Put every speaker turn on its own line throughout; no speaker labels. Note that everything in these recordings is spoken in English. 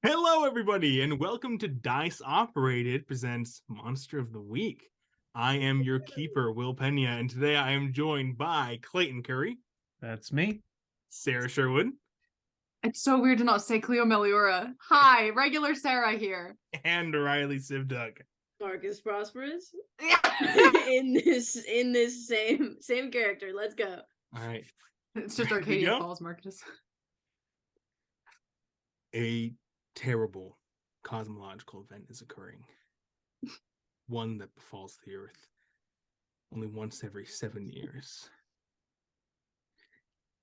Hello, everybody, and welcome to Dice Operated presents Monster of the Week. I am your keeper, Will Peña, and today I am joined by Clayton Currie,
That's me.
Sarah Sherwood,
It's so weird to not say Cleo Meliora. Hi, regular Sarah here.
and Riley Sivdug.
Marcus Prosperous
Yeah.
in this same character. Let's go.
All right.
It's just
Ready to
Arcadia
go?
Falls, Marcus.
A terrible cosmological event is occurring. One that befalls the Earth only once every 7 years.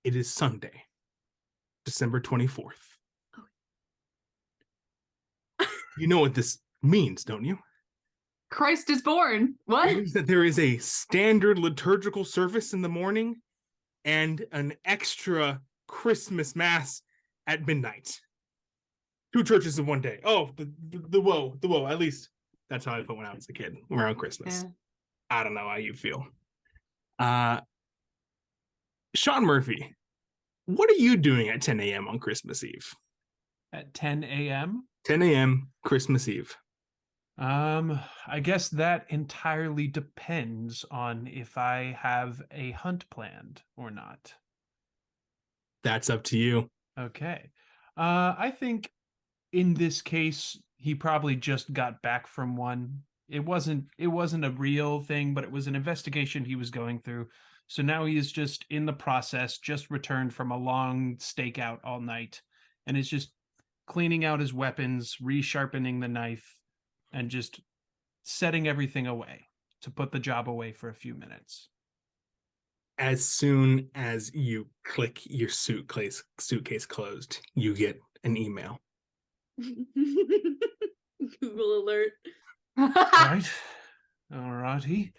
It is Sunday, December 24th. You know what this means, don't you?
Christ is born. What?
It means that there is a standard liturgical service in the morning and an extra Christmas mass at midnight. 2 churches in one day. Oh, the whoa. At least that's how I put when I was a kid around Christmas.
Yeah.
I don't know how you feel. Sean Murphy, what are you doing at 10 a.m. on Christmas Eve?
At 10 a.m.
10 a.m. Christmas Eve.
I guess that entirely depends on if I have a hunt planned or not.
That's up to you.
Okay. I think in this case, he probably just got back from one. It wasn't a real thing, but it was an investigation he was going through. So now he is just in the process, just returned from a long stakeout all night, and is just cleaning out his weapons, resharpening the knife, and just setting everything away to put the job away for a few minutes.
As soon as you click your suitcase closed, you get an email.
Google alert.
Right. Alrighty.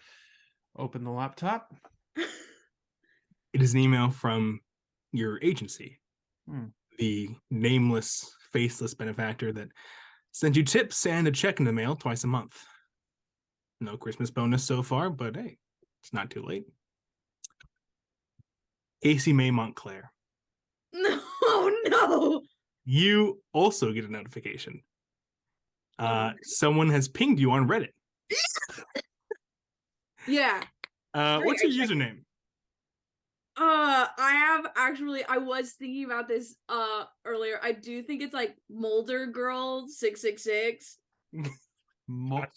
Open the laptop.
It is an email from your agency, the nameless, faceless benefactor that sends you tips and a check in the mail twice a month. No Christmas bonus so far, but hey, it's not too late. Casey May Montclair.
No.
You also get a notification. Someone has pinged you on Reddit.
Yeah.
What's your username?
I was thinking about this earlier. I do think it's like Molder Girl 666.
Gotcha.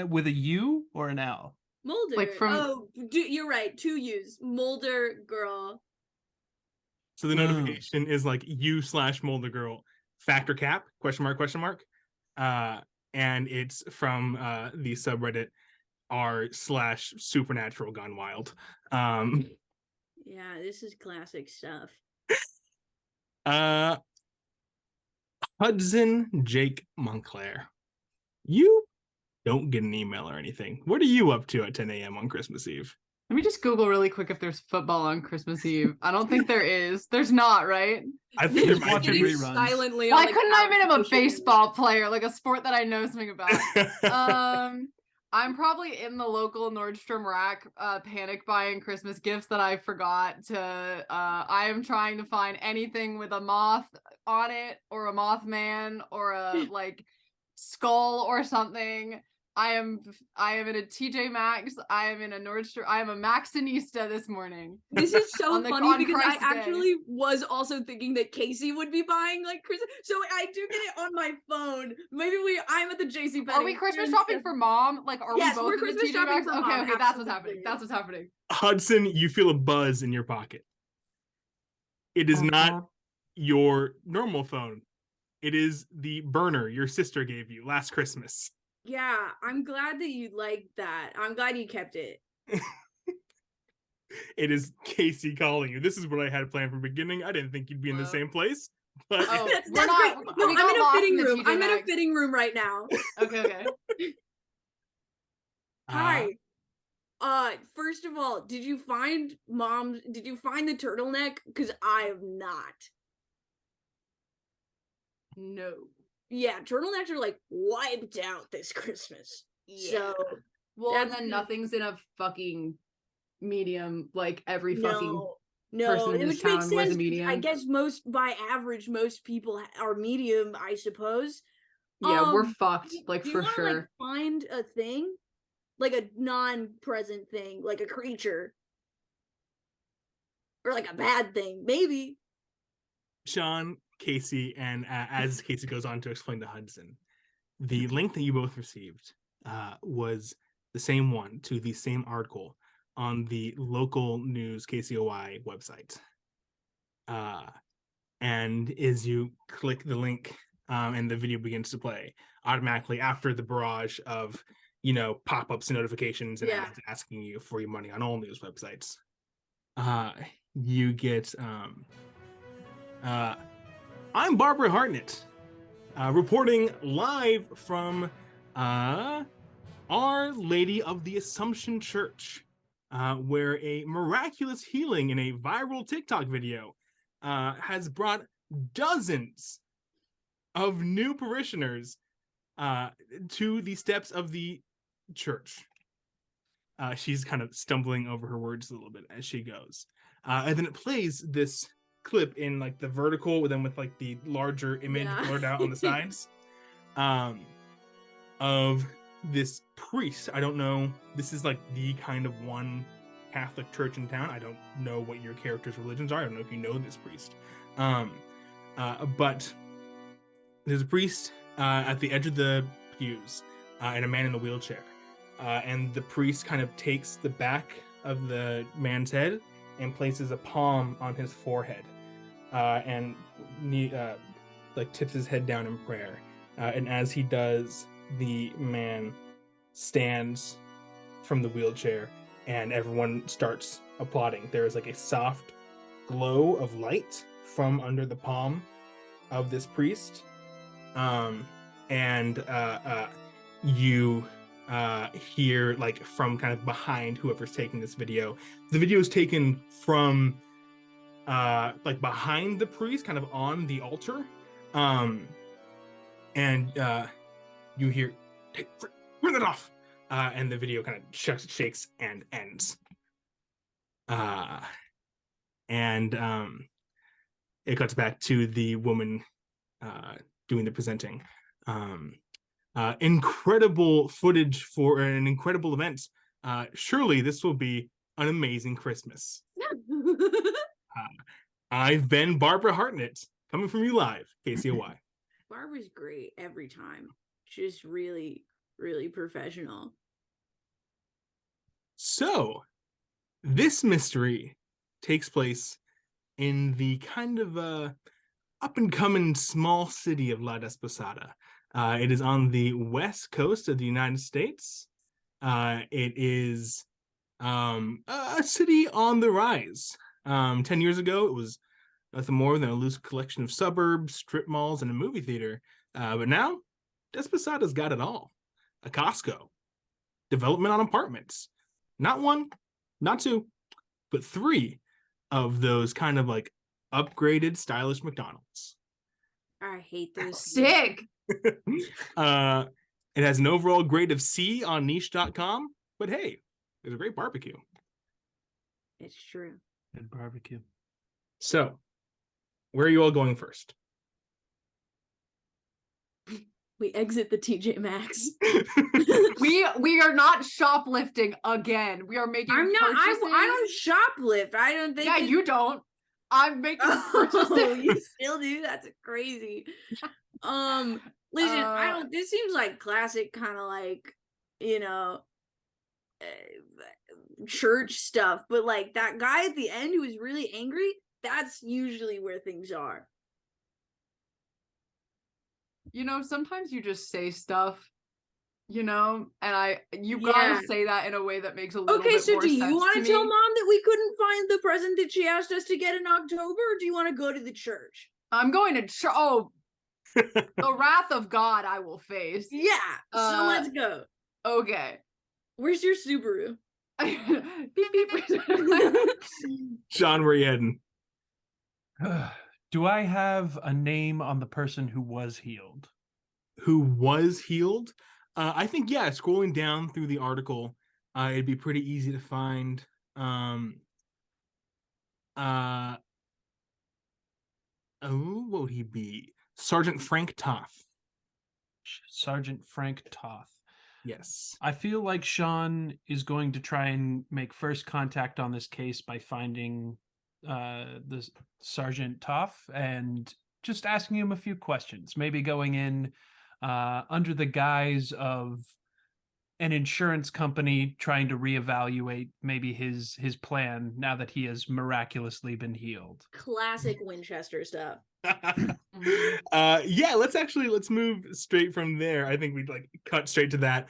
With a U or an L?
Molder.
Like from-
Oh, you're right. 2 U's. Molder Girl.
So the notification is like u/Molder Girl factor cap ? And it's from the subreddit r/supernatural gone wild.
Yeah, this is classic stuff.
Hudson Jake Montclair. You don't get an email or anything. What are you up to at 10 a.m. on Christmas Eve?
Let me just Google really quick if there's football on Christmas Eve. I don't think there is. There's not, right?
I think there
Just
might
watching
be.
reruns.
Silently.
Why
on the
couldn't I have
couch
made him a
pushing-
baseball player, like a sport that I know something about? I'm probably in the local Nordstrom rack panic buying Christmas gifts that I forgot to I am trying to find anything with a moth on it or a Mothman or a like skull or something. I am in a TJ Maxx. I am in a Nordstrom. I am a Maxxinista this morning.
This is so
On
funny because
Christ's
I
Day.
actually was also thinking that Casey would be buying like Christmas. So I do get it on my phone. Maybe I'm at the JCPenney.
Are we Christmas shopping for mom? Like, are
Yes,
we both
we're
in the
Christmas
TJ
shopping
Maxx?
for
Okay,
mom,
okay, that's what's
absolutely.
happening. That's what's happening.
Hudson, you feel a buzz in your pocket. It is not your normal phone. It is the burner your sister gave you last Christmas.
Yeah, I'm glad that you liked that. I'm glad you kept it.
It is Casey calling you. This is what I had planned from the beginning. I didn't think you'd be in the
Whoa.
same place. But
Oh,
That's
we're not.
great. No,
we
I'm
got
in a
lost
fitting
the
room.
TJ
I'm in a
Maxx.
fitting room right now.
Okay.
Hi. First of all, did you find the turtleneck? Because I have not.
No.
Yeah, turtlenecks are like wiped out this Christmas. So
Well, and
that's
then
good.
nothing's in a fucking medium like every fucking
no. No,
person in
which
this
makes
town was
sense.
a
'cause
medium.
I guess by average, most people are medium, I suppose.
Yeah, we're
Um,
fucked,
do
like
you
for
wanna,
sure.
like, find a thing? Like a non-present thing, like a creature. Or like a bad thing, maybe.
Sean, Casey, and as Casey goes on to explain to Hudson, the link that you both received was the same one to the same article on the local news KCOI website. And as you click the link and the video begins to play, automatically after the barrage of, pop-ups and notifications and ads asking you for your money on all news websites, you get I'm Barbara Hartnett, reporting live from Our Lady of the Assumption Church, where a miraculous healing in a viral TikTok video has brought dozens of new parishioners to the steps of the church. She's kind of stumbling over her words a little bit as she goes. And then it plays this clip in like the vertical, then with like the larger image blurred out on the sides of this priest. I don't know. This is like the kind of one Catholic church in town. I don't know what your characters' religions are. I don't know if you know this priest. But there's a priest at the edge of the pews and a man in a wheelchair. And the priest kind of takes the back of the man's head and places a palm on his forehead and like tips his head down in prayer. And as he does, the man stands from the wheelchair and everyone starts applauding. There is like a soft glow of light from under the palm of this priest. You hear like from kind of behind whoever's taking this video. The video is taken from like behind the priest, kind of on the altar. You hear, "Hey, turn it off!" And the video kind of shakes and ends. It cuts back to the woman doing the presenting. Incredible footage for an incredible event. Surely this will be an amazing Christmas. I've been Barbara Hartnett, coming from you live, KCOY.
Barbara's great every time. She's really, really professional.
So, this mystery takes place in the kind of up-and-coming small city of La Desposada. It is on the west coast of the United States. It is a city on the rise. 10 years ago, it was nothing more than a loose collection of suburbs, strip malls, and a movie theater. But now, Desposada's got it all. A Costco, development on apartments. Not one, not two, but three of those kind of like upgraded, stylish McDonald's.
I hate those.
Sick.
It has an overall grade of C on niche.com, but hey, there's a great barbecue.
It's true.
Good barbecue.
So, where are you all going first?
We exit the TJ Maxx.
We are not shoplifting again. We are making
I'm not.
purchases.
I don't shoplift. I don't think.
Yeah, you don't. I'm making purchases.
Oh, you still do? That's crazy. Listen, I don't. This seems like classic kind of like, church stuff. But like that guy at the end who was really angry. That's usually where things are.
Sometimes you just say stuff, and you gotta say that in a way that makes a little bit more sense.
Okay, so do you want to tell
me.
Mom that we couldn't find the present that she asked us to get in October, or do you want to go to the church?
I'm going to church. Oh, the wrath of God I will face.
Yeah, so let's go.
Okay.
Where's your Subaru?
Beep, beep.
Sean, where are you heading?
Do I have a name on the person who was healed?
Who was healed? I think, yeah, scrolling down through the article, it'd be pretty easy to find. Oh, what would he be? Sergeant Frank Toth.
Sergeant Frank Toth.
Yes.
I feel like Sean is going to try and make first contact on this case by finding the Sergeant Toth and just asking him a few questions. Maybe going in under the guise of an insurance company trying to reevaluate maybe his plan now that he has miraculously been healed.
Classic Winchester stuff.
Let's move straight from there. I think we'd like cut straight to that.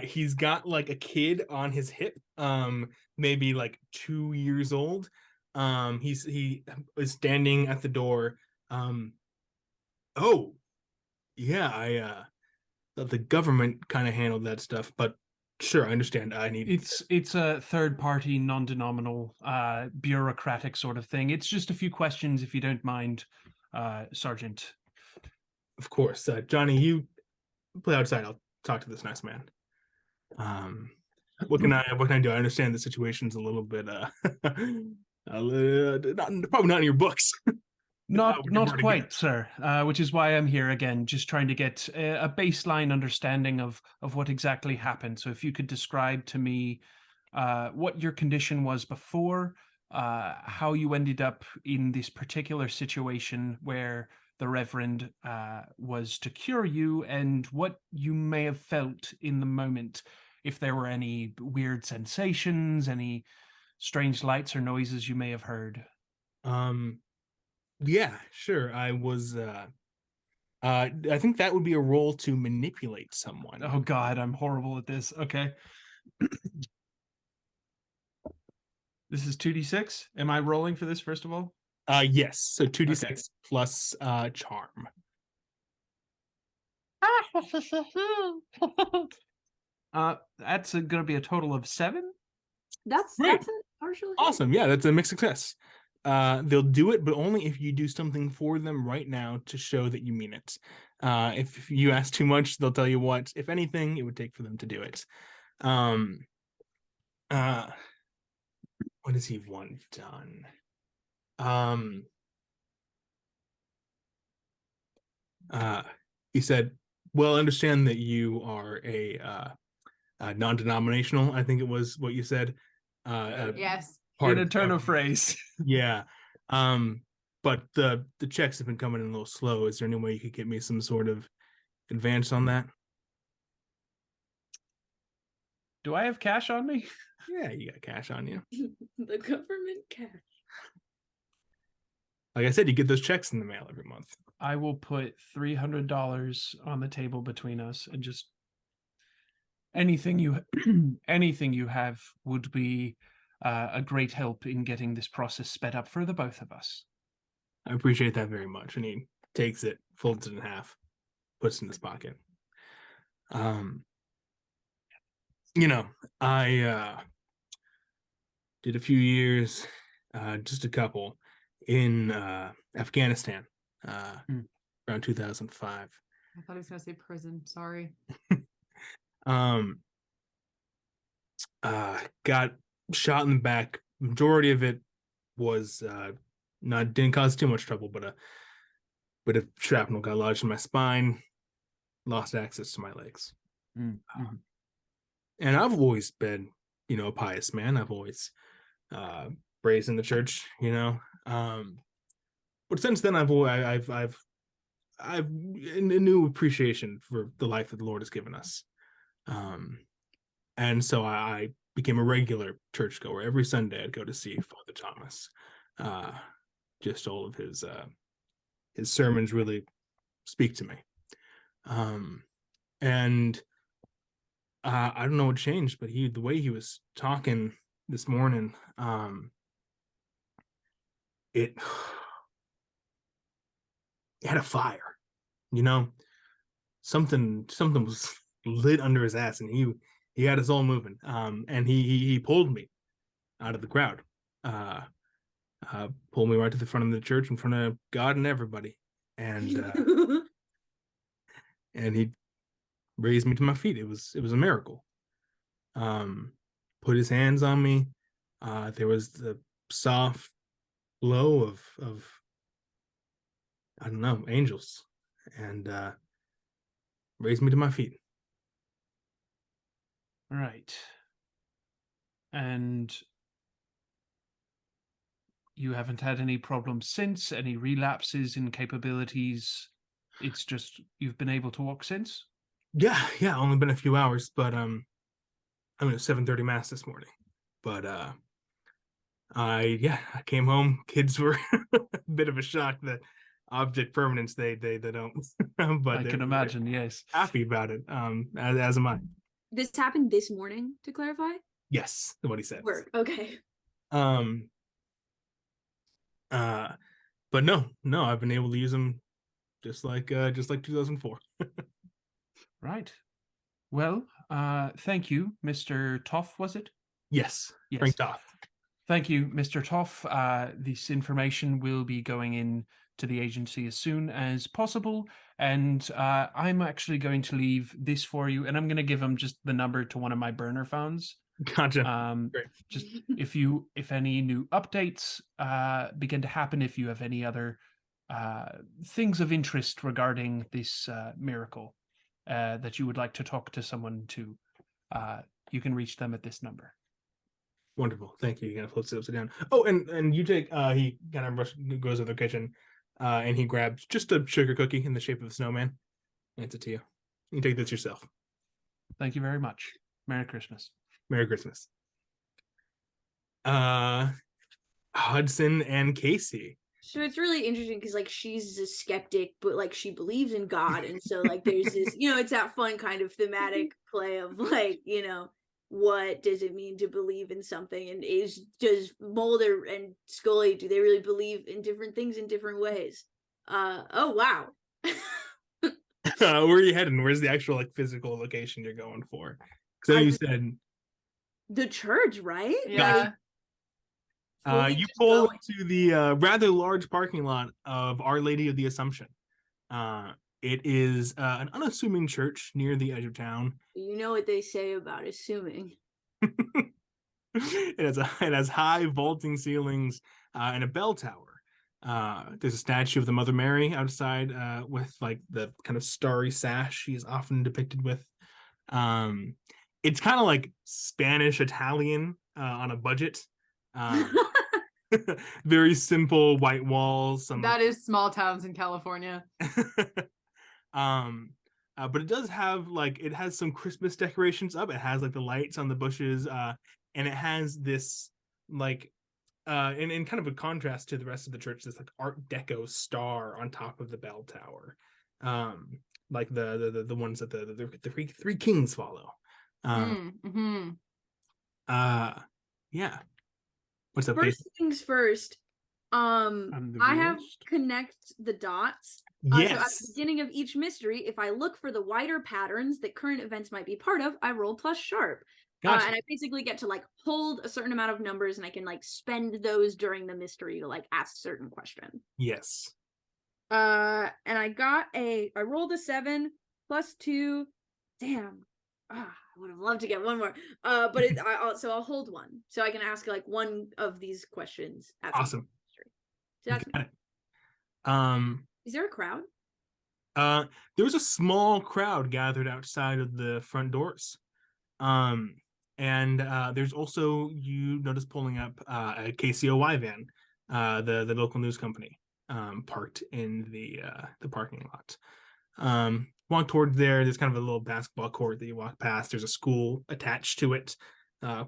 He's got like a kid on his hip, maybe like 2 years old. He is standing at the door. Oh yeah, I the government kind of handled that stuff, but sure, I understand.
It's a third party, non-denominational, bureaucratic sort of thing. It's just a few questions, if you don't mind, Sergeant.
Of course, Johnny, you play outside. I'll talk to this nice man. What can I do? I understand the situation's a little bit probably not in your books.
Not quite, sir. Which is why I'm here again, just trying to get a baseline understanding of what exactly happened. So if you could describe to me what your condition was before, how you ended up in this particular situation where the Reverend was to cure you, and what you may have felt in the moment, if there were any weird sensations, any strange lights or noises you may have heard.
Yeah, sure. I was I think that would be a role to manipulate someone.
Oh God, I'm horrible at this. Okay. This is 2d6. Am I rolling for this first of all?
Yes. So 2d6 plus charm.
That's going to be a total of 7.
That's
Great.
a partial hit.
Awesome. Yeah, that's a mixed success. They'll do it, but only if you do something for them right now to show that you mean it. If you ask too much, they'll tell you what, if anything, it would take for them to do it. What does he want done? He said, well, understand that you are a non-denominational, I think it was what you said.
Yes.
In a turn of phrase.
Yeah. But the checks have been coming in a little slow. Is there any way you could get me some sort of advance on that?
Do I have cash on me?
Yeah, you got cash on you.
The government cash.
Like I said, you get those checks in the mail every month.
I will put $300 on the table between us, and just anything you have would be a great help in getting this process sped up for the both of us.
I appreciate that very much. And he takes it, folds it in half, puts it in his pocket. I did a few years, just a couple, in Afghanistan around 2005.
I thought he was gonna say prison. Sorry.
Got shot in the back. Majority of it was didn't cause too much trouble, but a bit of shrapnel got lodged in my spine, lost access to my legs.
Mm-hmm.
And I've always been, a pious man. I've always praised in the church, but since then I've a new appreciation for the life that the Lord has given us. And so I became a regular churchgoer. Every Sunday I'd go to see Father Thomas. Just all of his sermons really speak to me. And I don't know what changed, but the way he was talking this morning, it had a fire, something was lit under his ass, and he had us all moving. And he pulled me out of the crowd, pulled me right to the front of the church in front of God and everybody, and and he raised me to my feet. It was a miracle. Put his hands on me. There was the soft glow of I don't know, angels, and raised me to my feet.
Right. And you haven't had any problems since, any relapses in capabilities? It's just you've been able to walk since?
Yeah, only been a few hours, but I mean, it was 7:30 mass this morning. But I came home. Kids were a bit of a shock that object permanence they don't, but
I
they
can
were
imagine, yes.
happy about it. As am I.
This happened this morning, to clarify?
Yes, what he said.
Work. Okay.
Um. But no, I've been able to use them just like 2004.
Right. Well, thank you, Mr. Toff, was it?
Yes,
Yes.
Frank Toth.
Thank you, Mr. Toff. This information will be going in to the agency as soon as possible, and I'm actually going to leave this for you, and I'm going to give him just the number to one of my burner phones.
Gotcha. Great.
Just if any new updates begin to happen, if you have any other things of interest regarding this miracle that you would like to talk to someone to, you can reach them at this number.
Wonderful. Thank you. He kind of floats it upside down. Oh, and you take he kind of goes to the kitchen and he grabs just a sugar cookie in the shape of a snowman. Hands it to you. You take this yourself.
Thank you very much. Merry Christmas.
Merry Christmas. Hudson and Casey.
So it's really interesting because like she's a skeptic, but like she believes in God, and so like there's this, it's that fun kind of thematic play of like, what does it mean to believe in something, and does Mulder and Scully, do they really believe in different things in different ways? Oh wow.
Where are you heading? Where's the actual like physical location you're going for? Because you said
the church, right?
Yeah.
You pull into the rather large parking lot of Our Lady of the Assumption. It is an unassuming church near the edge of town.
You know what they say about assuming.
It has high vaulting ceilings and a bell tower. There's a statue of the Mother Mary outside with like the kind of starry sash she's often depicted with. It's kind of like Spanish Italian on a budget. Very simple white walls.
That is small towns in California.
But it does have it has some Christmas decorations up. It has like the lights on the bushes, and it has this in kind of a contrast to the rest of the church, this like Art Deco star on top of the bell tower, like the ones that the three kings follow. Yeah. What's up?
First things first. I have connect the dots.
Yes.
So at the beginning of each mystery, if I look for the wider patterns that current events might be part of, I roll plus sharp.
Gotcha.
And I basically get to hold a certain amount of numbers, and I can spend those during the mystery to ask certain questions.
Yes.
And I rolled a 7 plus 2. Damn. I would have loved to get one more. But I'll hold one, so I can ask one of these questions.
Awesome.
So that's
got it.
Is there a crowd?
There was a small crowd gathered outside of the front doors. And there's also, you notice pulling up a KCOY van, the local news company, parked in the parking lot. Walk towards there's kind of a little basketball court that you walk past. There's a school attached to it,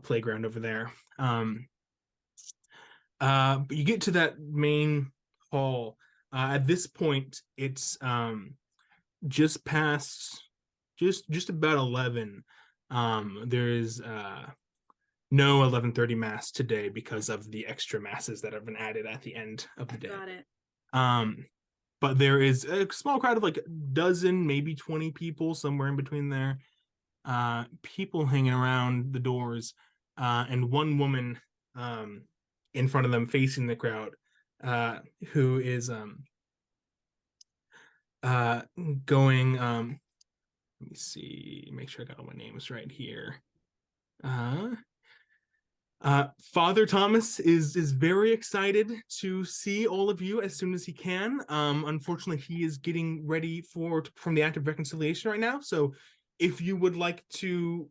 playground over there. But you get to that main hall. At this point, it's just past, just about 11. There's no 11:30 mass today because of the extra masses that have been added at the end of the day.
Got it.
But there is a small crowd of a dozen, maybe 20 people, somewhere in between there. People hanging around the doors, and one woman in front of them facing the crowd, who is going, let me see, make sure I got all my names right here. Father Thomas is very excited to see all of you as soon as he can. Unfortunately, he is getting ready from the act of reconciliation right now. So, if you would like to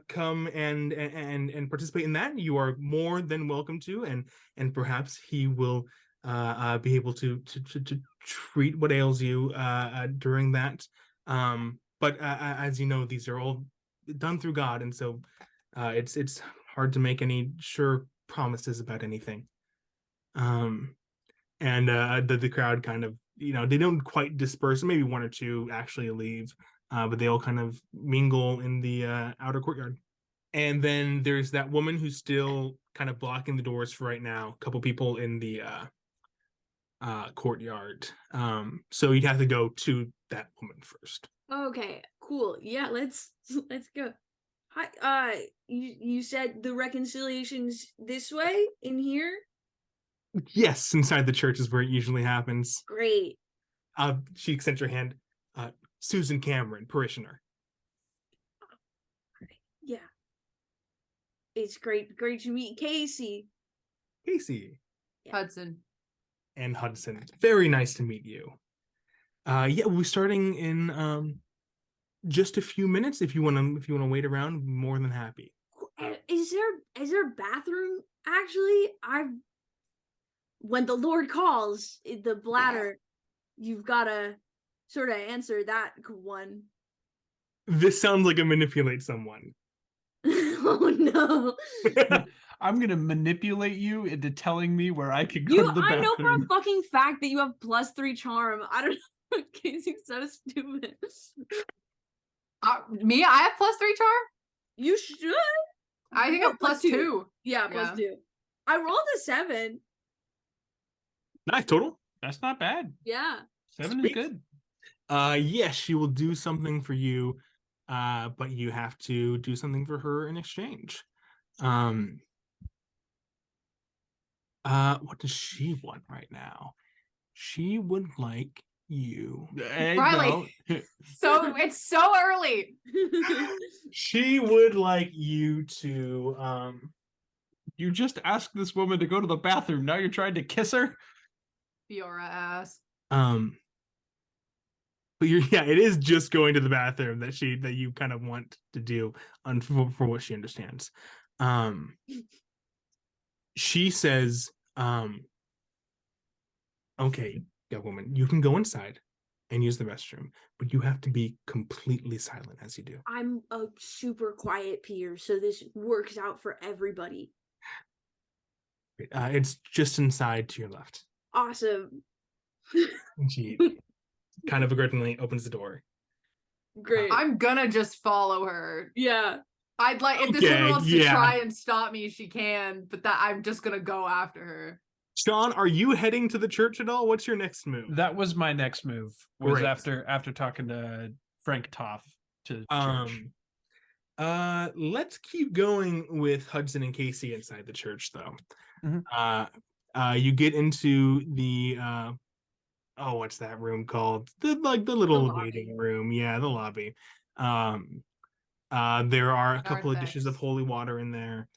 come and participate in that, you are more than welcome to, and perhaps he will be able to treat what ails you during that. But as you know, these are all done through God, and so it's hard to make any sure promises about anything. And the crowd kind of, they don't quite disperse. Maybe one or two actually leave, but they all kind of mingle in the outer courtyard. And then there's that woman who's still kind of blocking the doors for right now. A couple people in the courtyard. So you'd have to go to that woman first.
Okay, cool. Yeah, let's go. Hi, you said the reconciliation's this way in here?
Yes, inside the church is where it usually happens.
Great.
She extends her hand. Susan Cameron, parishioner.
Yeah. It's great to meet Casey.
Casey.
Hudson.
And Hudson. Very nice to meet you. Yeah, we'll be starting in just a few minutes. If you wanna wait around, more than happy.
Is there a bathroom? Actually, when the Lord calls, the bladder, you've gotta sort of answer that one.
This sounds like a manipulate someone.
Oh no.
I'm gonna manipulate you into telling me where I could go to the bathroom.
I know for a fucking fact that you have +3 charm. I don't know. Casey's so stupid.
Me? I have +3 charm?
You should.
I think I'm +2.
Yeah, +2. I rolled a 7.
Nice total.
That's not bad.
Yeah.
7
Sweet.
is good.
Yes, she will do something for you, but you have to do something for her in exchange. What does she want right now? She would like you.
Riley. So it's so early.
She would like you to
You just asked this woman to go to the bathroom. Now you're trying to kiss her?
Fiora ass.
But it is just going to the bathroom that you kind of want to do for what she understands. She says, okay, young woman, you can go inside and use the restroom, but you have to be completely silent as you do.
I'm a super quiet peer, so this works out for everybody.
It's just inside to your left.
Awesome.
She kind of begrudgingly opens the door.
Great.
I'm gonna just follow her.
Yeah.
I'd like if this woman wants to try and stop me, she can, but that I'm just gonna go after her.
Sean, are you heading to the church at all? What's your next move?
That was my next move. Was
Great.
after talking to Frank Toff to church.
Let's keep going with Hudson and Casey inside the church, though.
Mm-hmm.
You get into the what's that room called? The little waiting room. Yeah, the lobby. There are a couple of dishes of holy water in there.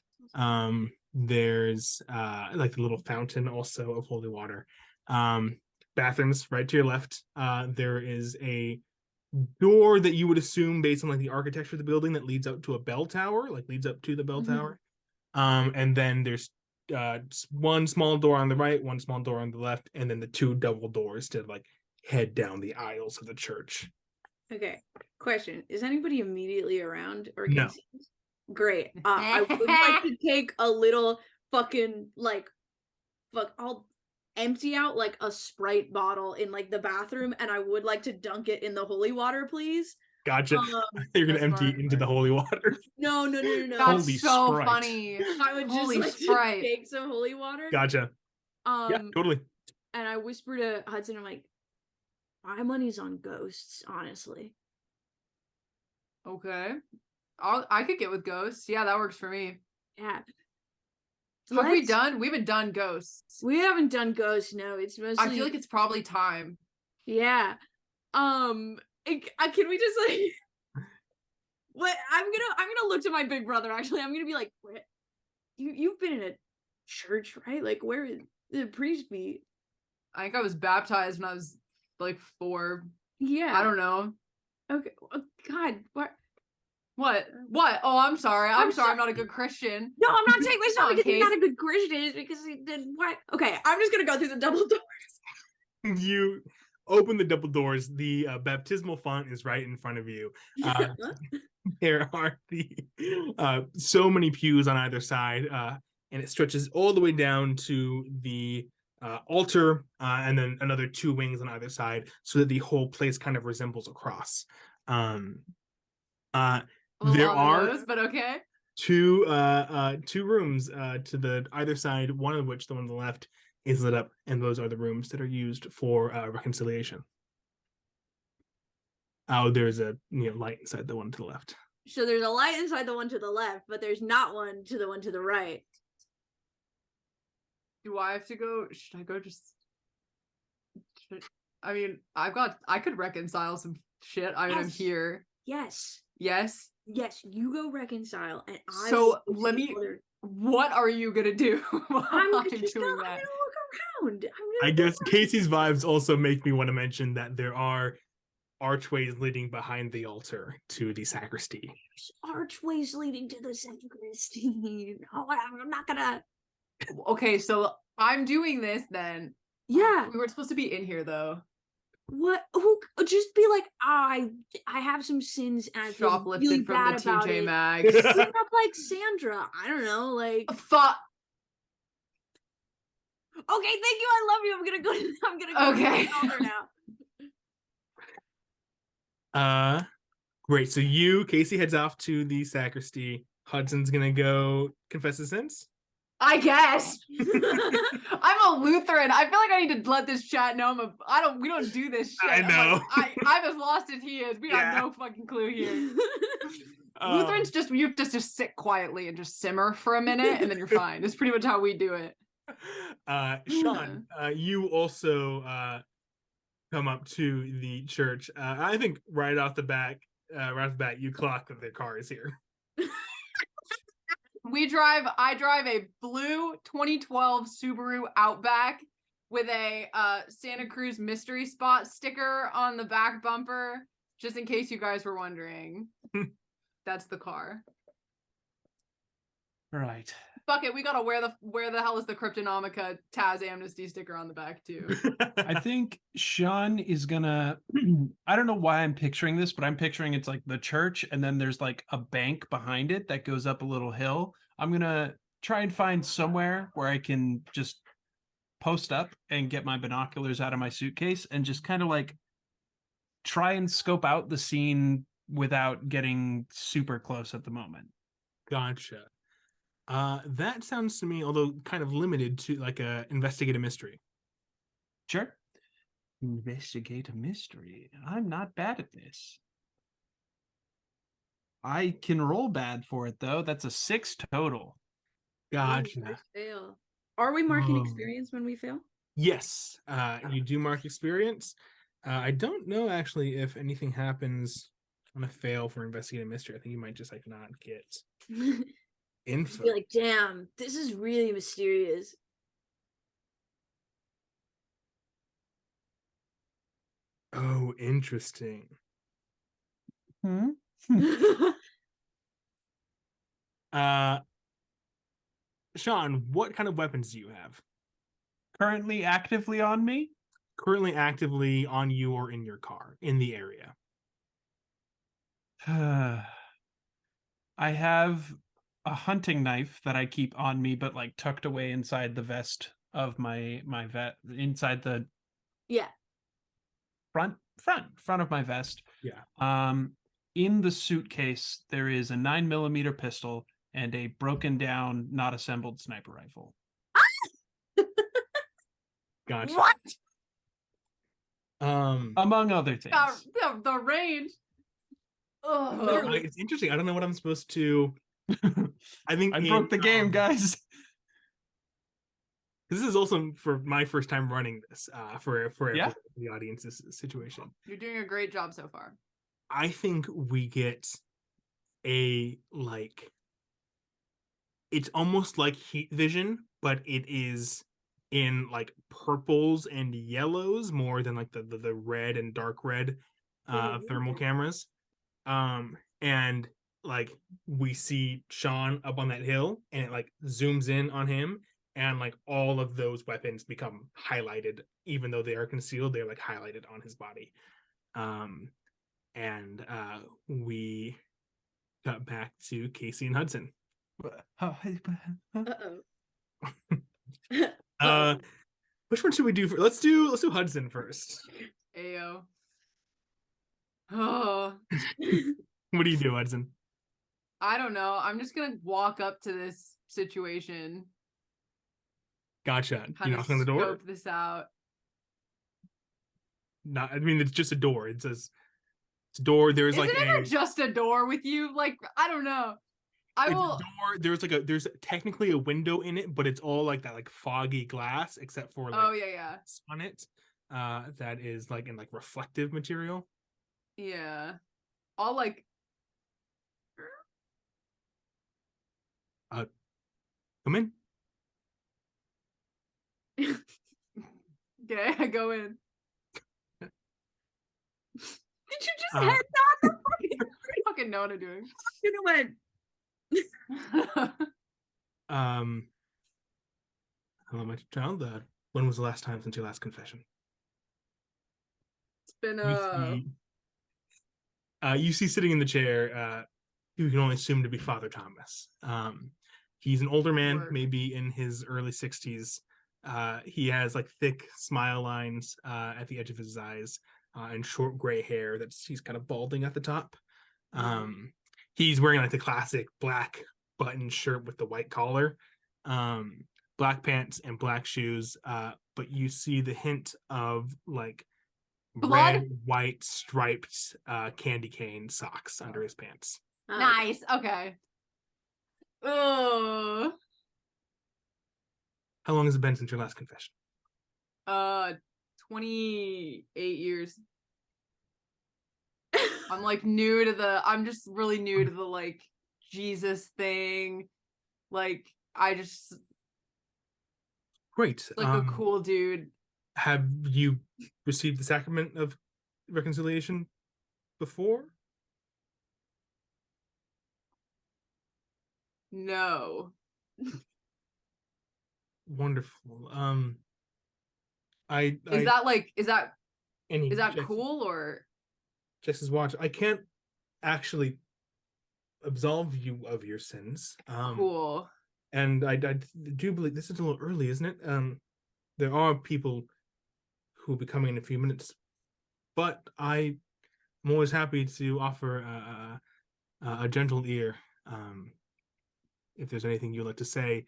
There's like the little fountain also of holy water. Bathrooms right to your left. There is a door that you would assume based on like the architecture of the building that leads up to a bell tower, like leads up to the bell tower. And then there's one small door on the right, one small door on the left, and then the 2 double doors to like head down the aisles of the church.
Okay. Question. Is anybody immediately around or
No.
Great. I would like to take a little fucking I'll empty out like a Sprite bottle in like the bathroom, and I would like to dunk it in the holy water, please.
Gotcha. You're gonna empty it into the holy water.
No.
That's
Holy
so
Sprite.
funny.
I would just
Holy
like
Sprite.
to take some holy water.
Gotcha. Yeah, totally.
And I whisper to Hudson, I'm like, my money's on ghosts, honestly.
Okay. I could get with ghosts. Yeah, that works for me.
Yeah.
Have we done? We haven't done ghosts.
We haven't done ghosts. No, it's mostly.
I feel like it's probably time.
Yeah. Can we just like? What I'm gonna look to my big brother. Actually, I'm gonna be like, you've been in a church, right? Like, where would the priest be?
I think I was baptized when I was like 4.
Yeah.
I don't know.
Okay. Oh, God, what?
What? Oh, I'm sorry. I'm sorry.
so-
I'm not a good Christian.
No, I'm not saying it's
Come
not
on,
because he's not
Case.
a good Christian. It's because he did what? Okay, I'm just gonna go through the double doors.
You open the double doors. The baptismal font is right in front of you. There are so many pews on either side, and it stretches all the way down to the altar, and then another 2 wings on either side, so that the whole place kind of resembles a cross. There are
those, but okay.
2 rooms to the either side, one of which, the one on the left, is lit up, and those are the rooms that are used for reconciliation. Oh, there's a light inside the one to the left.
So there's a light inside the one to the left, but there's not one to the one to the right.
Do I have to go? Should I go I mean, I could reconcile some shit. I mean, I'm
Yes.
here.
Yes.
Yes.
Yes, you go reconcile, and I.
So,
will go
let
to the
me-
other-
What are you gonna do while
I'm
I'm
just
doing
gonna, I'm
that?
gonna look around.
I guess Casey's vibes also make me want to mention that there are archways leading behind the altar to the sacristy.
Archways leading to the sacristy. No, I'm not gonna.
Okay, so I'm doing this then.
Yeah.
We were supposed to be in here though.
What? Who? Just be like, I have some sins, and I feel
Shoplifted
really
from
bad
the
about
TJ
it.
Maxx.
Clean up like Sandra. I don't know, like.
Fuck.
Okay, thank you. I love you. I'm gonna go. I'm gonna go
Okay.
to the altar now.
Great. So Casey heads off to the sacristy. Hudson's gonna go confess his sins.
I guess. I'm a Lutheran. I feel like I need to let this chat know we don't do this shit.
I know.
I'm as lost as he is. We
Yeah.
have no fucking clue here. Lutherans you have to just sit quietly and just simmer for a minute and then you're fine. That's pretty much how we do it.
Sean, you also come up to the church. I think right off the bat, you clock that their car is here.
I drive a blue 2012 Subaru Outback with a Santa Cruz mystery spot sticker on the back bumper, just in case you guys were wondering. That's the car.
Right.
Fuck it, we gotta where the hell is the Cryptonomica Taz Amnesty sticker on the back too?
I think Sean is gonna I don't know why I'm picturing this, but I'm picturing it's like the church and then there's like a bank behind it that goes up a little hill. I'm gonna try and find somewhere where I can just post up and get my binoculars out of my suitcase and just kind of like try and scope out the scene without getting super close at the moment.
Gotcha. That sounds to me, although kind of limited to like a investigate a mystery.
Sure. Investigate a mystery. I'm not bad at this. I can roll bad for it though. That's a 6 total.
Gotcha.
I fail. Are we marking
Oh.
experience when we fail?
Yes, you do mark experience. I don't know actually if anything happens on a fail for investigate a mystery. I think you might just like not get info.
Be like, damn, this is really mysterious.
Oh, interesting.
Hmm?
Sean, what kind of weapons do you have?
Currently actively on me?
Currently actively on you or in your car in the area?
I have a hunting knife that I keep on me, but like tucked away inside the vest of my vet, inside the
Yeah.
front of my vest.
Yeah.
In the suitcase there is a 9mm pistol and a broken down, not assembled sniper rifle.
Gotcha.
What?
Among other things.
The range. Ugh.
No, it's interesting. I don't know what I'm supposed to. I think
I broke the game, guys.
This is also for my first time running this. For
Yeah?
the audience's situation.
You're doing a great job so far.
I think we get a like it's almost like heat vision, but it is in like purples and yellows more than like the red and dark red thermal cameras. And like we see Sean up on that hill, and it like zooms in on him, and like all of those weapons become highlighted, even though they are concealed, they're like highlighted on his body. And we got back to Casey and Hudson. Which one should we do for? Let's do Hudson first.
Ayo. Oh.
What do you do, Hudson?
I don't know. I'm just gonna walk up to this situation.
Gotcha. You
Kind of
knock on the door?
scope this out.
Not. I mean, it's just a door. It says it's a door. There's
Isn't
like
it just a door with you? Like, I don't know. I
it's
will.
a door. There's technically a window in it, but it's all like that, like foggy glass, except for like
Oh yeah.
on it. That is like in like reflective material.
Yeah. I'll like.
Come in.
Okay, I go in. Did you just head nod? I fucking know what I'm doing.
Hello, my child. When was the last time since your last confession?
It's been
You see sitting in the chair, you can only assume to be Father Thomas. He's an older man, maybe in his early 60s. He has like thick smile lines at the edge of his eyes, and short gray hair he's kind of balding at the top. He's wearing like the classic black button shirt with the white collar, black pants and black shoes, but you see the hint of like red, white striped candy cane socks under his pants.
Nice. Okay. Oh.
How long has it been since your last confession?
28 years. I'm like I'm just really new to the like Jesus thing. Like I just
Great.
like a cool dude.
Have you received the sacrament of reconciliation before?
No.
Wonderful.
Is that
any
cool or
just as watch? I can't actually absolve you of your sins.
Cool.
And I do believe this is a little early, isn't it? There are people who will be coming in a few minutes, but I'm always happy to offer a gentle ear. If there's anything you'd like to say,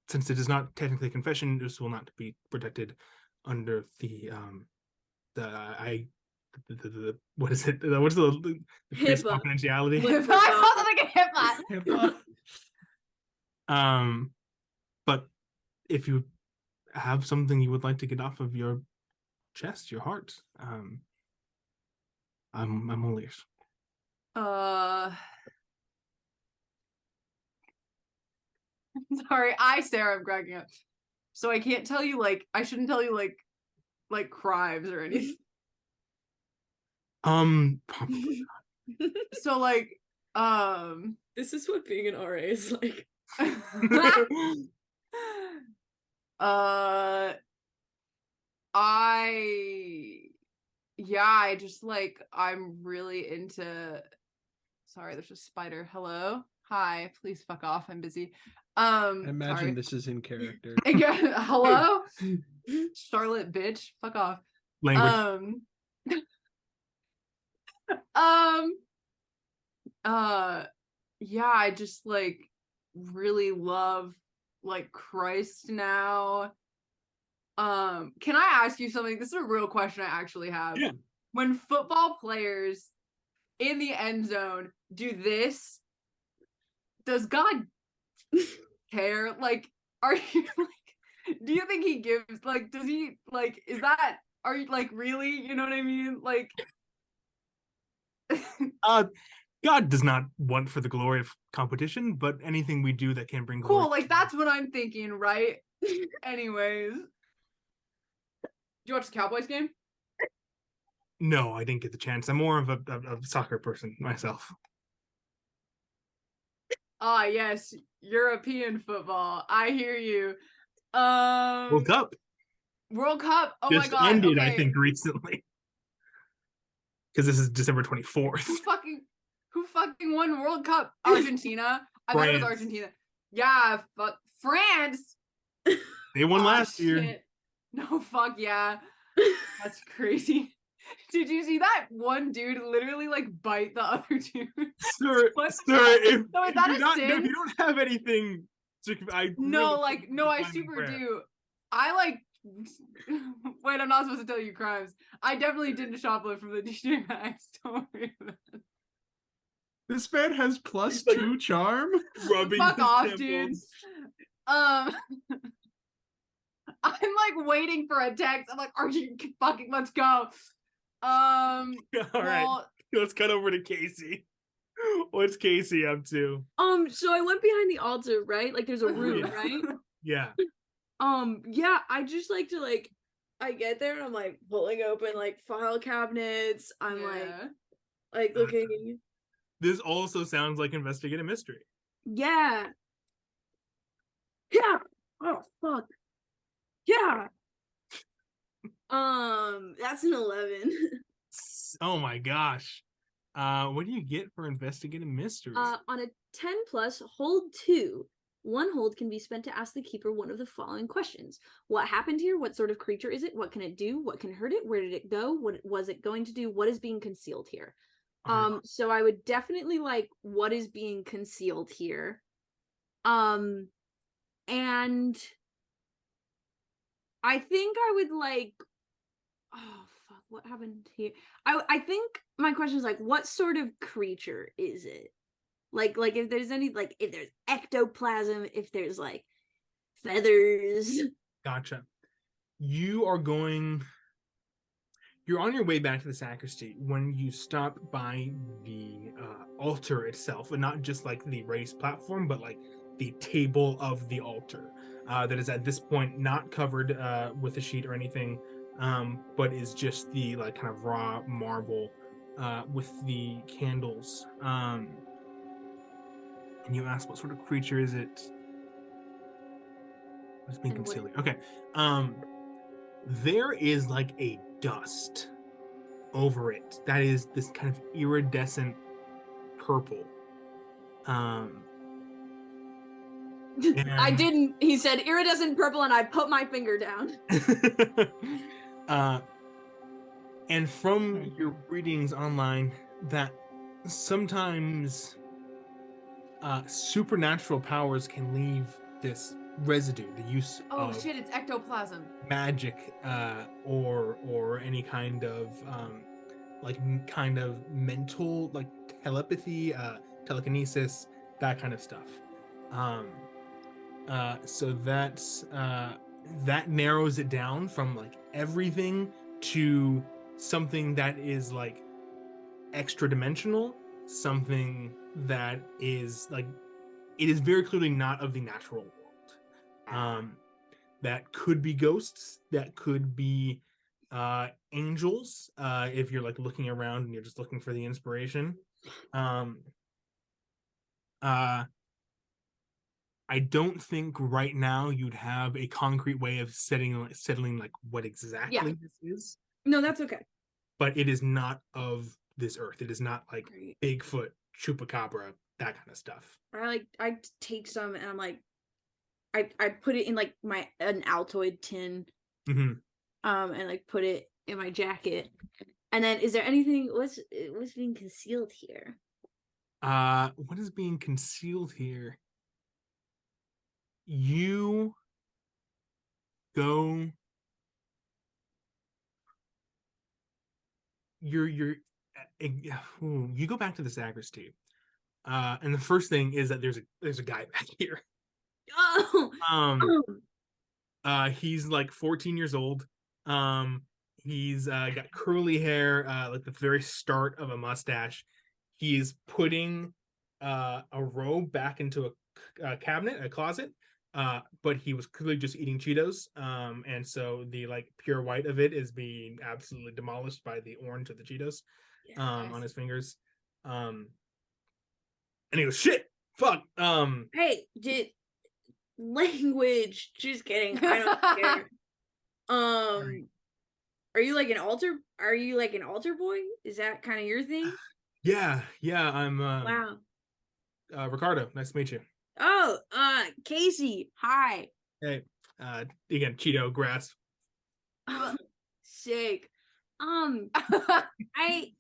since it is not technically confession, this will not be protected under the what is it? What's the confidentiality?
I sounded like a HIPAA.
But if you have something you would like to get off of your chest, your heart, I'm all ears.
Sorry, Sarah, I'm cracking up. So I can't tell you I shouldn't tell you like crimes or anything.
Probably
not. So
this is what being an RA is like.
I just I'm really into. Sorry, there's a spider. Hello, hi, please fuck off. I'm busy.
I imagine this is in character.
Hello, Charlotte, bitch, fuck off.
Language.
Yeah, I just really love Christ now. Can I ask you something? This is a real question I actually have.
Yeah.
When football players in the end zone do this, does God care? Are you do you think he gives does he is that, are you really, you know what I mean?
God does not want for the glory of competition, but anything we do that can bring glory.
Cool, like that's what I'm thinking, right? Anyways. Did you watch the Cowboys game?
No, I didn't get the chance. I'm more of a soccer person myself.
Ah, yes, European football. I hear you.
World Cup
World Cup. Oh
just
my god.
ended,
Okay.
I think, recently. Because this is December 24th.
Who fucking won World Cup? Argentina. I thought it was Argentina. Yeah, fuck France.
They won last year.
Shit. No, fuck yeah. That's crazy. Did you see that one dude literally like bite the other dude?
Sir,
What?
if
No, is
if
that
you're
a
not-
sin?
if you don't have anything to,
No, I super do. I like. Wait, I'm not supposed to tell you crimes. I definitely didn't shoplift from the DJ Maxx. Don't worry about it.
This man has +2 charm.
rubbing
Fuck
his
off,
temples.
dude. I'm like waiting for a text. I'm like, are you fucking? Let's go.
All right,
Well,
let's cut over to Casey. What's Casey up to?
So I went behind the altar, right? Like there's a room,
Yeah.
right?
Yeah.
Yeah, I just like to like I get there and I'm like pulling open like file cabinets. I'm like looking.
This also sounds like Investigate a Mystery.
Yeah. Yeah. Oh fuck. Yeah. That's an 11.
Oh my gosh. What do you get for Investigate a Mystery?
On a 10 plus, hold 2. One hold can be spent to ask the keeper one of the following questions. What happened here? What sort of creature is it? What can it do? What can hurt it? Where did it go? What was it going to do? What is being concealed here? So I would definitely like what is being concealed here. And I think I would like, oh fuck, what happened here? I think my question is like, what sort of creature is it? Like if there's any, like if there's ectoplasm, if there's like feathers.
Gotcha. You're on your way back to the sacristy when you stop by the altar itself, and not just like the raised platform, but like the table of the altar that is at this point not covered with a sheet or anything, but is just the like kind of raw marble with the candles. And you ask, what sort of creature is it? What's being concealed? Okay. There is like a dust over it that is this kind of iridescent purple.
I didn't. He said iridescent purple, and I put my finger down.
And from your readings online, that sometimes supernatural powers can leave this residue, the use
oh
of
shit, it's ectoplasm.
magic or any kind of kind of mental, like telepathy, telekinesis, that kind of stuff. So that's that narrows it down from like everything to something that is like extra dimensional, something that is like, it is very clearly not of the natural world. That could be ghosts, that could be angels, if you're like looking around and you're just looking for the inspiration. I don't think right now you'd have a concrete way of settling like what exactly this is.
No, that's okay.
But it is not of this earth. It is not like
Great.
Bigfoot, Chupacabra, that kind of stuff.
I take some and I'm like, I put it in like an Altoid tin,
Mm-hmm.
and like put it in my jacket. And then, is there anything? What's being concealed here?
What is being concealed here? You go. You go back to the sacristy, and the first thing is that there's a guy back here.
Oh.
He's like 14 years old. He's got curly hair, like the very start of a mustache. he is putting a robe back into a cabinet, a closet. But he was clearly just eating Cheetos. And so the like pure white of it is being absolutely demolished by the orange of the Cheetos on his fingers. And he goes, shit, fuck.
Hey, language. Just kidding. I don't care. Are you like an altar boy? Is that kind of your thing?
Yeah, I'm
Wow.
Ricardo. Nice to meet you.
Oh, Casey. Hi.
Hey, again, Cheeto grass.
Sick. Hey,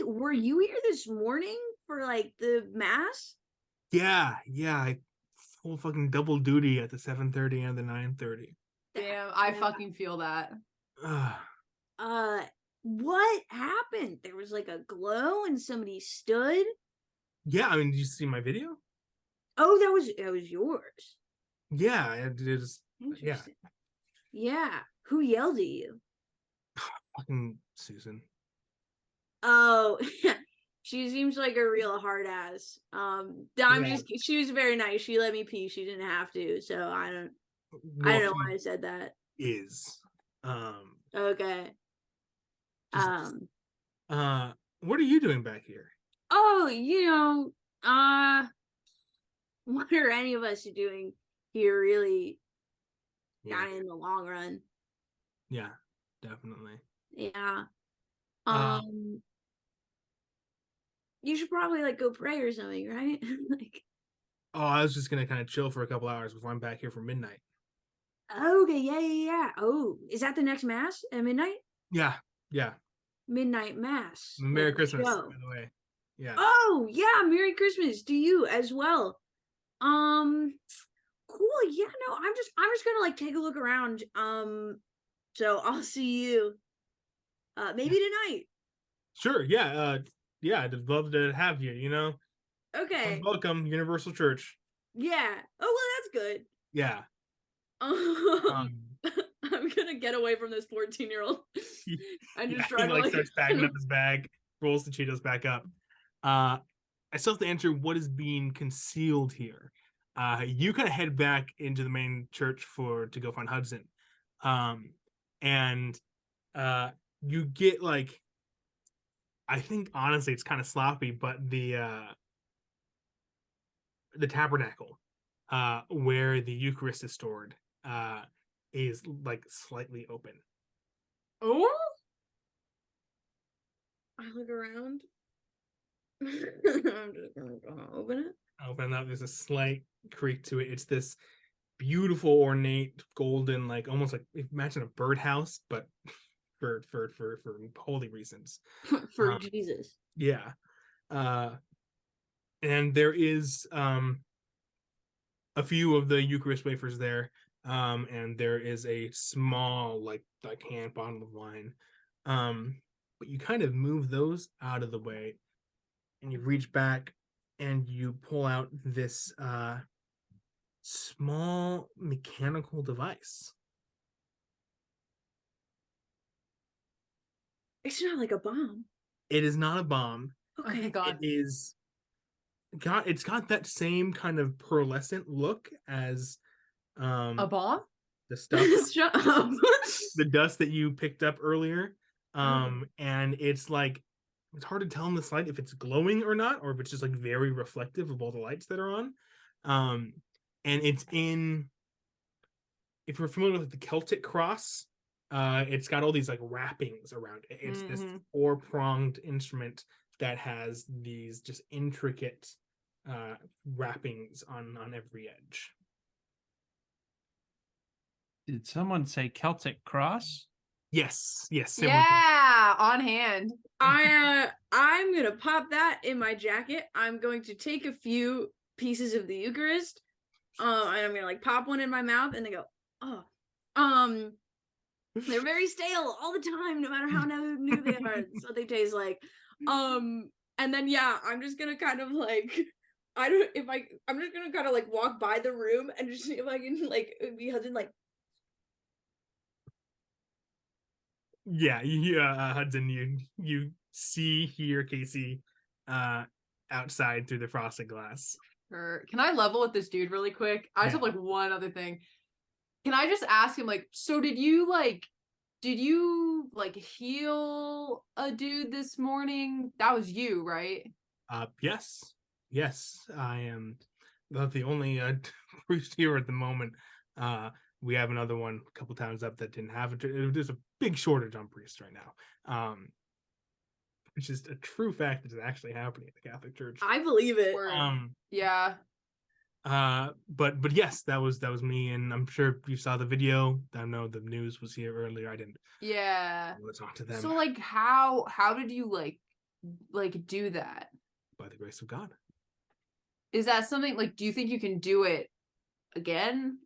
were you here this morning for like the mass?
Yeah, I full fucking double duty at the 7:30 and the 9:30.
Damn, I fucking feel that.
What happened? There was like a glow and somebody stood.
Yeah, I mean, did you see my video?
Oh, that was yours.
Yeah, it is. Yeah.
Yeah. Who yelled at you?
Fucking Susan.
Oh, she seems like a real hard ass. She was very nice. She let me pee. She didn't have to, so I don't know why I said that. Okay.
What are you doing back here?
Oh, what are any of us doing here really? Not in the long run.
Yeah, definitely.
Yeah. You should probably like go pray or something, right? Like.
Oh, I was just gonna kind of chill for a couple hours before I'm back here for midnight.
Okay, yeah. Oh, is that the next mass at midnight?
Yeah.
Midnight mass.
Merry Christmas, by the way. Yeah.
Oh, yeah, Merry Christmas to you as well. Cool. Yeah, no, I'm just gonna like take a look around. So I'll see you maybe tonight.
Sure, yeah. I'd love to have you,
Okay.
Welcome, Universal Church.
Yeah. Oh, well, that's good.
Yeah.
I'm gonna get away from this 14-year-old. And just try to
like starts packing up his bag, rolls the Cheetos back up. I still have to answer what is being concealed here. You kind of head back into the main church to go find Hudson. And you get like, I think honestly it's kind of sloppy, but the tabernacle where the Eucharist is stored is like slightly open.
Oh, I look around. I'm just gonna open it.
Open up. There's a slight creak to it. It's this beautiful, ornate, golden, like almost like imagine a birdhouse, but for holy reasons.
For Jesus.
Yeah. And there is a few of the Eucharist wafers there. And there is a small like hand bottle of wine. But you kind of move those out of the way and you reach back and you pull out this small mechanical device.
It's not like a bomb.
It is not a bomb.
Okay.
Oh my God.
It's got that same kind of pearlescent look as
a bomb?
The stuff
Shut up.
the dust that you picked up earlier. And it's like it's hard to tell in this light if it's glowing or not, or if it's just like very reflective of all the lights that are on. And it's if you're familiar with the Celtic cross, it's got all these like wrappings around it. It's this 4-pronged instrument that has these just intricate wrappings on every edge.
Did someone say Celtic cross?
Yes.
Yeah, on hand.
I'm gonna pop that in my jacket. I'm going to take a few pieces of the Eucharist, and I'm gonna like pop one in my mouth, and they go, oh, they're very stale all the time, no matter how new they are. That's what they taste like. And then I'm just gonna kind of like, I'm just gonna kind of like walk by the room and just see if I can like be Hudson like.
Yeah, Hudson, you see, hear Casey outside through the frosted glass.
Can I level with this dude really quick? I just have like one other thing. Can I just ask him, like, so did you heal a dude this morning? That was you, right?
Yes. I am not the only priest here at the moment. We have another one a couple times up that didn't have it. There's a big shortage on priests right now. Which is a true fact that is actually happening in the Catholic Church.
I believe it.
Yeah.
But yes, that was me, and I'm sure you saw the video. I know the news was here earlier. I didn't.
Yeah.
Want to talk to them.
So like, how did you like do that?
By the grace of God.
Is that something like? Do you think you can do it again?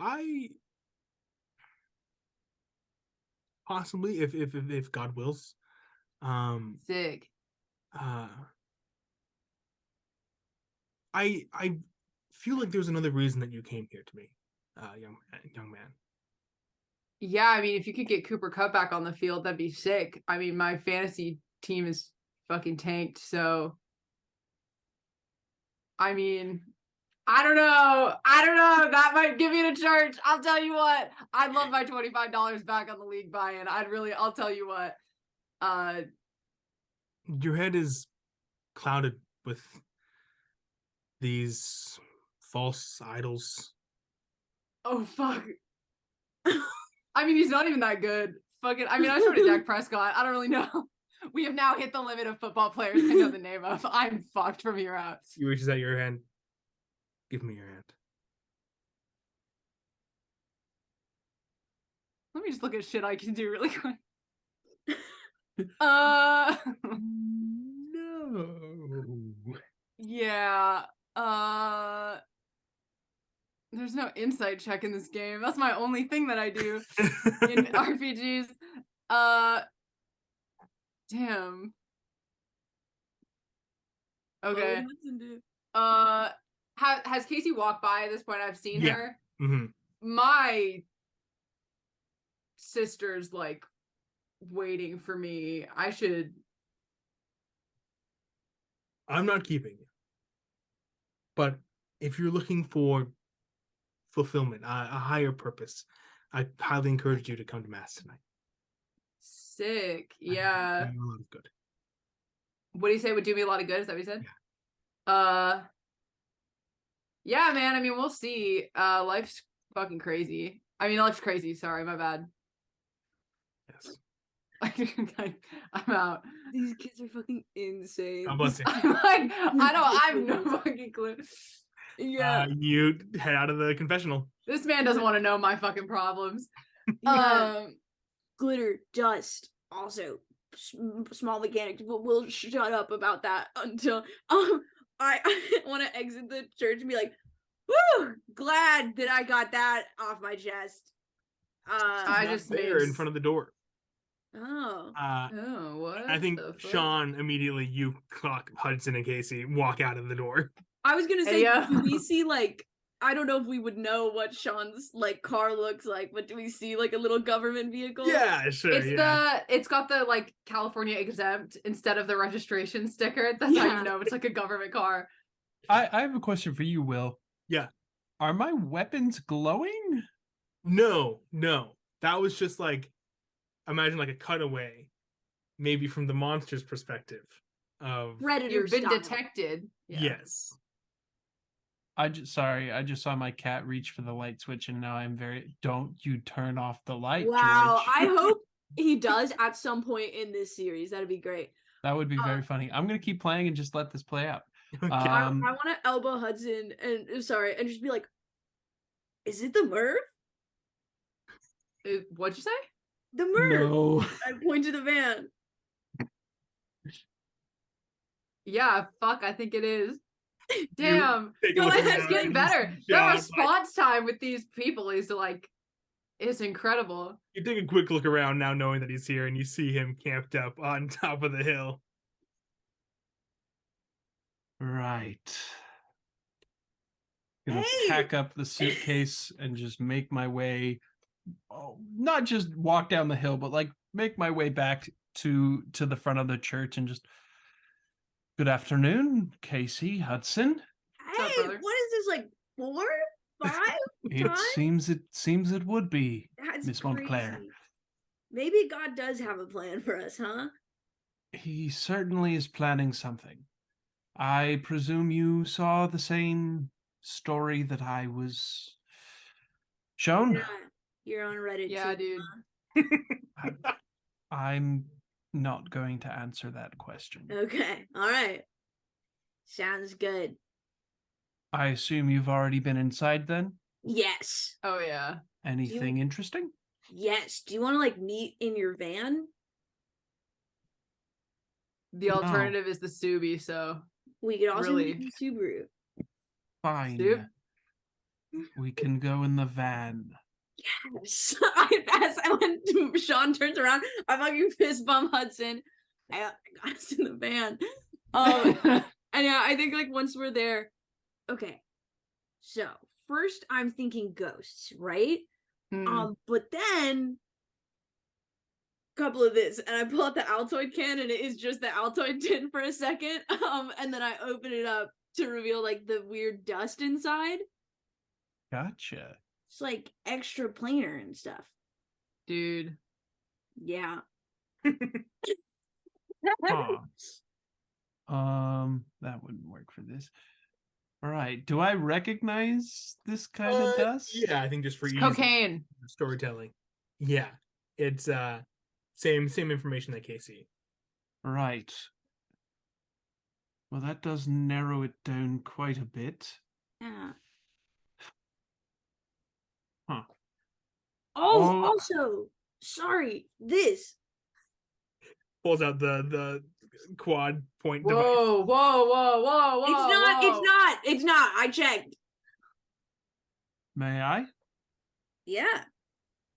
I possibly, if God wills.
Sick.
I feel like there's another reason that you came here to me, young man.
Yeah, I mean, if you could get Cooper Cup back on the field, that'd be sick. I mean, my fantasy team is fucking tanked, so I mean, I don't know. That might give me to church. I'll tell you what. I'd love my $25 back on the league buy-in. I'll tell you what.
Your head is clouded with these false idols.
Oh fuck. I mean, he's not even that good. Fucking. I mean, I started Dak Prescott. I don't really know. We have now hit the limit of football players I know the name of. I'm fucked from here out.
He reaches out your hand. Give me your hand.
Let me just look at shit I can do really quick.
No.
Yeah. There's no insight check in this game. That's my only thing that I do in RPGs. Damn. Okay. Has Casey walked by at this point? I've seen her.
Mm-hmm.
My sister's like waiting for me.
I'm not keeping you. But if you're looking for fulfillment, a higher purpose, I highly encourage you to come to Mass tonight.
Sick. Yeah.
A lot of good.
What do you say would do me a lot of good? Is that what you said?
Yeah.
Yeah, man. I mean, we'll see. Life's fucking crazy. I mean, life's crazy. Sorry, my bad.
Yes.
I'm out.
These kids are fucking insane.
God bless you.
I'm like, I have no fucking clue.
Yeah.
You head out of the confessional.
This man doesn't want to know my fucking problems.
Yeah. Glitter, dust, also small mechanics, but we'll shut up about that until I want to exit the church and be like, woo, glad that I got that off my chest.
I just
there in front of the door.
Oh.
What?
I think Sean immediately, you clock Hudson and Casey walk out of the door.
I was gonna say,
yeah.
Do we see like, I don't know if we would know what Sean's like car looks like, but do we see like a little government vehicle?
Yeah, sure.
It's got the like California exempt instead of the registration sticker. That's how you know it's like a government car.
I have a question for you, Will.
Yeah.
Are my weapons glowing?
No. That was just like, imagine like a cutaway, maybe from the monster's perspective of
Predator
You've been
style.
detected. Yeah.
Yes.
I just saw my cat reach for the light switch, and now I'm don't you turn off the light,
Wow,
George.
I hope he does at some point in this series. That'd be great.
That would be very funny. I'm gonna keep playing and just let this play out.
Okay.
I want to elbow Hudson and just be like, is it the Merv?
What'd you say?
The Merv.
No.
I point to the van.
Yeah, fuck, I think it is. Damn.
Take a
No,
look
it's
around
getting
and
better.
just
The
shout,
response time with these people is like, it's incredible.
You take a quick look around now, knowing that he's here, and you see him camped up on top of the hill.
Right. Gonna
Hey!
pack up the suitcase and just make my way. Not just walk down the hill, but like make my way back to the front of the church and just Good afternoon, Casey, Hudson.
Hey,
up, brother?
what is this, like 4, 5
It
times?
seems it would be,
That's
Miss Montclair.
crazy. Maybe God does have a plan for us, huh?
He certainly is planning something. I presume you saw the same story that I was shown.
Yeah, you're on Reddit
Yeah,
too,
dude.
huh?
I'm not going to answer that question.
Okay, all right. Sounds good.
I assume you've already been inside then?
Yes.
Oh yeah.
Anything interesting?
Yes. Do you want to like meet in your van?
The alternative is the Subi, so
We could also
Really?
meet in Subaru.
Fine.
Soup?
We can go in the van.
Yes. When Sean turns around, I fucking fist bump Hudson. I got us in the van. And yeah, I think like once we're there, okay. So first, I'm thinking ghosts, right? But then couple of this, and I pull out the Altoid can, and it is just the Altoid tin for a second. And then I open it up to reveal like the weird dust inside.
Gotcha.
It's like extra planar and stuff.
dude.
Yeah.
That wouldn't work for this. All right. Do I recognize this kind of dust?
Yeah, I think just for
It's
ease
cocaine.
of storytelling. Yeah, it's same information that Casey.
Right. Well, that does narrow it down quite a bit.
Yeah.
Huh.
Oh, also, sorry, this.
Pulls out the quad point device.
Whoa, whoa, whoa, whoa, whoa.
It's not. I checked.
May I?
Yeah.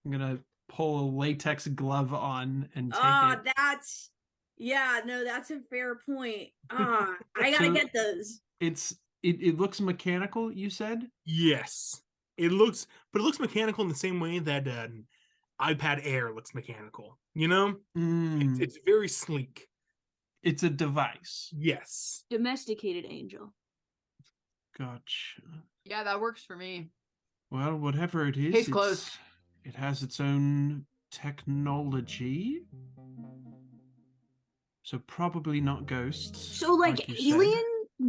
I'm gonna pull a latex glove on and take it.
That's a fair point. I gotta
So-
get those.
It looks mechanical, you said?
Yes, it looks mechanical in the same way that an iPad Air looks mechanical. You know, it's very sleek.
It's a device.
Yes.
Domesticated angel.
Gotcha.
Yeah, that works for me.
Well, whatever it is,
Case closed.
It has its own technology. So probably not ghosts.
So like
you said.
alien?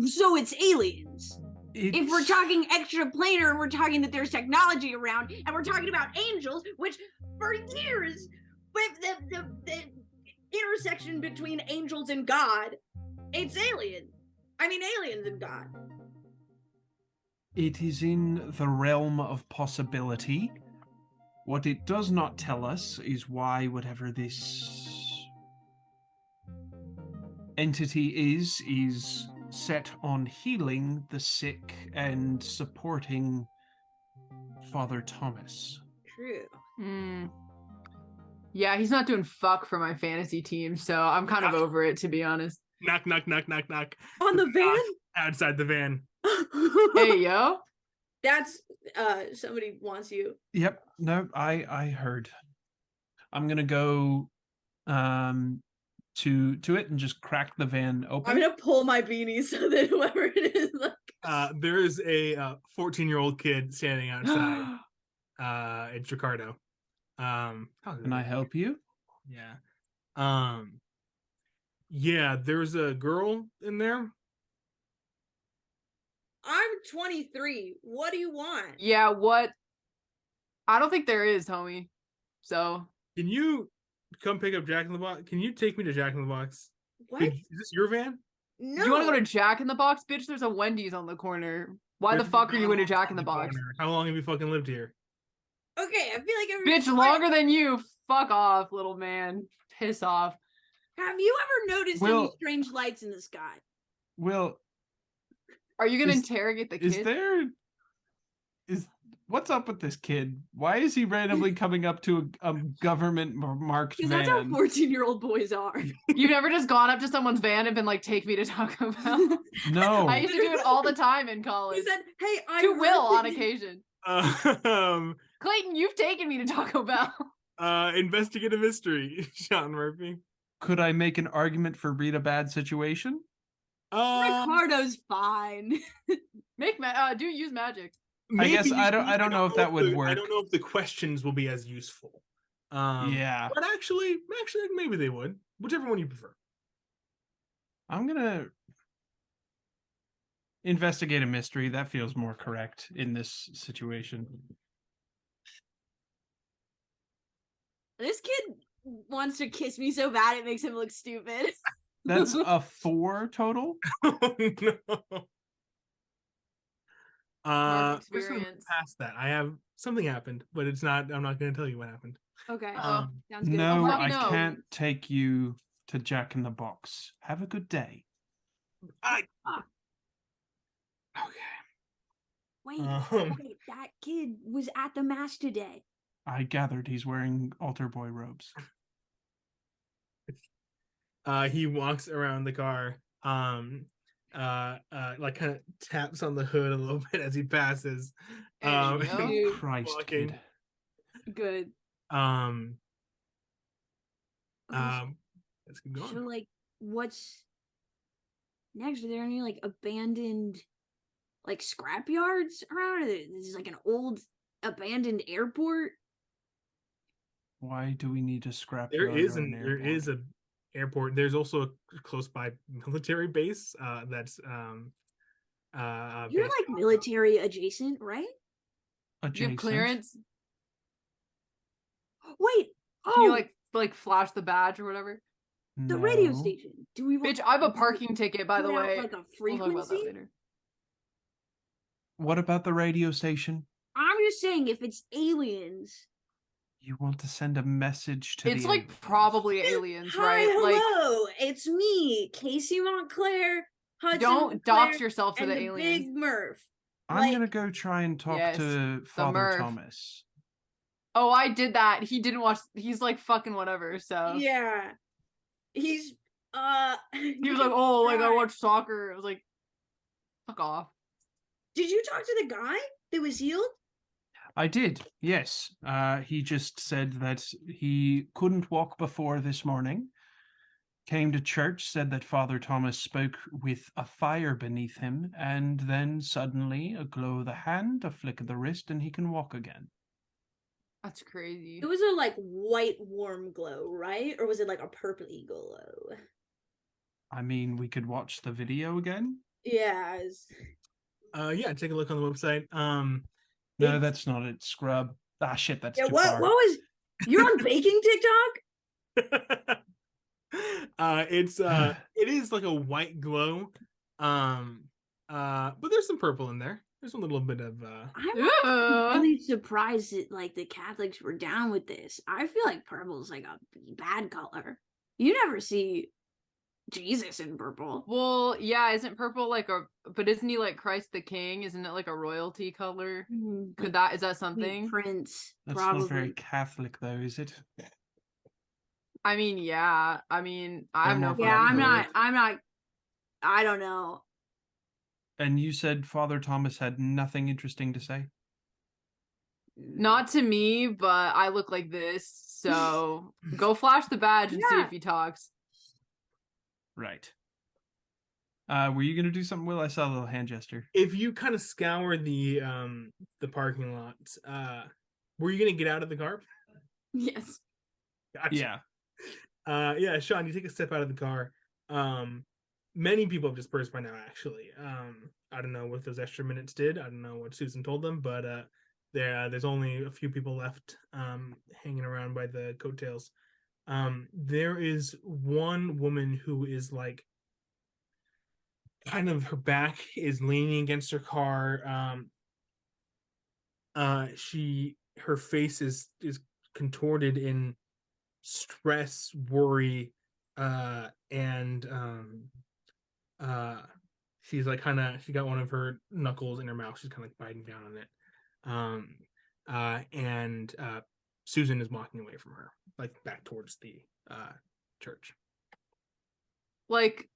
So it's aliens. If we're
It's-
talking extra planar and we're talking that there's technology around and we're talking about angels, which for years with the intersection between angels and God, it's alien. I mean aliens and God.
It is in the realm of possibility. What it does not tell us is why whatever this entity is set on healing the sick and supporting Father Thomas.
True.
Yeah, he's not doing fuck for my fantasy team, so I'm kind of over it, to be honest.
Knock, knock, knock, knock, knock.
On the van?
Outside the van.
Hey, yo.
That's somebody wants you.
Yep, no, I heard. I'm gonna go to it and just crack the van open.
I'm gonna pull my beanie so that whoever it is like
There is a 14-year-old kid standing outside. It's Ricardo.
Can I help you?
Yeah. Yeah, there's a girl in there.
I'm 23. What do you want?
Yeah, what? I don't think there is, homie. So.
Can you come pick up Jack in the Box? Can you take me to Jack in the Box?
What?
Is this your van?
No.
You want to go to Jack in the Box? Bitch, there's a Wendy's on the corner. Why the fuck are you into Jack in the Box?
How long have you fucking lived here?
Okay, I feel like
Bitch, longer than you. Fuck off, little man. Piss off.
Have you ever noticed any
Will-
strange lights in the sky?
Well,
Are you gonna
Is-
interrogate the
is
kid?
there what's up with this kid? Why is he randomly coming up to a government marked
Because
van?
that's how 14-year-old boys are.
You've never just gone up to someone's van and been like, take me to Taco Bell?
No.
I used to do it all the time in
He
college.
said, "Hey, I
To
heard
Will
that
on
you-"
occasion.
Um,
Clayton, you've taken me to Taco Bell.
Investigate a mystery, Sean Murphy.
Could I make an argument for read a bad situation?
Ricardo's fine.
Use magic.
I guess
maybe
I
you
don't.
can.
I don't know if that would
I
work.
don't know if the questions will be as useful.
Yeah.
But actually, maybe they would. Whichever one you prefer.
I'm gonna investigate a mystery. That feels more correct in this situation.
This kid wants to kiss me so bad it makes him look stupid.
That's a 4 total.
Oh no.
Mark
Let's move
experience.
past that. I have something happened, but it's not. I'm not going to tell you what happened.
Okay.
Oh.
Sounds good.
No,
let me
I
know.
can't take you to Jack in the Box. Have a good day.
Okay.
Wait,
Um,
wait, that kid was at the mass today.
I gathered he's wearing altar boy robes.
He walks around the car. Like kind of taps on the hood a little bit as he passes.
And you know?
Dude.
Christ,
walking.
kid.
Good.
Um.
Okay,
Let's keep going.
so like, what's next? Are there any like abandoned, like scrap yards around? Or this is like an old abandoned airport.
Why do we need a scrap
There
yard
is
or an
there is
airport?
a airport. There's also a close by military base. That's
You're
based
like military adjacent, right?
You have
Adjacent.
clearance.
Wait.
Can you
Oh,
like flash the badge or whatever?
the radio
No.
station. Do we want?
Bitch, I have a parking ticket, by the
put out,
way.
like a
We'll talk about that
frequency?
later.
What about the radio station?
I'm just saying, if it's aliens.
You want to send a message to
It's
the
like
aliens.
probably aliens,
Hi,
right? Like,
hello, it's me, Casey Montclair. Hudson
don't
Montclair,
dox yourself to
and
the
the
aliens.
Big Murph.
I'm gonna
Like,
go try and talk
Yes,
to Father
Murph.
Thomas.
Oh, I did that. He didn't watch. He's like fucking whatever. So
yeah, he's
he was like, "Oh, like I watch soccer." I was like, "Fuck off."
Did you talk to the guy that was healed?
I did, yes. He just said that he couldn't walk before this morning. Came to church, said that Father Thomas spoke with a fire beneath him, and then suddenly a glow of the hand, a flick of the wrist, and he can walk again.
That's crazy.
It was a like white warm glow, right? Or was it like a purpley glow?
I mean, we could watch the video again.
Yeah.
Yeah, take a look on the website.
No,
it's-
that's not it. Scrub. Ah, shit, that's
Yeah.
too
What
far.
was? You're on baking TikTok?
It is like a white glow. But there's some purple in there. There's a little bit of
I'm
Ugh.
really surprised that like the Catholics were down with this. I feel like purple is like a bad color. You never see Jesus in purple.
Well, yeah, isn't purple like a? But isn't he like Christ the King? Isn't it like a royalty color? Is that something?
Prince?
That's
Probably.
not very Catholic, though, is it?
I mean, yeah. I mean, I have
They're
no.
more
Yeah,
fucking
Catholic.
clue.
I'm not. I don't know.
And you said Father Thomas had nothing interesting to say?
Not to me, but I look like this, so go flash the badge and see
Yeah.
if he talks.
Right. Were you gonna do something, Will? I saw a little hand gesture.
if you kind of scour the parking lot, were you gonna get out of the car?
Yes.
Gotcha.
Yeah.
Yeah, Sean, you take a step out of the car. Many people have dispersed by now, actually. I don't know what those extra minutes did. I don't know what Susan told them, but there's only a few people left hanging around by the coattails. There is one woman who is like kind of her back is leaning against her car. Her face is contorted in stress, worry, and she's like she got one of her knuckles in her mouth. She's kind of like biting down on it. And Susan is walking away from her, like back towards the church.
Like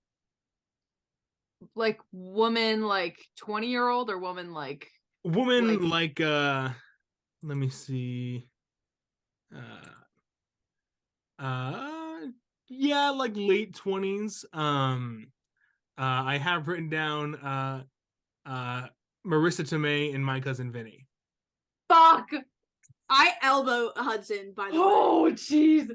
woman, like 20-year-old, or woman like
Woman, like let me see. Yeah, like late 20s. I have written down Marissa Tomei and my cousin Vinny.
Fuck.
I elbow Hudson, by the way.
Oh, jeez.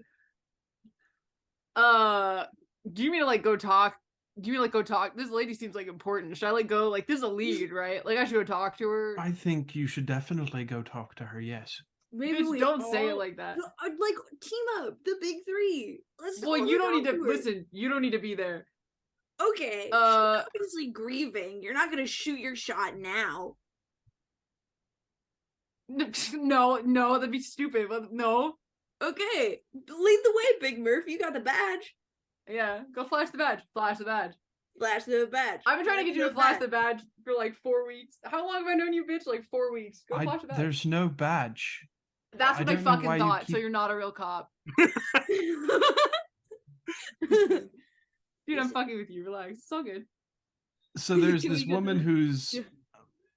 Do you mean to like go talk? Do you mean like go talk? This lady seems like important. Should I like go? Like this is a lead, right? Like I should go talk to her.
I think you should definitely go talk to her. Yes.
Maybe
Bitch,
we
don't say it
all-
like that.
Like team up, the big three. Let's.
Well,
all
you don't need
talk
to
her.
listen. You don't need to be there.
Okay. She's obviously grieving. You're not gonna shoot your shot now.
No, that'd be stupid. No.
Okay. Lead the way, Big Murph. You got the badge.
Yeah, go flash the badge. Flash the badge.
Flash the badge.
I've been trying to get you to flash the badge for like 4 weeks. How long have I known you, bitch? Like 4 weeks. Go flash the badge.
There's no badge.
That's what I
don't know
fucking
why you
thought. So
keep-
you're not a real cop. Dude, I'm fucking with you. Relax. It's all good.
So there's
Can we
this
get
woman
the-
who's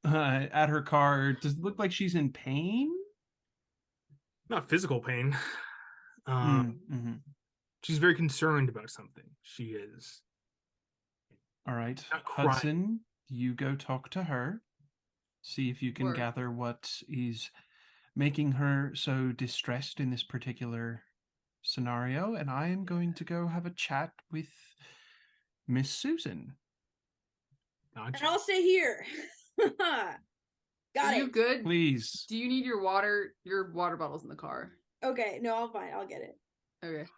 at her car. Does it look like she's in pain?
Not physical pain.
Mhm.
She's very concerned about something. She is.
All right.
Not crying.
Hudson, you go talk to her. See if you can
Word.
gather what is making her so distressed in this particular scenario. And I am going to go have a chat with Miss Susan.
Gotcha.
And I'll stay here.
Are
Got
you
it.
good?
Please.
Do you need your water? Your water bottle's in the car.
Okay, no, I'm fine. I'll get it.
Okay.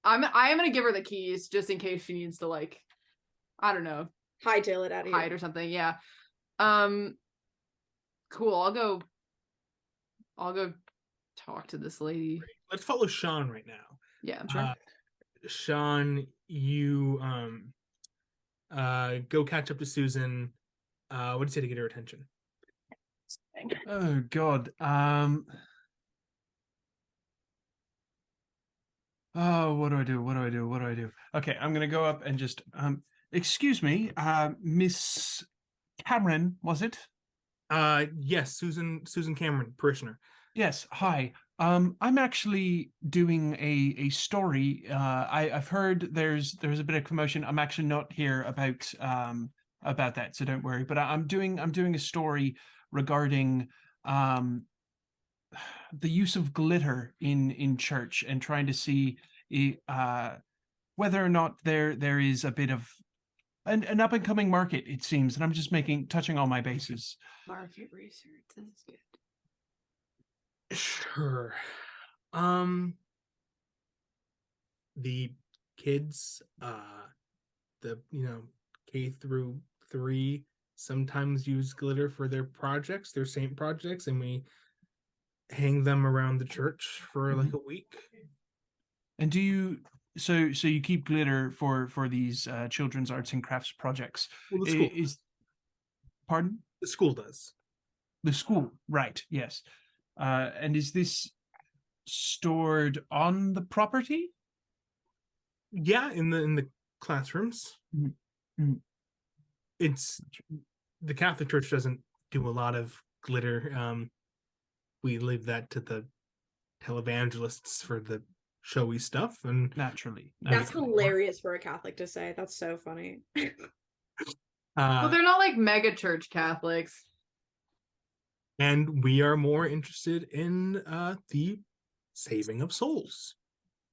I am gonna give her the keys just in case she needs to like, I don't know,
Hightail it out of here.
hide or something. Yeah. Cool. I'll go talk to this lady.
Let's follow Sean right now.
Yeah.
Sean, you go catch up to Susan. What do you say to get her attention?
Oh God. Oh, what do I do? What do I do? What do I do? Okay, I'm gonna go up and just excuse me, Miss Cameron, was it?
Yes, Susan Cameron, parishioner.
Yes, hi. I'm actually doing a story. I've heard there's a bit of commotion. I'm actually not here about that, so don't worry. But I'm doing a story regarding the use of glitter in church and trying to see whether or not there is a bit of an up and coming market, it seems, and I'm just touching all my bases.
Market research. This is good.
Sure. The kids, the K through 3 sometimes use glitter for their projects, their saint projects, and we hang them around the church for like a week.
And do you so you keep glitter for these children's arts and crafts projects?
Well, the school.
Pardon?
The school does.
The school, right? Yes. And is this stored on the property?
Yeah, in the classrooms.
Mhm.
It's the Catholic Church doesn't do a lot of glitter. We leave that to the televangelists for the showy stuff, and
Naturally.
That's
naturally.
hilarious for a Catholic to say. That's so funny.
Well, they're not like mega church Catholics.
and we are more interested in the saving of souls.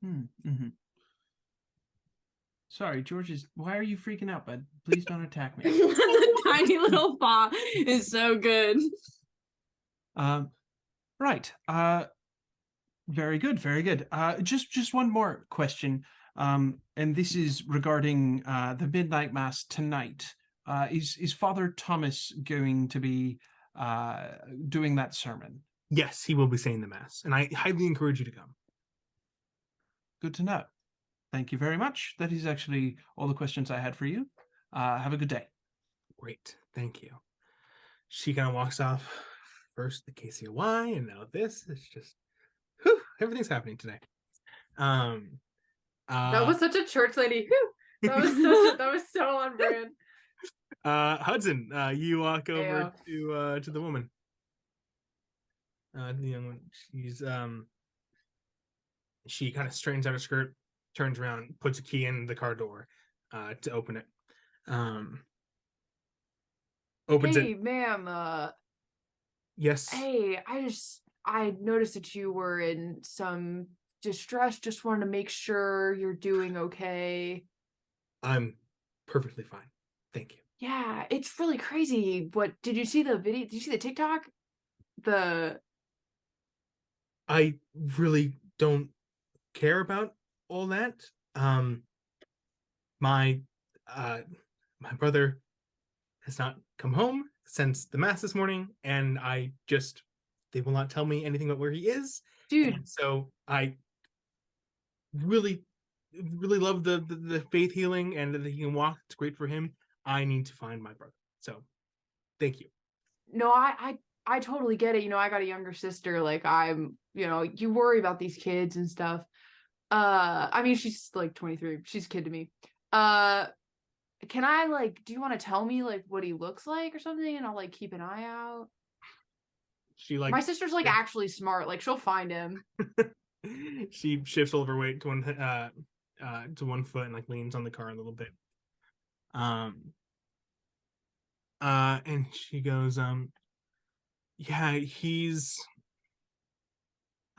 Mm-hmm. Sorry, George. Why are you freaking out, bud? Please don't attack me.
The tiny little paw is so good.
Right. Very good. Very good. Just one more question. And this is regarding the midnight mass tonight. Is Father Thomas going to be doing that sermon?
Yes, he will be saying the mass, and I highly encourage you to come.
Good to know. Thank you very much. That is actually all the questions I had for you. Have a good day.
Great, thank you. She kind of walks off. First the KCOY, and now this. It's just, whew, everything's happening today.
That was such a church lady. Whew. That was so on brand.
Hudson, you walk over
Ayo.
to the woman. The young one. She's she kind of straightens out her skirt, turns around, puts a key in the car door to open it. Opens
Hey,
it.
ma'am.
Yes,
Hey, I noticed that you were in some distress. Just wanted to make sure you're doing okay.
I'm perfectly fine. Thank you.
Yeah, it's really crazy. What did you see the video? Did you see the TikTok? The
I really don't care about all that. My my brother has not come home since the mass this morning, and they will not tell me anything about where he is.
dude,
And so I really love the faith healing and that he can walk. It's great for him. I need to find my brother. So thank you.
no, I totally get it. I got a younger sister. Like you worry about these kids and stuff. I mean, she's like 23. She's a kid to me. Can I do you want to tell me what he looks like or something, and I'll keep an eye out?
She
My sister's
yeah.
actually smart. She'll find him.
She shifts all of her weight to one foot and leans on the car a little bit. And she goes, yeah,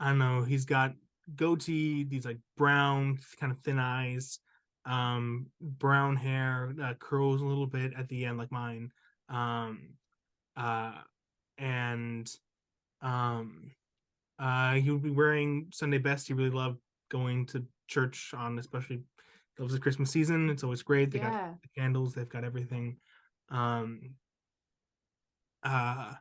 I don't know, he's got goatee, these brown, kind of thin eyes, brown hair, curls a little bit at the end like mine. And he would be wearing Sunday best. He really loved going to church on, especially it was the Christmas season. It's always great. They got the candles, they've got everything. And I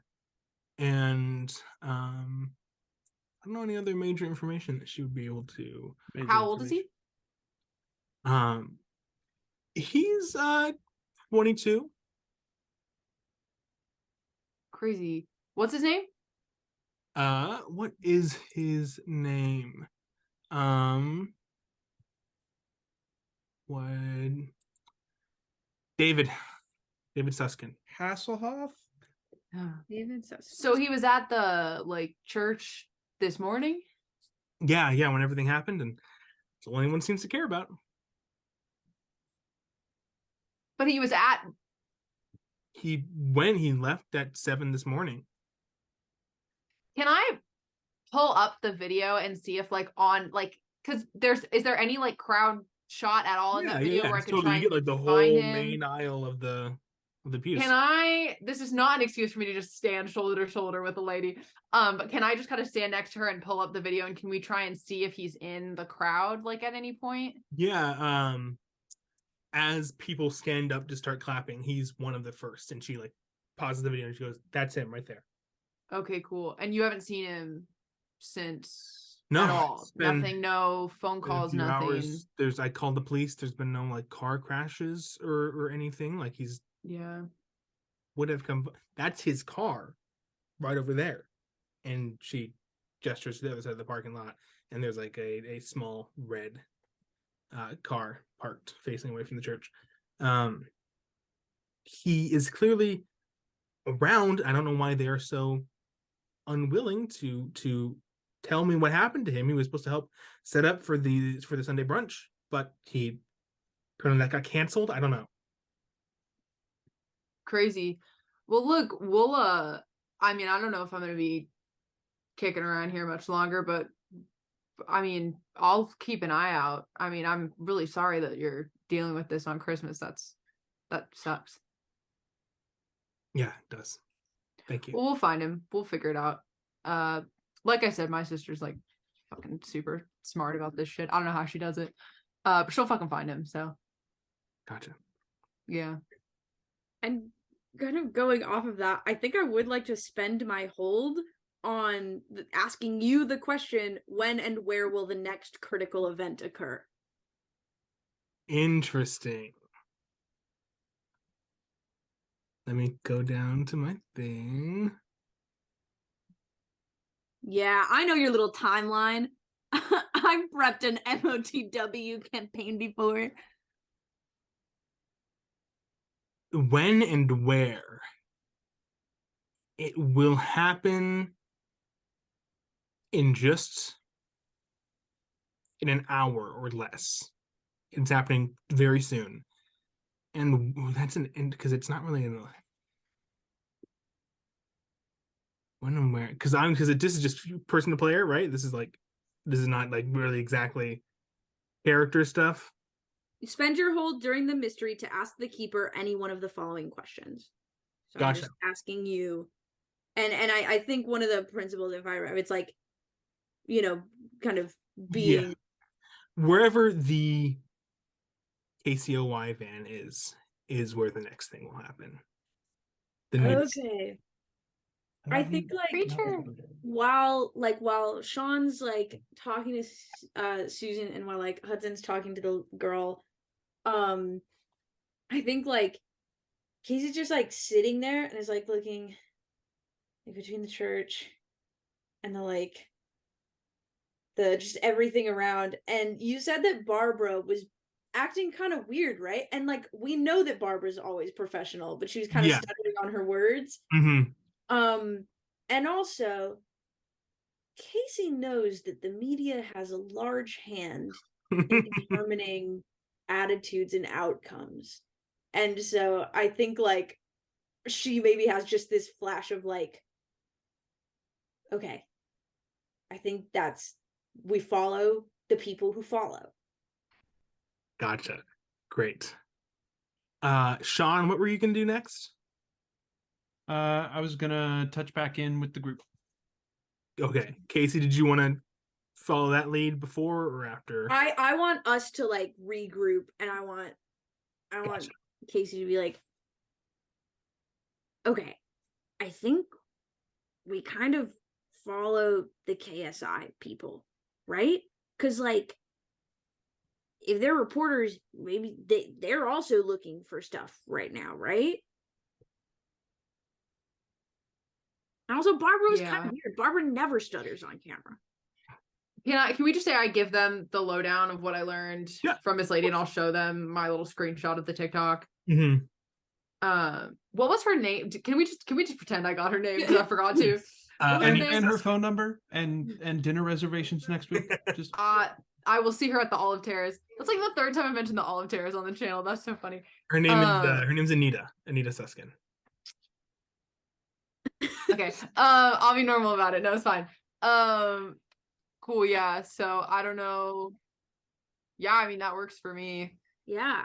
don't know any other major information that she would be able to.
How old is he?
He's 22.
Crazy. What's his name?
What is his name? What? David Suskin.
Hasselhoff?
David Sussex.
So he was at the church this morning?
Yeah, when everything happened, and it's all anyone seems to care about.
But he was at
when he left at 7 this morning.
Can I pull up the video and see if because is there any crowd shot at all in that video where I could try
you
and
get the
find
whole
him?
main aisle of the pews.
This is not an excuse for me to just stand shoulder to shoulder with a lady. But can I just kind of stand next to her and pull up the video, and can we try and see if he's in the crowd at any point?
Yeah, as people stand up to start clapping, he's one of the first, and she pauses the video and she goes, "That's him right there."
Okay, cool. And you haven't seen him since
no,
at all? Nothing, no phone calls, nothing.
Hours. I called the police. There's been no car crashes or anything. He's would have come. That's his car right over there. And she gestures to the other side of the parking lot, and there's a small red car parked facing away from the church. He is clearly around. I don't know why they are so unwilling to tell me what happened to him. He was supposed to help set up for the Sunday brunch, but he apparently that got canceled. I don't know.
Crazy. Well, look, we'll I mean, I don't know if I'm gonna be kicking around here much longer, but I mean, I'll keep an eye out. I mean, I'm really sorry that you're dealing with this on Christmas. That sucks.
Yeah, it does. Thank you.
Well, we'll find him. We'll figure it out. Like I said, my sister's fucking super smart about this shit. I don't know how she does it. But she'll fucking find him, so.
Gotcha.
Yeah.
And kind of going off of that, I think I would like to spend my hold on asking you the question, when and where will the next critical event occur?
Interesting. Let me go down to my thing.
Yeah, I know your little timeline. I've prepped an MOTW campaign before.
When and where? It will happen in an hour or less. It's happening very soon. And that's because it's not really in when and where, because this is just person to player, right? This is not like really exactly character stuff.
You spend your hold during the mystery to ask the keeper any one of the following questions. So
Gotcha.
I'm just asking you, and I think one of the principles, if I remember, it's like, kind of being
wherever the KCOY van is where the next thing will happen.
Okay. I think
Creature.
while Sean's like talking to Susan, and while like Hudson's talking to the girl, I think like Casey's just like sitting there and is like looking like between the church and the just everything around. And you said that Barbara was acting kind of weird, right? And like we know that Barbara's always professional, but she was kind of stuttering on her words.
Mm-hmm.
And also Casey knows that the media has a large hand in determining attitudes and outcomes. And so I think like she maybe has just this flash of like, okay, I think we follow the people who follow.
Gotcha. Great. Sean, what were you gonna do next?
I was gonna touch back in with the group.
Okay. Casey, did you want to follow that lead before or after?
I want us to like regroup, and I want
Gotcha.
Casey to be like, okay, I think we kind of follow the KSI people, right? Because like if they're reporters, maybe they're also looking for stuff right now, right? And also Barbara was kind of weird. Barbara never stutters on camera.
Can we just say I give them the lowdown of what I learned from Miss Lady, and I'll show them my little screenshot of the TikTok.
Mm-hmm.
What was her name? Can we just pretend I got her name because I forgot to?
And her phone number and dinner reservations next week. Just
I will see her at the Olive Terrace. That's like the third time I mentioned the Olive Terrace on the channel. That's so funny.
Her name's Anita Suskin.
Okay. I'll be normal about it. No, it's fine. Cool. Yeah. So I don't know. Yeah, I mean that works for me.
Yeah.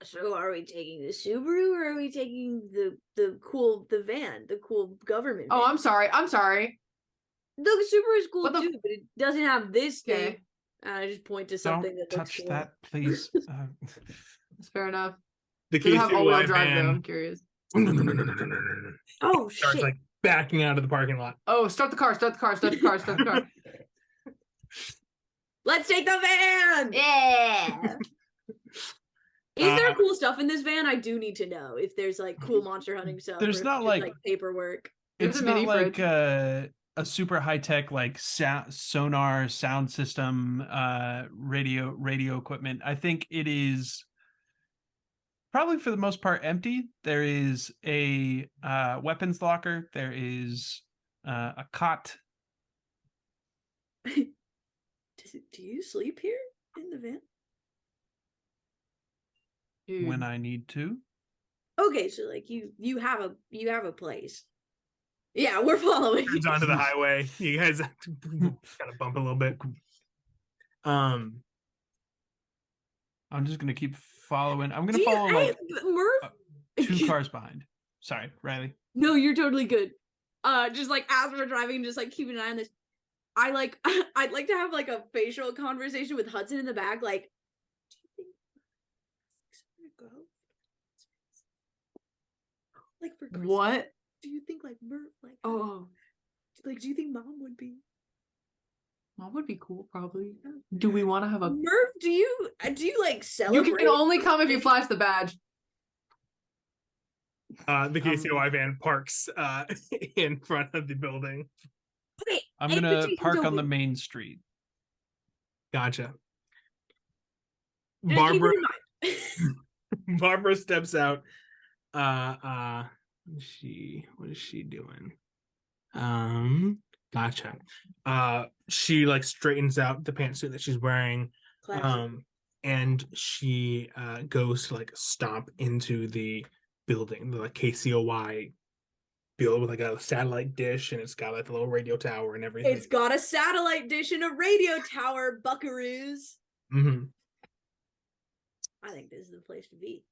So are we taking the Subaru, or are we taking the van, the cool government van?
Oh, I'm sorry.
The Subaru is cool too, but it doesn't have this thing.
Okay.
I just point to something that looks
touch
cool.
that, please.
That's fair enough.
The
Does it have all-wheel drive
van.
though? I'm curious.
Oh
Starts
shit!
like backing out of the parking lot.
Oh, start the car.
Let's take the van.
Yeah.
Is there cool stuff in this van? I do need to know if there's like cool monster hunting stuff.
There's not like
paperwork.
It's
a
not
mini
like
fridge.
a super high tech like sonar sound system, radio equipment. I think it is probably for the most part empty. There is a weapons locker. There is a cot.
Do you sleep here in the van?
When I need to.
Okay, so like you have a place. Yeah, we're following.
Turns onto the highway. You guys gotta bump a little bit.
I'm just gonna keep following. I'm gonna follow
Murph.
2 cars behind. Sorry, Riley.
No, you're totally good. Just like as we're driving, just like keeping an eye on this. I'd like to have like a facial conversation with Hudson in the back. Like, do you think go? Like for Christmas,
What?
do you think like Murph like?
Oh,
like do you think Mom would be?
Mom would be cool, probably. Do we want to have a
Murph? Do you like celebrate?
You can only come if you flash the badge.
The KCOI van parks in front of the building.
Okay,
I'm gonna park on the main street.
Gotcha.
Barbara.
Barbara steps out. What is she doing? Gotcha. She like straightens out the pantsuit that she's wearing. and she goes to like stop into the building, the like KCOY build with like a satellite dish, and it's got like the little radio tower and everything.
It's got a satellite dish and a radio tower, buckaroos.
Mm-hmm.
I think this is the place to be.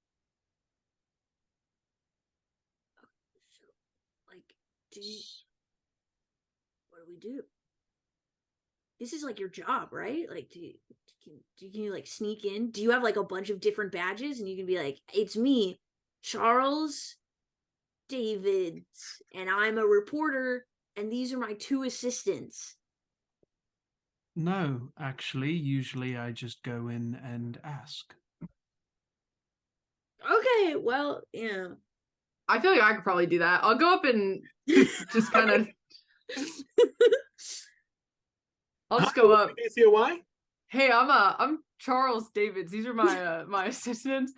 So, like, what do we do? This is like your job, right? Like, can you like sneak in? Do you have like a bunch of different badges, and you can be like, it's me, Charles David, and I'm a reporter, and these are my 2 assistants.
No, actually, usually I just go in and ask.
Okay, well, yeah.
I feel like I could probably do that. I'll go up and just kind of. I'll just go up.
KCOY?
Hey, I'm Charles Davids. These are my my assistants.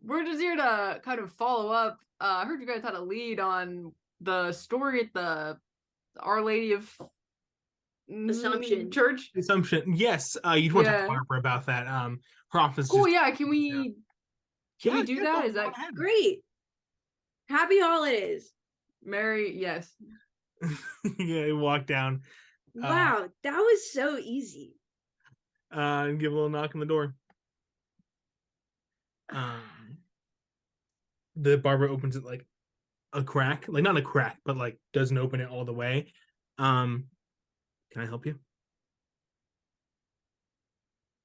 We're just here to kind of follow up. I heard you guys had a lead on the story at the Our Lady of
Assumption
Church.
Assumption. Yes. You'd want to talk to Barbara about that. Her office.
Cool. Yeah. Can we? Can we do that?
Go
Is that
ahead.
great? Happy holidays.
Mary? Yes.
Yeah, you walk down.
Wow, that was so easy.
And give a little knock on the door. The Barbara opens it like a crack, like not a crack, but like doesn't open it all the way. Can I help you?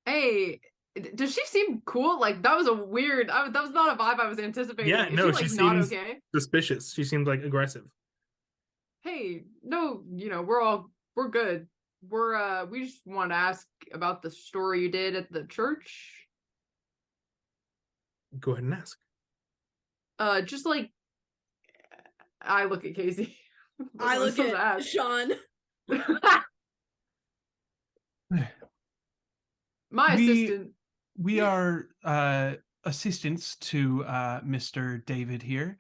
Hey, does she seem cool? Like that was a weird. That was not a vibe I was anticipating.
Yeah,
Is
no,
she,
she
like, not
seems
okay.
suspicious. She seems like aggressive.
Hey, no, we're good. We just want to ask about the story you did at the church.
Go ahead and ask.
Just like I look at Casey.
I look at Sean.
My assistant.
We are assistants to Mr. David here.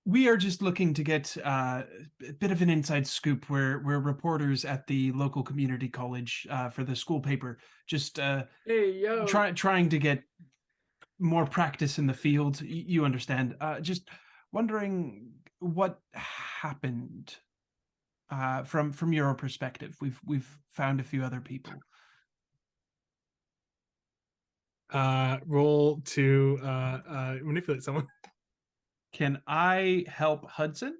We are just looking to get a bit of an inside scoop. We're reporters at the local community college for the school paper. Just trying to get more practice in the field. You understand. Just wondering what happened from your perspective. We've found a few other people.
Roll to manipulate someone.
Can I help Hudson?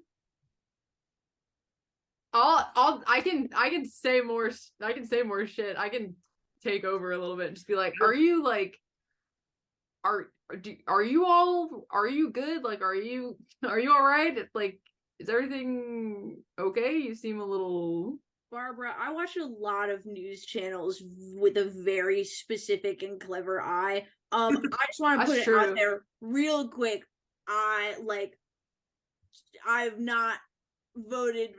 I can say more. I can say more shit. I can take over a little bit and just be like, are you like, are you good? Like, are you all right? Like, is everything okay? You seem a little.
Barbara, I watch a lot of news channels with a very specific and clever eye. I just want to put it out there real quick. I've not voted,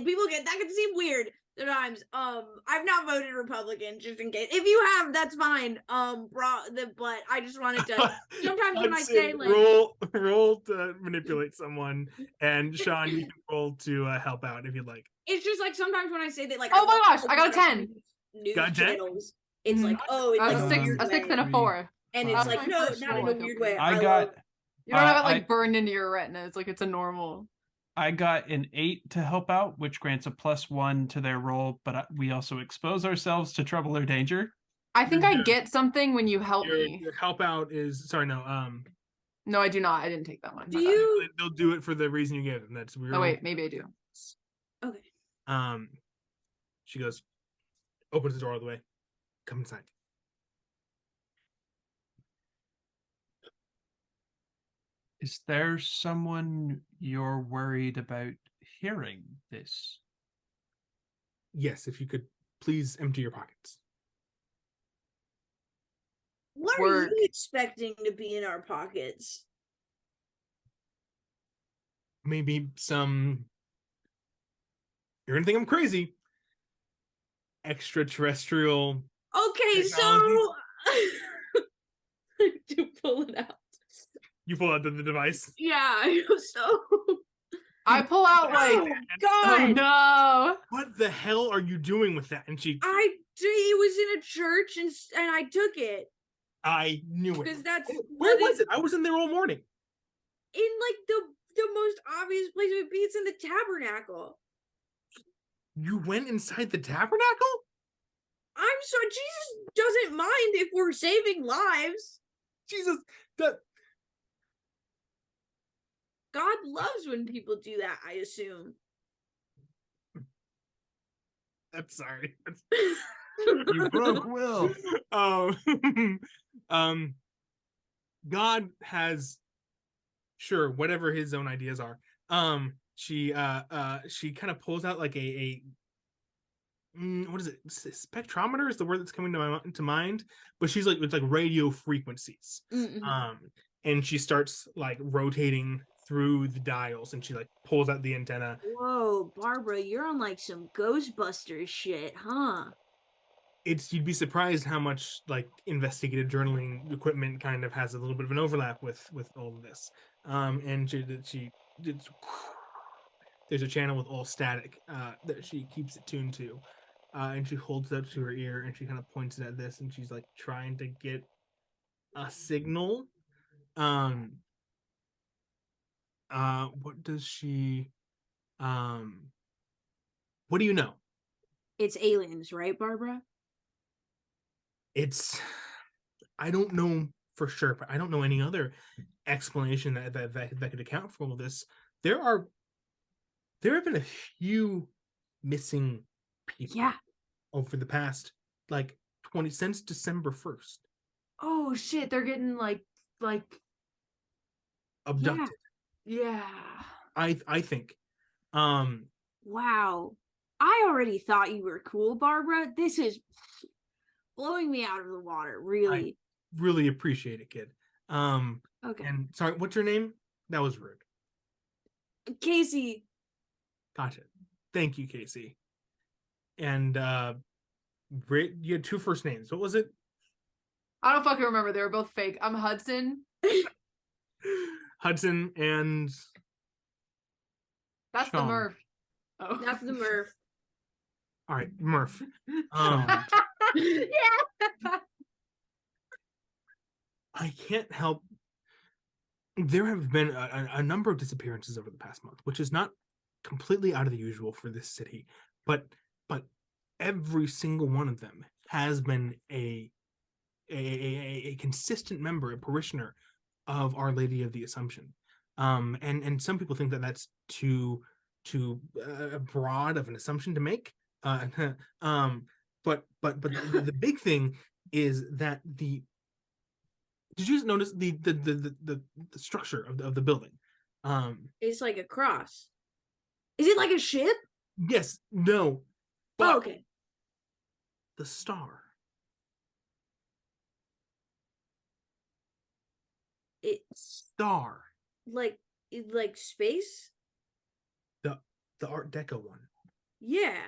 people get that can seem weird sometimes. I've not voted Republican, just in case. If you have, that's fine. But I just wanted to sometimes when I say like
roll to manipulate someone, and Sean, you can roll to help out if you'd like.
It's just like sometimes when I say that, like,
oh my gosh, I got a 10.
News
got a 10?
channels, it's like, oh, it's like
a 6 and a 4,
and it's like, no, not in a weird way.
I got.
You don't have it like burned into your retina. It's like it's a normal.
I got an 8 to help out, which grants a +1 to their roll, but we also expose ourselves to trouble or danger.
I think I get something when you help me.
Your help out is
No, I do not. I didn't take that one.
Do you?
They'll do it for the reason you gave them. That's weird.
Oh wait, maybe I do.
Okay.
She goes, opens the door all the way. Come inside.
Is there someone you're worried about hearing this?
Yes, if you could please empty your pockets.
What are you expecting to be in our pockets?
Maybe some. You're gonna think I'm crazy. Extraterrestrial.
Okay,
technology.
so to pull it out.
You pull out the device.
Yeah, so
I pull out like,
Oh God!
oh no.
What the hell are you doing with that? And she,
It was in a church and I took it
I knew it.
because that's
Where was it? I was in there all morning.
in like the most obvious place it would be. It's in the tabernacle.
You went inside the tabernacle?
I'm sorry, Jesus doesn't mind if we're saving lives.
Jesus, that
God loves when people do that, I assume.
I'm sorry.
You broke Will.
God has, sure, whatever his own ideas are. She kind of pulls out like a what is it? Spectrometer is the word that's coming to mind, but she's like, it's like radio frequencies.
Mm-hmm.
And she starts like rotating through the dials, and she like pulls out the antenna.
Whoa, Barbara, you're on like some Ghostbusters shit, huh?
You'd be surprised how much like investigative journaling equipment kind of has a little bit of an overlap with all of this. And there's a channel with all static that she keeps it tuned to, and she holds it up to her ear, and she kind of points it at this, and she's like trying to get a signal. What does she? What do you know?
It's aliens, right, Barbara?
I don't know for sure, but I don't know any other explanation that could account for all of this. There have been a few missing people.
Yeah.
Over the past like 20 since December 1st.
Oh shit, they're getting like
Abducted.
yeah.
I think.
Wow. I already thought you were cool, Barbara. This is blowing me out of the water, really.
I really appreciate it, kid.
Okay.
And sorry, what's your name? That was rude.
Casey.
Gotcha. Thank you, Casey. And you had two first names. What was it?
I don't fucking remember. They were both fake. I'm Hudson.
Hudson and
That's
Sean.
the Murph. Oh.
That's the Murph.
all right, Murph.
Yeah.
I can't help. There have been a number of disappearances over the past month, which is not completely out of the usual for this city, but every single one of them has been a consistent member, a parishioner of Our Lady of the Assumption. And some people think that that's too broad of an assumption to make. But the big thing is that did you just notice the structure of the building?
It's like a cross. Is it like a ship?
Yes, no. But
Oh, okay.
the star.
It's
Star.
like space?
The Art Deco one.
Yeah.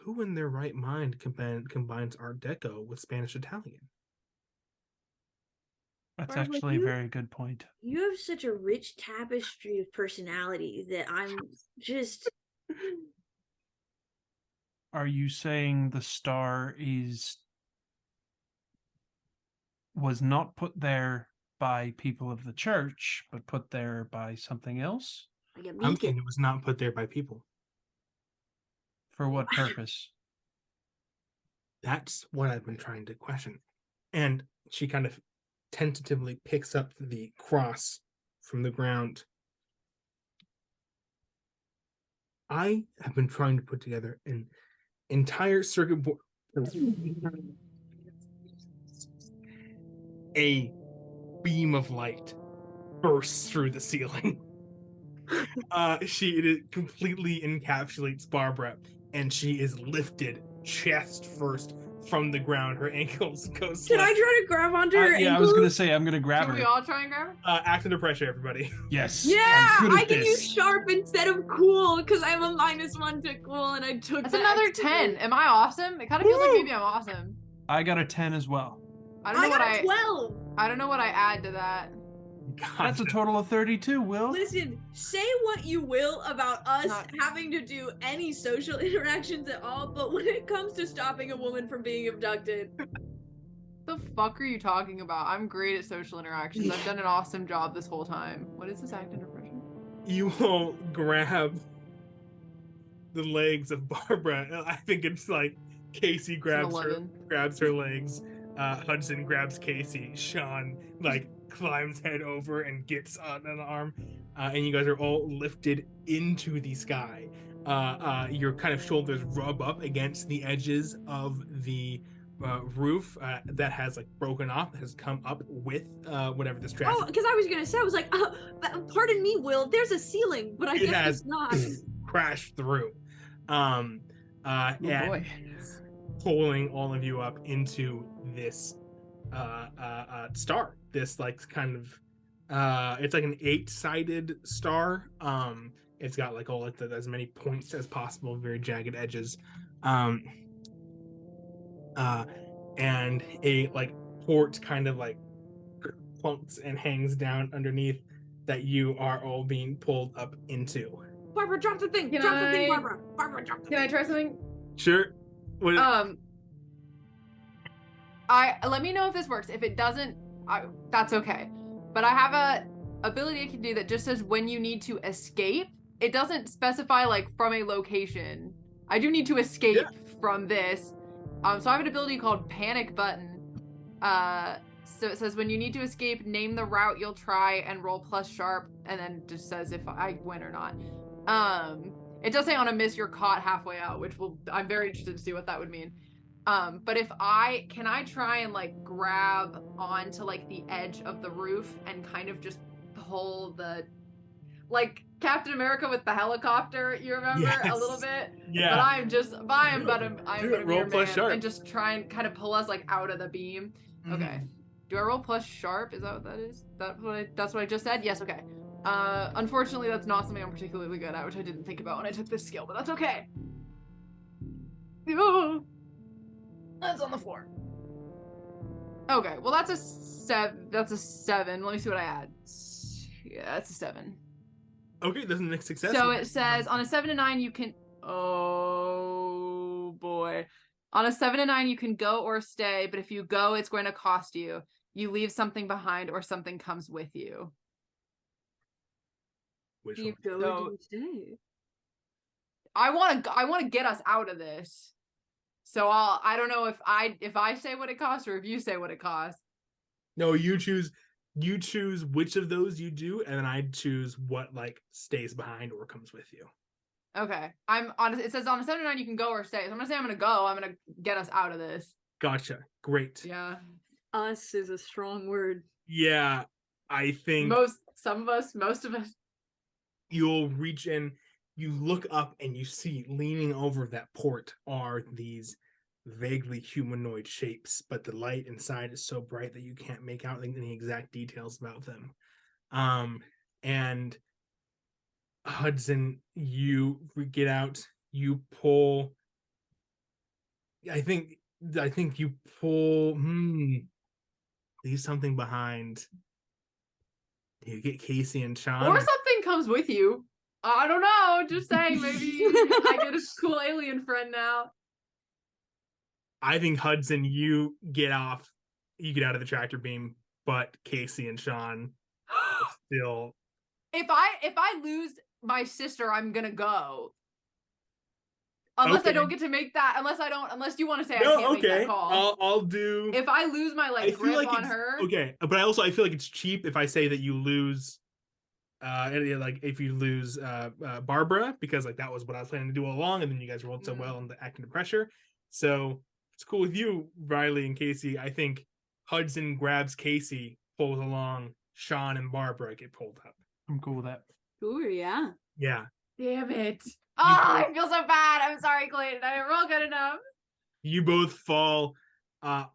Who in their right mind combines Art Deco with Spanish Italian?
That's
Barbara,
actually a very good point.
You have such a rich tapestry of personality that I'm just...
Are you saying the star was not put there by people of the church, but put there by something else?
Like a
I'm
beacon.
saying it was not put there by people.
For what purpose?
That's what I've been trying to question. And she kind of tentatively picks up the cross from the ground. I have been trying to put together an entire circuit board. A beam of light bursts through the ceiling. It completely encapsulates Barbara, and she is lifted chest first from the ground. Her ankles go.
Can I try to grab onto her
Yeah, I was gonna
ankles?
say I'm gonna grab
Should we
her.
all try and grab her?
Act under pressure, everybody.
Yes.
Yeah,
I'm good
I
at
can
this.
use sharp instead of cool because I'm a -1 to cool and I took
That's
the
another
extra
10.
bit.
Am I awesome? It kind of feels like
Woo!
maybe I'm awesome.
I got a 10 as well.
I don't know what
got a 12.
I don't know what I add to that.
That's a total of 32, Will.
Listen, say what you will about us
Not-
having to do any social interactions at all, but when it comes to stopping a woman from being abducted,
The fuck are you talking about? I'm great at social interactions. I've done an awesome job this whole time. What is this act under pressure?
You will grab the legs of Barbara. I think it's like Casey grabs her,
11.
grabs her legs. Hudson grabs Casey. Sean like climbs head over and gets on an arm, and you guys are all lifted into the sky. Your kind of shoulders rub up against the edges of the roof that has like broken off, has come up with whatever this traffic.
oh, because I was gonna say, I was like, pardon me, Will, there's a ceiling, but I
It
guess
has
it's not.
crashed through. And
boy.
pulling all of you up into this star. This like kind of it's like an 8-sided star. It's got like all like as many points as possible, very jagged edges. And a like port kind of like plumps and hangs down underneath that you are all being pulled up into.
Barbara, drop the thing.
Can
Drop the thing,
I-
Barbara. Barbara, drop the
Can I
thing.
try something?
Sure. What,
Let me know if this works. If it doesn't, that's okay. But I have a ability I can do that just says when you need to escape. It doesn't specify like from a location. I do need to escape from this. So I have an ability called Panic Button. So it says when you need to escape, name the route you'll try and roll plus sharp, and then just says if I win or not. It does say on a miss you're caught halfway out, which I'm very interested to see what that would mean. But can I try and like grab onto like the edge of the roof and kind of just pull like Captain America with the helicopter, you remember?
Yes.
A little bit?
yeah.
But I'm gonna be
roll
your
plus
man
sharp.
and just try and kind of pull us like out of the beam. Okay. Do I roll plus sharp? Is that what that is? That's what I just said? Yes, okay. Unfortunately, that's not something I'm particularly good at, which I didn't think about when I took this skill, but that's okay. Oh, that's on the floor. Okay, well that's a 7. That's a 7. Let me see what I add. Yeah, that's a 7.
Okay, that's the next success.
So it says on a 7 to 9 you can. Oh boy. On a 7 to 9 you can go or stay, but if you go, it's going to cost you. You leave something behind or something comes with you.
Which
Do you
one?
go
So-
or do you stay?
I want to get us out of this. So I don't know if I say what it costs or if you say what it costs.
No, you choose which of those you do, and then I choose what like stays behind or comes with you.
Okay. It says on a 7 to 9 you can go or stay. So I'm gonna say I'm gonna go. I'm gonna get us out of this.
Gotcha. Great.
Yeah.
Us is a strong word.
Yeah, I think
Most of us.
you'll reach in, you look up, and you see leaning over that port are these vaguely humanoid shapes, but the light inside is so bright that you can't make out any exact details about them. And Hudson, you get out, you pull. I think you pull. Leave something behind. You get Casey and Sean.
Or something comes with you. I don't know. Just saying, maybe I get a cool alien friend now.
I think Hudson, you get out of the tractor beam, but Casey and Sean are still.
If I lose my sister, I'm gonna go. Unless I
Okay.
don't get to make that. Unless you want to say I
No,
can't make
okay.
that call.
I'll do.
If I lose my
I feel
grip
like
on
it's
her.
okay, but I feel like it's cheap if I say that you lose. Like if you lose Barbara, because like that was what I was planning to do all along, and then you guys rolled so well on the acting the pressure. So it's cool with you, Riley and Casey. I think Hudson grabs Casey, pulls along. Sean and Barbara get pulled up.
I'm cool with that.
Sure, yeah.
Yeah.
Damn it. Oh, I feel so bad. I'm sorry, Clayton. I didn't roll good enough.
You both fall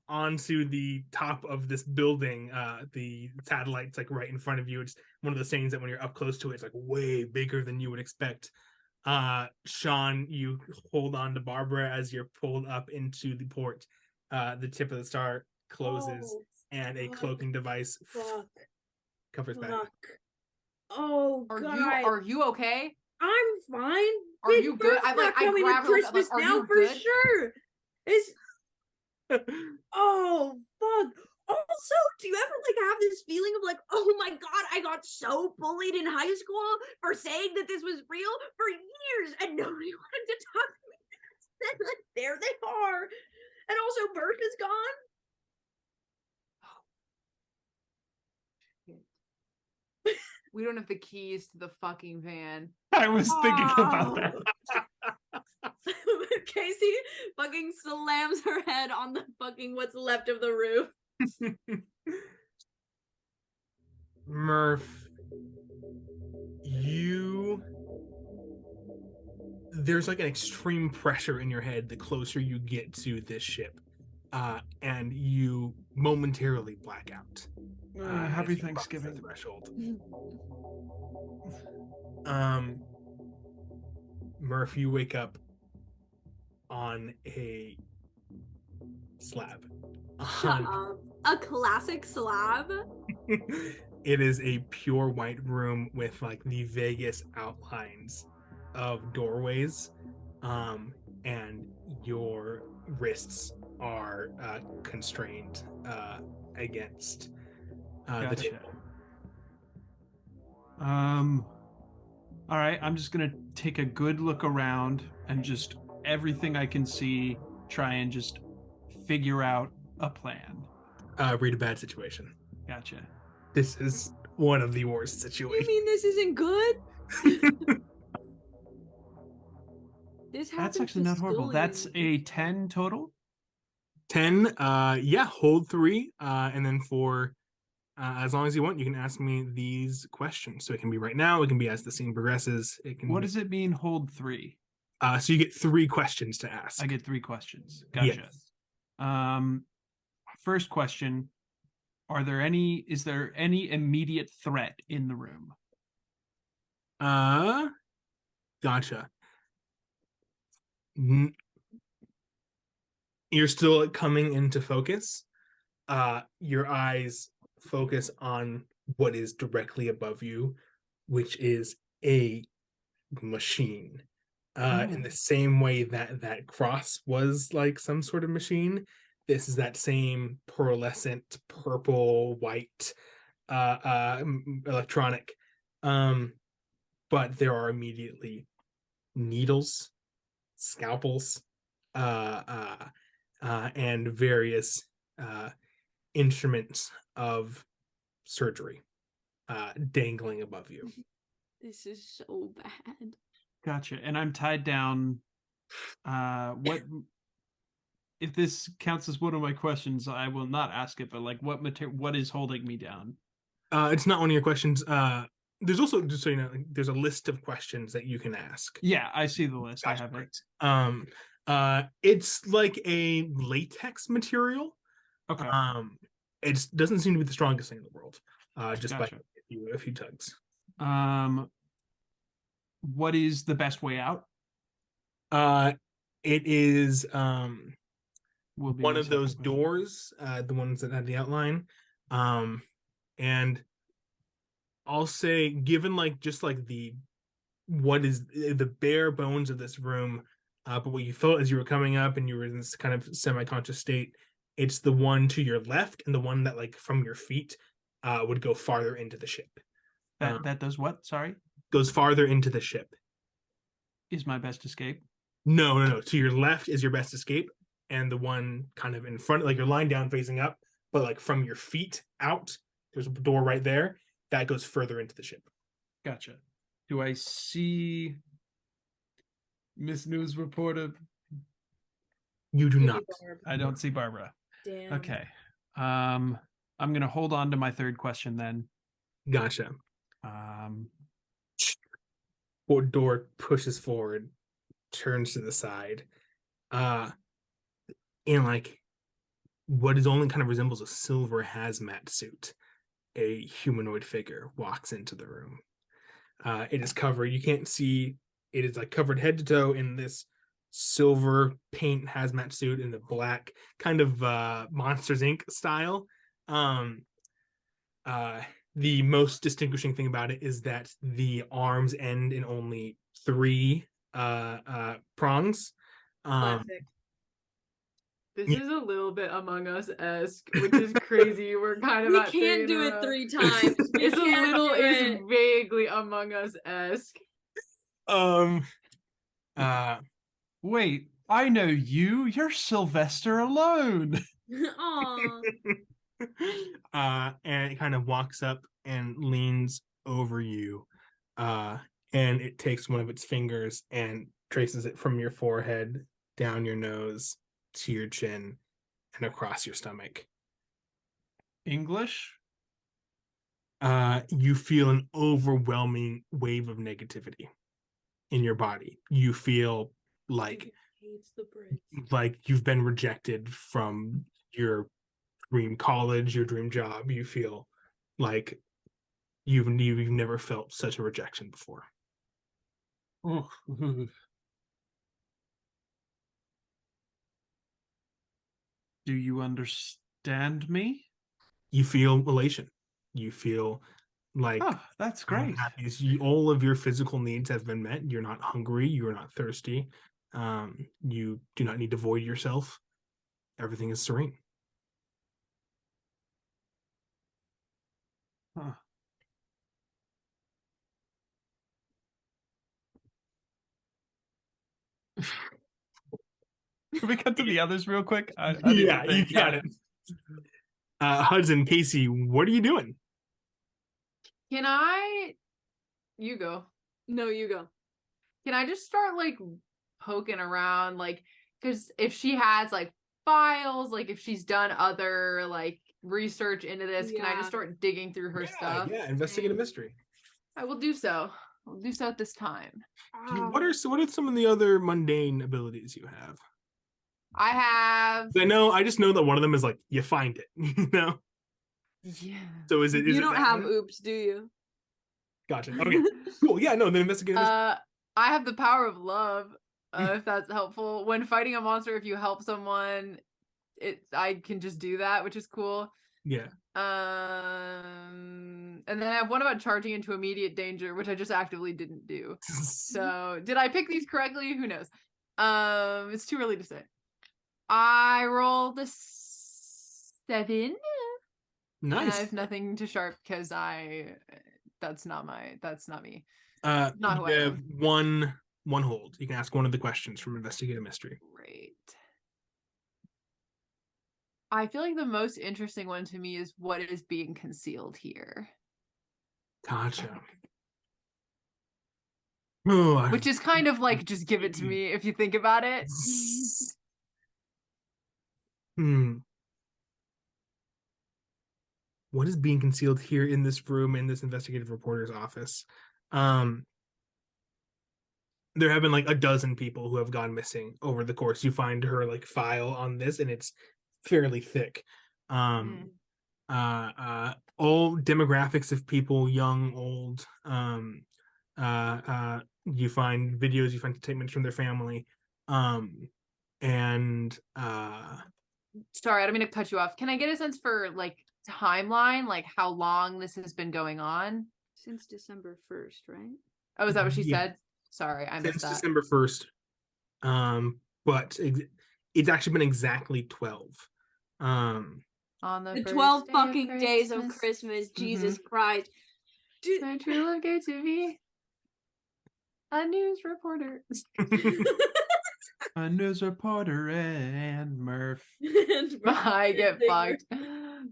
onto the top of this building. The satellite's like right in front of you. It's one of those things that when you're up close to it, it's like way bigger than you would expect. Sean, you hold on to Barbara as you're pulled up into the port. The tip of the star closes, and a cloaking device
Fuck.
Covers back.
Fuck. Oh
Are
god.
you okay?
I'm fine.
Are
Bitch,
you good?
Bert's
I like
not
I
coming
grab
to
her, like,
Christmas
are
now
you
for
good?
sure. It's oh fuck. Also, do you ever like have this feeling of like, oh my god, I got so bullied in high school for saying that this was real for years and nobody wanted to talk to me. And like, there they are. And also Bert is gone.
We don't have the keys to the fucking van.
I was thinking about that.
Casey fucking slams her head on the fucking what's left of the roof.
Murph, there's like an extreme pressure in your head the closer you get to this ship, and you momentarily black out.
Happy
as you cross the
Thanksgiving.
threshold. Murph, you wake up on a slab.
Shut up. A classic slab?
It is a pure white room with like the vaguest outlines of doorways, and your wrists are constrained against the table.
All right, I'm just gonna take a good look around and just everything I can see, try and just figure out a plan.
Read a bad situation.
Gotcha.
This is one of the worst situations.
You mean this isn't good? This
That's
happens
actually
to
not horrible. That's
Scullion.
a 10 total.
10, yeah, hold 3, and then for as long as you want, you can ask me these questions. So it can be right now, it can be as the scene progresses. It can.
What does it mean, hold 3?
So you get 3 questions to ask.
I get 3 questions. Gotcha.
Yes.
First question: is there any immediate threat in the room?
Gotcha. You're still coming into focus. Your eyes focus on what is directly above you, which is a machine. In the same way that cross was like some sort of machine, this is that same pearlescent purple white electronic, but there are immediately needles, scalpels, and various instruments of surgery dangling above you.
This is so bad.
Gotcha. And I'm tied down. What if this counts as one of my questions? I will not ask it, but like, what is holding me down?
It's not one of your questions. There's also, just so you know, there's a list of questions that you can ask.
Yeah, I see the list.
Gotcha.
I have it.
It's like a latex material.
Okay.
It doesn't seem to be the strongest thing in the world. Just
Gotcha.
by a few tugs.
What is the best way out?
It is
Will be
one
my
of those
second question.
doors, the ones that have the outline. And I'll say, given like just like what is the bare bones of this room, but what you felt as you were coming up and you were in this kind of semi-conscious state, it's the one to your left and the one that like from your feet would go farther into the ship.
That does what? Sorry?
Goes farther into the ship.
Is my best escape?
No. To your left is your best escape, and the one kind of in front, like you're lying down facing up, but like from your feet out, there's a door right there that goes further into the ship.
Gotcha. Do I see Miss News Reporter?
You do not.
I don't see Barbara.
Damn.
Okay. I'm gonna hold on to my third question then.
Gotcha. Door pushes forward, turns to the side, and like what is only kind of resembles a silver hazmat suit, a humanoid figure walks into the room. It is covered. You can't see. It is like covered head to toe in this silver paint hazmat suit in the black kind of Monsters Inc. style. the most distinguishing thing about it is that the arms end in only 3 prongs.
Classic. This
yeah.
is a little bit Among Us-esque, which is crazy. We're kind of
We
at 3
can't
in
do
a
it
row.
3 times. We
It's
can't do
it's
it.
vaguely Among Us-esque.
Wait, I know you. You're Sylvester alone.
Aw.
And it kind of walks up and leans over you, and it takes one of its fingers and traces it from your forehead down your nose to your chin and across your stomach.
English?
You feel an overwhelming wave of negativity in your body. You feel like
Hates the Brits.
like you've been rejected from your dream college, your dream job. You feel like you've never felt such a rejection before.
Oh. Do you understand me?
You feel elation. You feel like
Oh, that's great.
all of your physical needs have been met. You're not hungry. You're not thirsty. You do not need to void yourself. Everything is serene.
Huh. Can we cut to the others real quick?
Yeah, you got it. Hudson, Casey, what are you doing?
Can I? You go.
No, you go.
Can I just start like poking around, like, because if she has like files, like if she's done other like research into this, can I
Yeah.
just start digging through her stuff?
Yeah, investigate a mystery.
I will do so. I'll do so at this time.
What are some of the other mundane abilities you have?
I have.
I just know that one of them is like you find it, you know.
Yeah.
So is it?
You
Is
don't
it that
have
one?
oops, do you?
Gotcha. Okay. Cool. Yeah. No. Then investigate.
I have the power of love. If that's helpful. When fighting a monster, if you help someone, I can just do that, which is cool.
Yeah.
And then I have one about charging into immediate danger, which I just actively didn't do. So did I pick these correctly? Who knows? It's too early to say. I rolled a 7.
Nice.
And I have nothing to sharp because that's not me. Not who I
you have
am.
one hold. You can ask one of the questions from Investigate a Mystery.
Great. I feel like the most interesting one to me is what is being concealed here.
Gotcha. Oh,
Which is kind of like, just give it to me if you think about it.
What is being concealed here in this room in this investigative reporter's office? There have been like a dozen people who have gone missing over the course. You find her like file on this, and it's fairly thick. All demographics of people, young, old. You find videos, you find statements from their family, and
sorry, I don't mean to cut you off. Can I get a sense for like timeline, like how long this has been going on?
Since December 1st, right?
Oh, is that what she
Yeah.
said? Sorry, I missed
since
that.
December 1st. But it's actually been exactly 12.
On
The
first
12
day
fucking days of Christmas, Jesus Christ. Dude.
My true love gave to me a news reporter.
A news reporter and Murph.
I get fucked.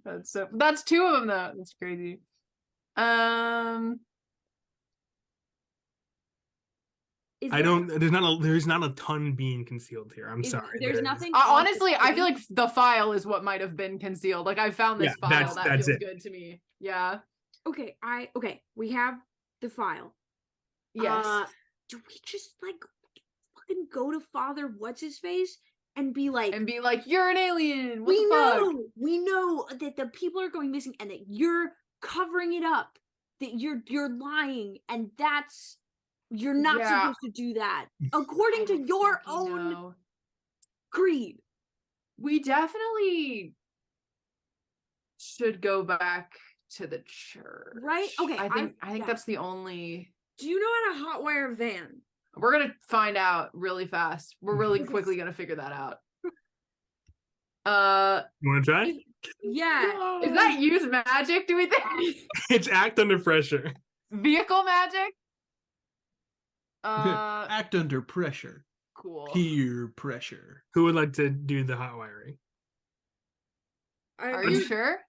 That's 2 of them though. That's crazy.
There's not a ton being concealed here. I'm sorry.
There's nothing.
Honestly, I feel like the file is what might have been concealed. Like I found this file that feels good to me. Yeah.
Okay, we have the file.
Yes.
Do we just like fucking go to Father What's His Face and be like,
you're an alien. What the fuck?
We know that the people are going missing and that you're covering it up. That you're lying, and you're not supposed to do that according to your own creed.
We definitely should go back to the church.
Right? Okay,
I think
yeah.
that's the only.
Do you know how to hotwire a van?
We're gonna find out really fast. We're really quickly gonna figure that out.
You want to try?
Yeah.
Is that use magic? Do we think
It's act under pressure.
vehicle magic?
Act under pressure.
Cool.
Peer pressure.
Who would like to do the hot wiring?
Are you sure?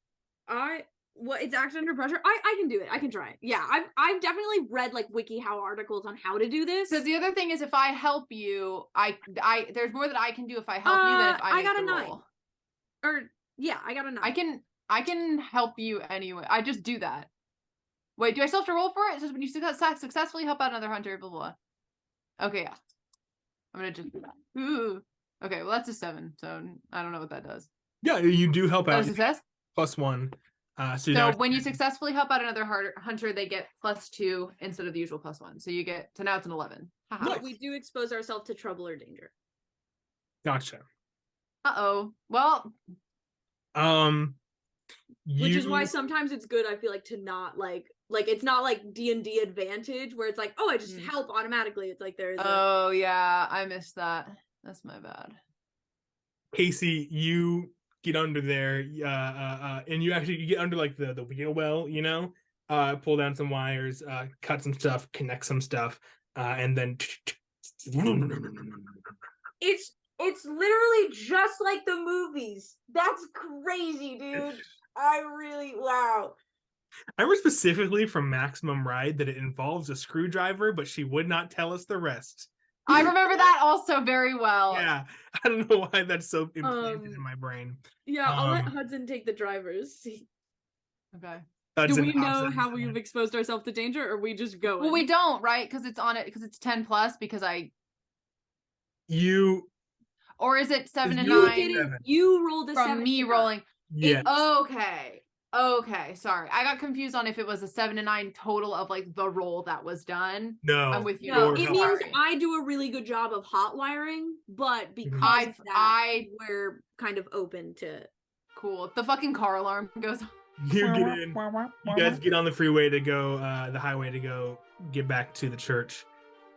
It's act under pressure. I can do it. I can try it. Yeah, I've definitely read like WikiHow articles on how to do this.
Because the other thing is, if I help you, I there's more that I can do if I help you than if I make
got a
the
9.
roll.
Or yeah, I got a 9.
I can help you anyway. I just do that. Wait, do I still have to roll for it? It says when you successfully help out another hunter, blah blah. Okay, yeah. I'm gonna just do that. Ooh. Okay, well that's a 7, so I don't know what that does.
Yeah, you do help
That
out.
a success?
+1.
So when you successfully help out another hunter, they get +2 instead of the usual +1. So you get, so now it's an 11. Haha.
But we do expose ourselves to trouble or danger.
Gotcha.
Uh-oh. Well,
Which is why sometimes it's good, I feel like, to not like it's not like D&D advantage where it's like, oh, I just help automatically. It's like there's
oh yeah, I missed that. That's my bad.
Casey, you get under there, and you get under like the wheel well, you know, pull down some wires, cut some stuff, connect some stuff, and then
it's literally just like the movies. That's crazy, dude. Wow.
I remember specifically from Maximum Ride that it involves a screwdriver, but she would not tell us the rest.
I remember that also very well.
Yeah, I don't know why that's so implanted in my brain.
Yeah, I'll let Hudson take the drivers.
Okay.
Do we know how we've exposed ourselves to danger, or we just go?
Well, we don't, right? Because it's on it. Because it's 10 plus. Because or is it 7 and 9?
You rolled a
from
7
me rolling.
Yeah.
Okay. Sorry, I got confused on if it was a 7 and 9 total of like the roll that was done.
No,
I'm with you.
No, it means I do a really good job of hot wiring, but because of that, we're kind of open to.
Cool. The fucking car alarm goes.
You get in. You guys get on the freeway to go, the highway to go get back to the church.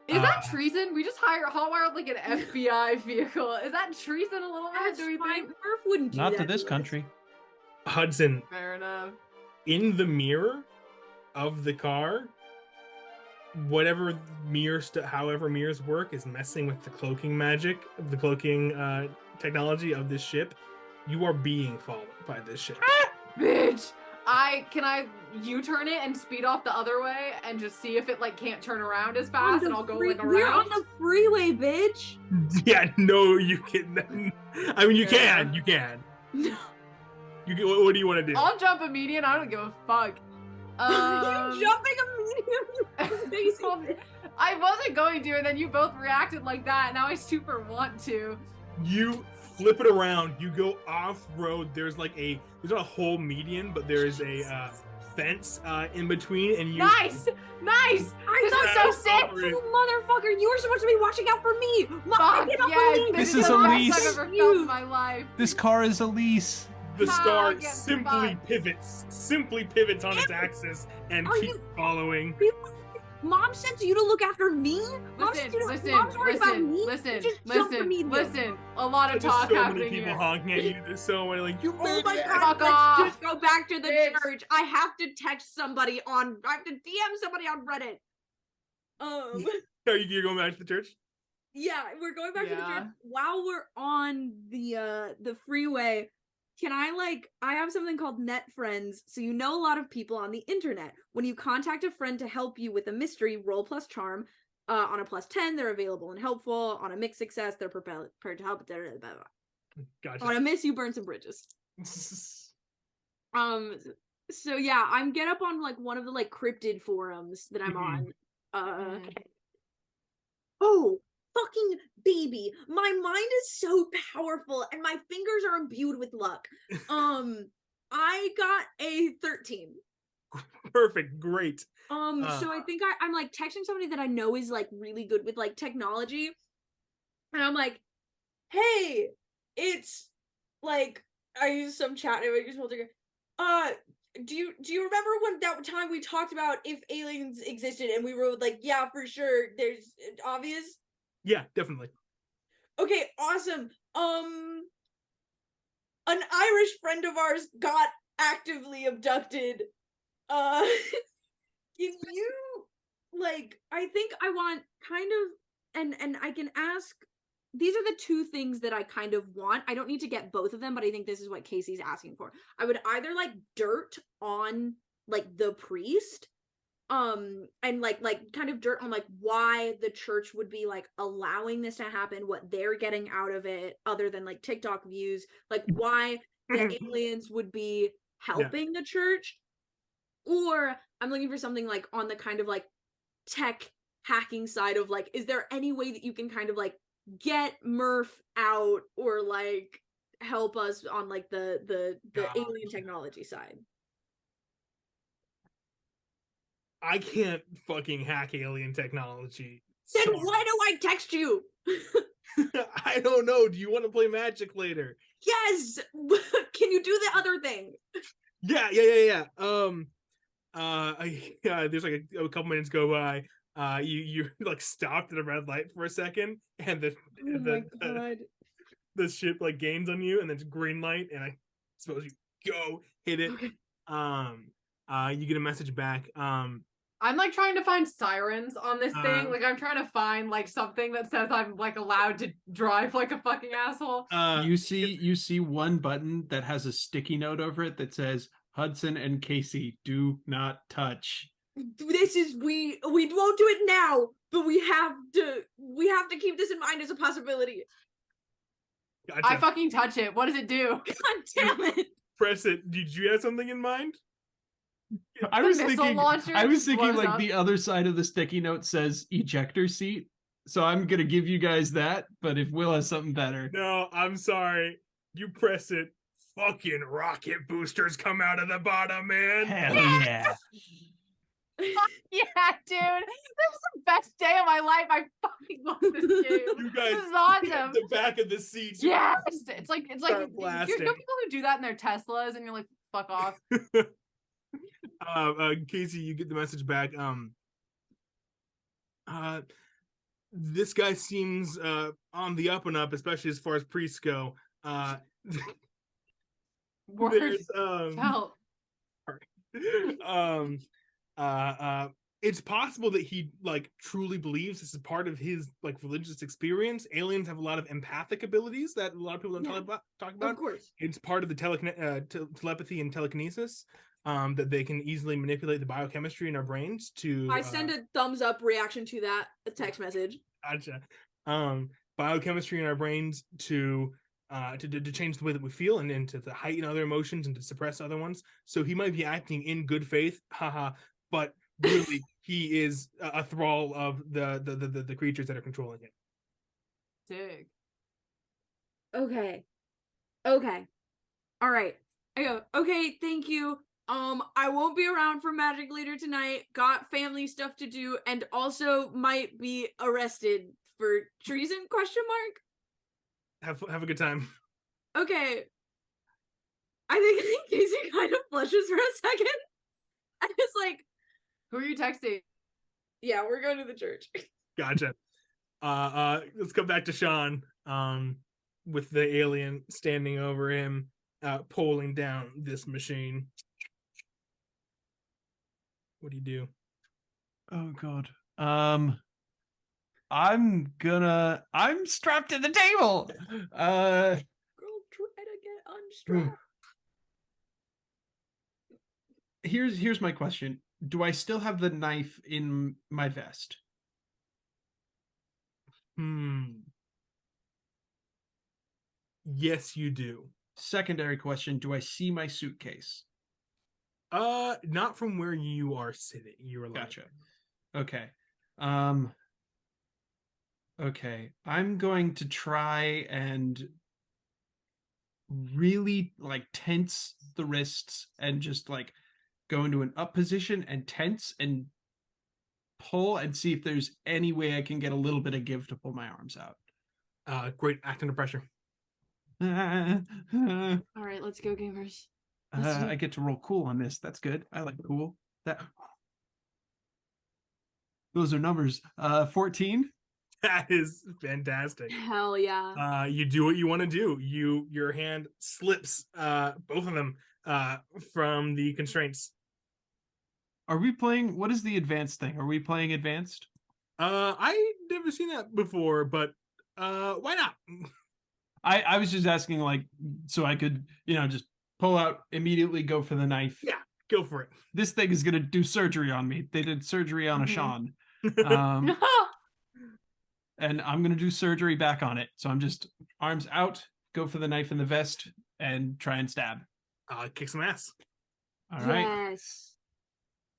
Is that treason? We just hotwired like an FBI vehicle. Is that treason a little bit? Do we think?
Murph wouldn't do
Not
that
to this country.
Hudson.
Fair enough.
In the mirror of the car, whatever however mirrors work is messing with the cloaking magic, the cloaking technology of this ship. You are being followed by this ship.
Bitch! Can I U-turn it and speed off the other way and just see if it like can't turn around as fast and I'll go like around?
We're on the freeway, bitch!
Yeah, no, you can. I mean, you can.
No.
What do you want to do?
I'll jump a median. I don't give a fuck.
You're jumping a median.
I wasn't going to, and then you both reacted like that. Now I super want to.
You flip it around. You go off road. There's not a whole median, but there is a fence in between, and you.
Nice. This is so sick.
You motherfucker! You were supposed to be watching out for me.
Fuck yeah!
This is a lease.
I've ever felt in my life.
This car is a lease.
The star simply pivots on its axis and keeps following.
Mom sends you to look after me?
Listen. A lot of talk
so
happening
many people
here.
honking at you. There's so many like, you
oh my god,
Fuck
let's
off.
just go back to the
Bitch.
church. I have to text somebody I have to DM somebody on Reddit.
You're going back to the church?
Yeah, we're going back to the church. While we're on the freeway, I have something called Net Friends, so you know a lot of people on the internet. When you contact a friend to help you with a mystery, roll plus charm. On a +10, they're available and helpful. On a mixed success, they're prepared to help. Blah, blah, blah.
Gotcha.
On a miss, you burn some bridges. So yeah, I'm get up on like one of the like cryptid forums that I'm on. Oh, fucking baby, my mind is so powerful and my fingers are imbued with luck. I got a 13.
Perfect, great.
So I think I'm like texting somebody that I know is like really good with like technology, and I'm like, hey, it's like I use some chat emojis. do you remember when that time we talked about if aliens existed and we were like, yeah, for sure, there's obvious?
Yeah, definitely.
Okay, awesome. An Irish friend of ours got actively abducted. If you like, I think I want kind of, and I can ask, these are the two things that I kind of want. I don't need to get both of them, but I think this is what Casey's asking for. I would either like dirt on like the priest, and like kind of dirt on like why the church would be like allowing this to happen, what they're getting out of it other than like TikTok views, like why the aliens would be helping the church. Or I'm looking for something like on the kind of like tech hacking side of like, is there any way that you can kind of like get Murph out or like help us on like the alien technology side?
I can't fucking hack alien technology.
Then
Sorry.
why do I text you?
I don't know. Do you want to play Magic later?
Yes. Can you do the other thing?
Yeah. There's like a couple minutes go by. You like stopped at a red light for a second, and the ship like gains on you, and then it's green light, and I suppose you go hit it.
Okay.
You get a message back.
I'm like trying to find sirens on this thing. Like I'm trying to find like something that says I'm like allowed to drive like a fucking asshole.
You see one button that has a sticky note over it that says Hudson and Casey do not touch.
This is we won't do it now, but we have to keep this in mind as a possibility.
Gotcha.
I fucking touch it. What does it do?
God damn it.
Press it. Did you have something in mind?
I was
missile
thinking
launcher
like
blows up.
the other side of the sticky note says ejector seat. So I'm gonna give you guys that, but if Will has something better.
No, I'm sorry. You press it. Fucking rocket boosters come out of the bottom, man.
Hell yeah.
Yeah, dude. This is the best day of my life. I fucking love this game.
You guys
This is awesome.
the back of the seats.
Yes. It's like
Start
you
blasting.
know people who do that in their Teslas and you're like, fuck off.
Casey, you get the message back. This guy seems on the up and up, especially as far as priests go.
Words. Help.
It's possible that he like truly believes this is part of his like religious experience. Aliens have a lot of empathic abilities that a lot of people don't talk about.
Of course.
It's part of the telepathy and telekinesis. That they can easily manipulate the biochemistry in our brains to.
I send a thumbs up reaction to that text message.
Gotcha. Biochemistry in our brains to change the way that we feel and to heighten other emotions and to suppress other ones. So he might be acting in good faith, haha, but really he is a thrall of the creatures that are controlling him.
Dig.
Okay. All right. I go, okay, thank you. I won't be around for Magic Leader tonight. Got family stuff to do, and also might be arrested for treason? ?
Have a good time.
Okay. I think Casey kind of blushes for a second. And it's like,
Who are you texting?
yeah, we're going to the church.
Gotcha. Let's go back to Sean. With the alien standing over him, pulling down this machine. What do you do?
Oh god. I'm strapped to the table.
Girl, try to get unstrapped.
Here's my question. Do I still have the knife in my vest?
Yes, you do.
Secondary question, do I see my suitcase?
Not from where you are sitting. You were
Gotcha. Okay. Okay. I'm going to try and really like tense the wrists and just like go into an up position and tense and pull and see if there's any way I can get a little bit of give to pull my arms out.
Great. Act under pressure.
All right, let's go, gamers.
I get to roll cool on this. That's good. I like cool. Those are numbers. 14.
That is fantastic.
Hell yeah.
You do what you want to do. Your hand slips both of them from the constraints.
Are we playing? What is the advanced thing? Are we playing advanced?
I never seen that before, but why not?
I was just asking, like, so I could, just pull out immediately, go for the knife.
Yeah, go for it.
This thing is gonna do surgery on me. They did surgery on a Sean. And I'm gonna do surgery back on it. So I'm just arms out, go for the knife in the vest, and try and stab.
Kick some ass.
All right.
Yes.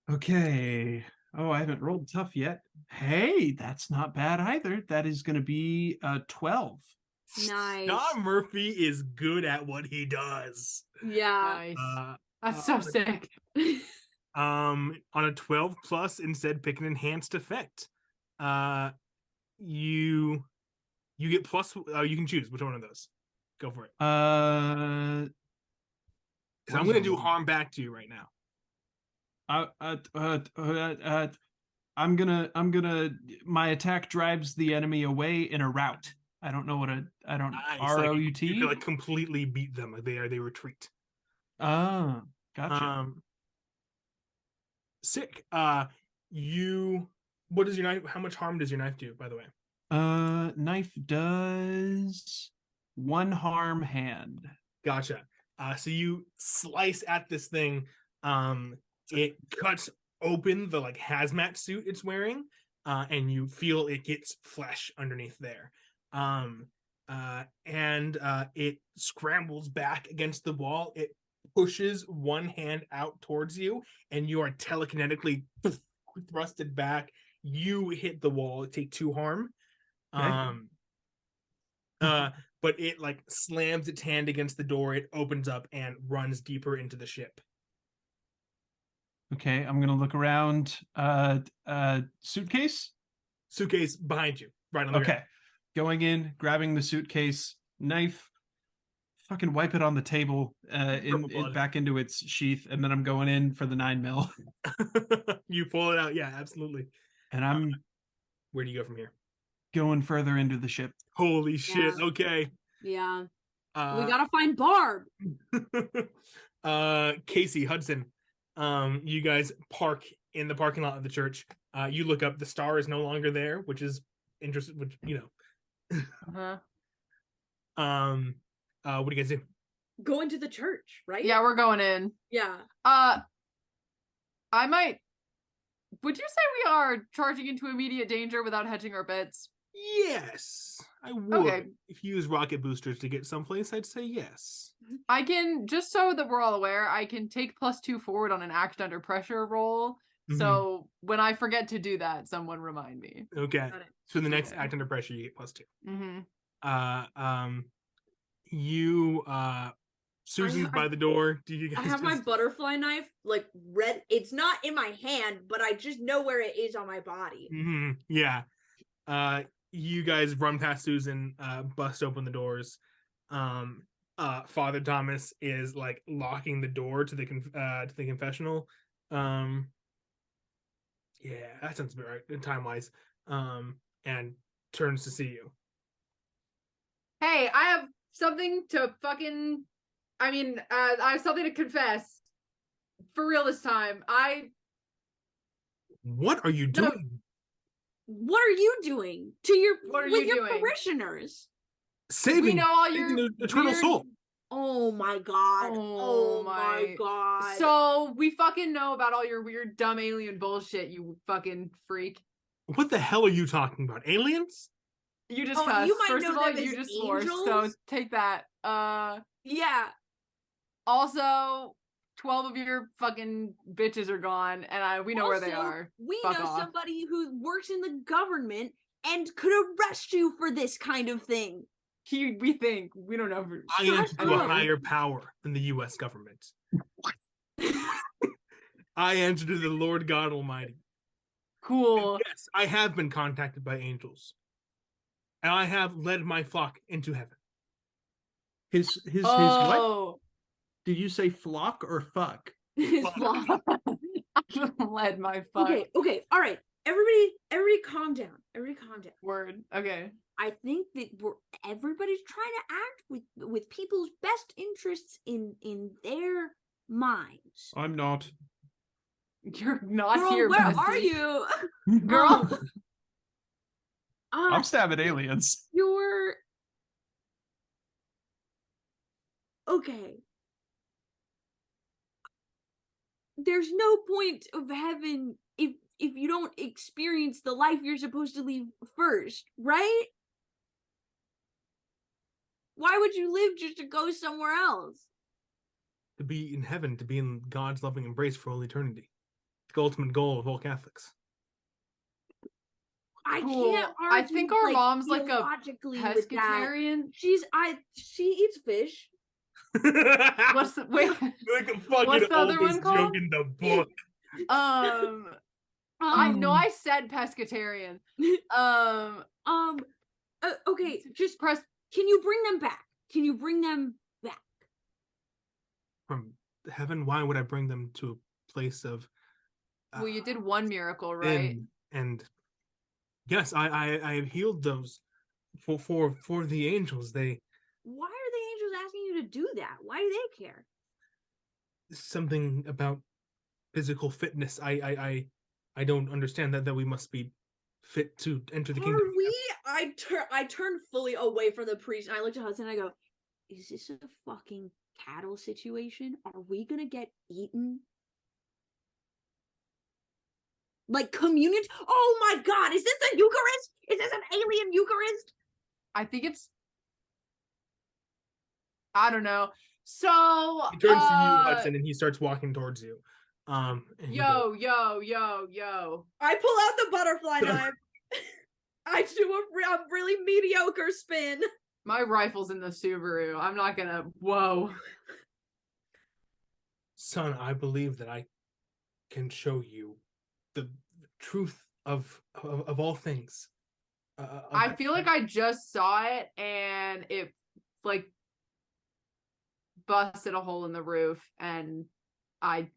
Okay. Oh, I haven't rolled tough yet. Hey, that's not bad either. That is gonna be 12.
Nice.
John Murphy is good at what he does.
Yeah.
Nice. That's so sick.
On a 12 plus, instead pick an enhanced effect. You get plus. You can choose which one of those. Go for it. Because I'm gonna do harm back to you right now.
I'm gonna. My attack drives the enemy away in a rout. I don't know what I don't.
Nice.
ROUT.
You like completely beat them. Like they retreat.
Ah, gotcha.
Sick. What does your knife? How much harm does your knife do? By the way.
Knife does 1 harm hand.
Gotcha. So you slice at this thing. It cuts open the like hazmat suit it's wearing, and you feel it gets flesh underneath there. And it scrambles back against the wall. It pushes one hand out towards you, and you are telekinetically thrusted back. You hit the wall, take 2 harm.
Okay.
But it like slams its hand against the door. It opens up and runs deeper into the ship.
Okay, I'm gonna look around. Suitcase
Behind you, right on the ground.
Going in, grabbing the suitcase, knife, fucking wipe it on the table, back into its sheath, and then I'm going in for the 9mm.
You pull it out, yeah, absolutely.
And I'm
where do you go from here?
Going further into the ship.
Holy shit!
Yeah.
Okay.
Yeah. We gotta find Barb.
Casey, Hudson, you guys park in the parking lot of the church. You look up, the star is no longer there, which is interesting. Which what do you guys do?
Going to the church, right?
Yeah, we're going in.
Yeah.
Would you say we are charging into immediate danger without hedging our bets?
Yes, I would.
Okay.
If you use rocket boosters to get someplace, I'd say yes.
I can, just so that we're all aware, I can take +2 forward on an act under pressure roll.
Mm-hmm.
So when I forget to do that, someone remind me.
Okay. So the next act under pressure, you get +2.
Mm-hmm.
Susan's by the door. Do you guys?
I have my butterfly knife, like red. It's not in my hand, but I just know where it is on my body.
Mm-hmm. Yeah. You guys run past Susan, bust open the doors. Father Thomas is like locking the door to the confessional. Yeah, that sounds about right time wise. And turns to see you.
Hey, I have something to fucking. I have something to confess. For real this time.
What are you doing?
No. What are you doing to your parishioners?
Saving.
We know all your
eternal soul.
Oh my god. Oh my god.
So we fucking know about all your weird dumb alien bullshit, you fucking freak.
What the hell are you talking about? Aliens?
You just cussed.
You might
First
know
of all,
them
you
as
just swore,
angels?
so take that.
Yeah.
Also, 12 of your fucking bitches are gone, and we know where they are.
We
Fuck
know
off.
somebody who works in the government and could arrest you for this kind of thing.
We think. We don't know.
I answer to a higher power than the U.S. government. I answer to the Lord God Almighty.
Cool.
And yes, I have been contacted by angels. And I have led my flock into heaven.
His what?
Did you say flock or fuck?
His
Fuck.
flock.
Led my fuck.
Okay, all right. Everybody calm down. Everybody calm down.
Word. Okay.
I think that everybody's trying to act with people's best interests in their minds.
I'm not.
You're not
Girl,
here,
where
bestie.
are you?
Girl.
I'm stabbing aliens.
You're okay. There's no point of heaven if you don't experience the life you're supposed to leave first, right? Why would you live just to go somewhere else?
To be in heaven, to be in God's loving embrace for all eternity. The ultimate goal of all Catholics.
I
Cool.
can't
I
argue,
think our mom's like a
theologically with that.
pescatarian.
She eats fish.
What's the wait?
Like the fucking
What's the other
oldest
one called?
joke in the book.
I know I said pescatarian.
Okay, just
Press.
can you bring them back? Can you bring them back?
From heaven, why would I bring them to a place of
Well, you did one miracle, right?
sin? And yes, I have healed those for the angels. They
Why are the angels asking you to do that? Why do they care?
something about physical fitness. I don't understand that we must be fit to enter the kingdom.
Are we? I turned fully away from the priest and I looked at Hudson and I go, is this a fucking cattle situation? Are we gonna get eaten? Like communion? Oh my god, is this a Eucharist? Is this an alien Eucharist?
I think it's. I don't know. So
He turns to you, Hudson, and he starts walking towards you. And he
yo,
goes,
yo.
I pull out the butterfly knife. I do a really mediocre spin.
My rifle's in the Subaru. I'm not gonna. Whoa.
son, I believe that I can show you the truth of all things.
I feel like I just saw it and it like busted a hole in the roof and I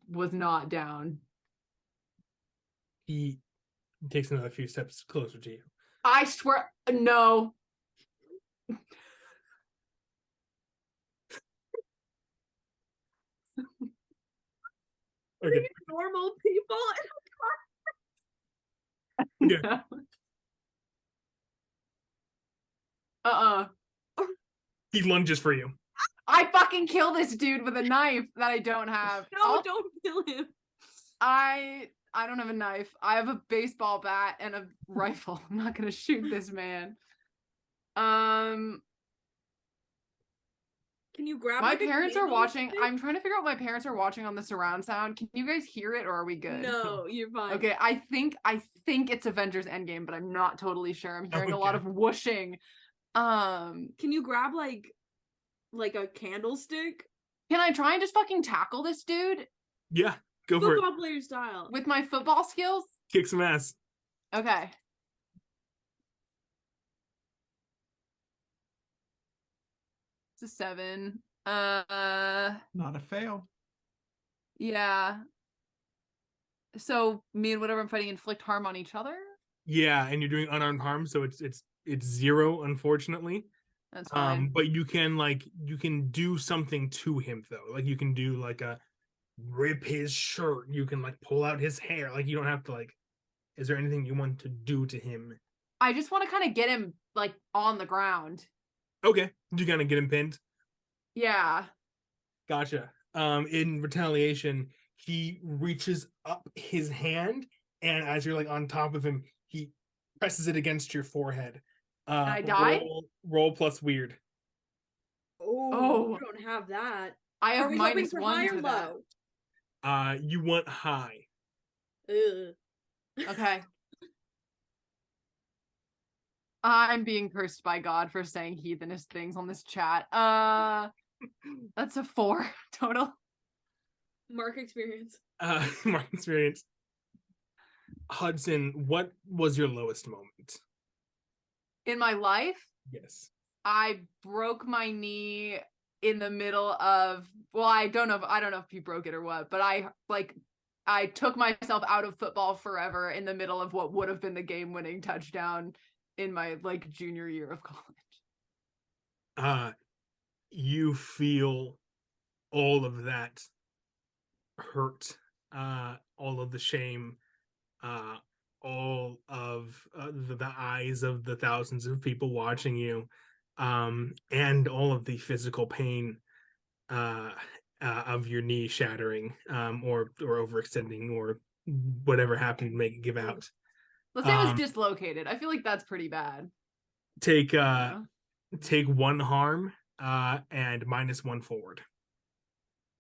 was not down.
He takes another few steps closer to you.
I swear, no.
Okay.
Normal people.
Yeah. He lunges for you.
I fucking kill this dude with a knife that I don't have.
No, don't kill him.
I don't have a knife. I have a baseball bat and a rifle. I'm not gonna shoot this man.
Can you grab
My
like, a
parents are
candle
watching.
stick?
I'm trying to figure out what my parents are watching on the surround sound. Can you guys hear it or are we good?
No, you're fine.
Okay, I think it's Avengers Endgame, but I'm not totally sure. I'm hearing a lot of
Okay.
whooshing.
Can you grab like a candlestick?
Can I try and just fucking tackle this dude
Yeah, go for it.
Football player style.
with my football skills?
Kick some ass.
Okay. It's a 7.
Not a fail.
Yeah. So me and whatever I'm fighting inflict harm on each other?
Yeah, and you're doing unarmed harm, so it's 0, unfortunately.
That's fine.
But you can do something to him though. Like you can do like a rip his shirt. You can like pull out his hair. Like you don't have to like. Is there anything you want to do to him?
I just want to kind of get him like on the ground.
Okay, you kind of get him pinned.
Yeah.
Gotcha. In retaliation, he reaches up his hand, and as you're like on top of him, he presses it against your forehead.
I die?
Roll plus weird.
Oh.
You don't have that.
I have
Are we hoping
-1
for high or
to that.
low?
You want high.
Ugh.
Okay. I'm being cursed by God for saying heathenish things on this chat. That's a 4 total.
Mark experience.
My experience. Hudson, what was your lowest moment?
In my life,
Yes.
I broke my knee in the middle of, well, I don't know if he broke it or what, but I took myself out of football forever in the middle of what would have been the game-winning touchdown in my like junior year of college.
You feel all of that hurt, all of the shame, all of the eyes of the thousands of people watching you, and all of the physical pain of your knee shattering, or overextending, or whatever happened to make it give out.
Let's say it was dislocated. I feel like that's pretty bad.
Take one harm, and -1 forward.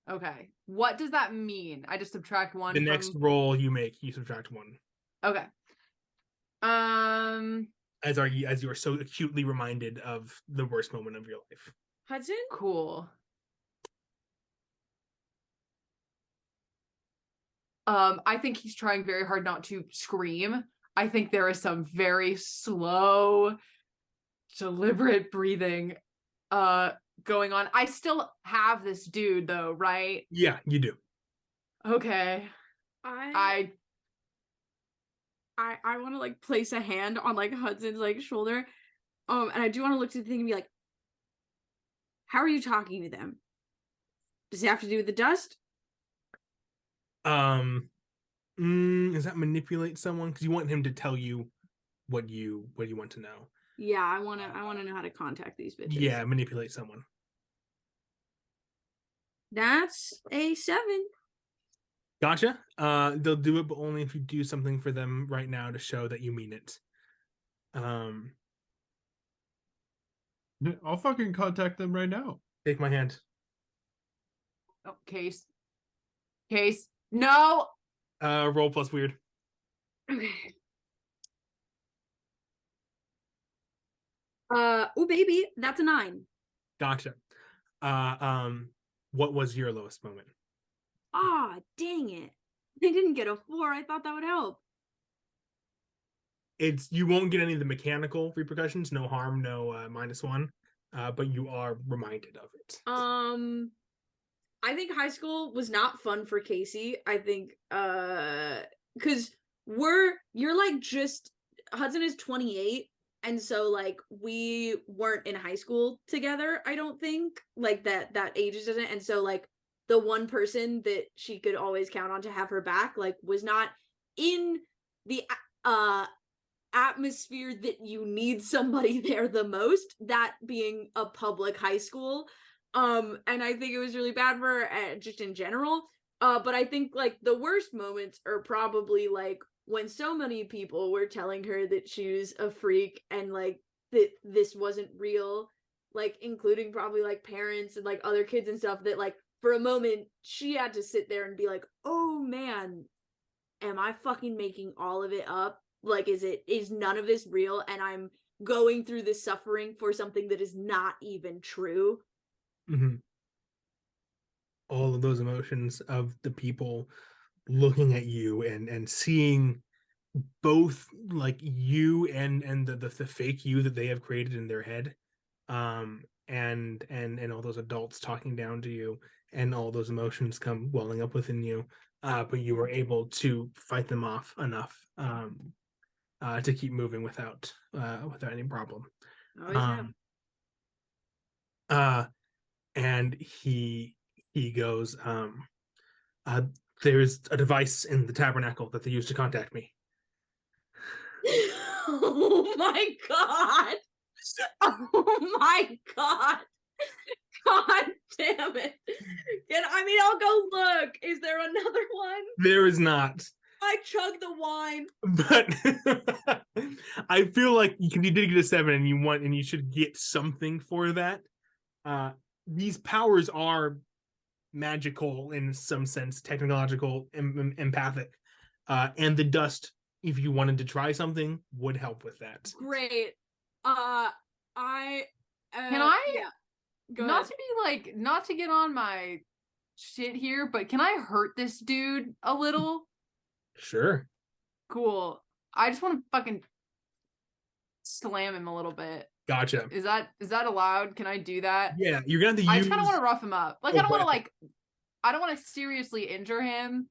Okay. What does that mean? I just subtract 1
The next roll you make, you subtract 1.
Okay.
As you are so acutely reminded of the worst moment of your life.
Hudson?
Cool. I think he's trying very hard not to scream. I think there is some very slow, deliberate breathing going on. I still have this dude though, right?
Yeah, you do.
Okay.
I want to like place a hand on like Hudson's like shoulder. And I do want to look to the thing and be like, how are you talking to them? Does it have to do with the dust?
Does that manipulate someone? Because you want him to tell you what you want to know.
Yeah, I wanna know how to contact these bitches.
Yeah, manipulate someone.
That's a 7.
Gotcha. They'll do it, but only if you do something for them right now to show that you mean it.
I'll fucking contact them right now.
Take my hand.
Oh, case. No.
Roll plus weird.
Okay. Oh baby, that's a 9.
Gotcha. What was your lowest moment?
Ah, dang it. I didn't get a 4. I thought that would help.
You won't get any of the mechanical repercussions, no harm, no -1, but you are reminded of it.
I think high school was not fun for Casey. I think because you're like just Hudson is 28, and so like we weren't in high school together. I don't think like that age doesn't, and so like the one person that she could always count on to have her back like was not in the atmosphere that you need somebody there the most, that being a public high school. And I think it was really bad for her just in general. But I think like the worst moments are probably like when so many people were telling her that she was a freak and like that this wasn't real, like including probably like parents and like other kids and stuff, that like for a moment she had to sit there and be like, oh man, am I fucking making all of it up? Like, is none of this real? And I'm going through this suffering for something that is not even true.
Mm-hmm. All of those emotions of the people looking at you and seeing both like you and the fake you that they have created in their head, and all those adults talking down to you, and all those emotions come welling up within you, but you were able to fight them off enough to keep moving without any problem. And he goes, there's a device in the tabernacle that they use to contact me.
Oh my god. Oh my god. God damn it. I'll go look. Is there another one?
There is not.
I chugged the wine.
But I feel like you did get a 7 and you should get something for that. These powers are magical in some sense, technological, empathic. And the dust, if you wanted to try something, would help with that.
Great.
Can I?
Yeah. Go
not
ahead.
to be like, not to get on my shit here, but can I hurt this dude a little?
Sure.
Cool. I just want to fucking slam him a little bit.
Gotcha.
Is that allowed? Can I do that?
Yeah, you're gonna have to use.
I just kind of want to rough him up. Like
a
I don't want to
weapon.
I don't want to seriously injure him,
You're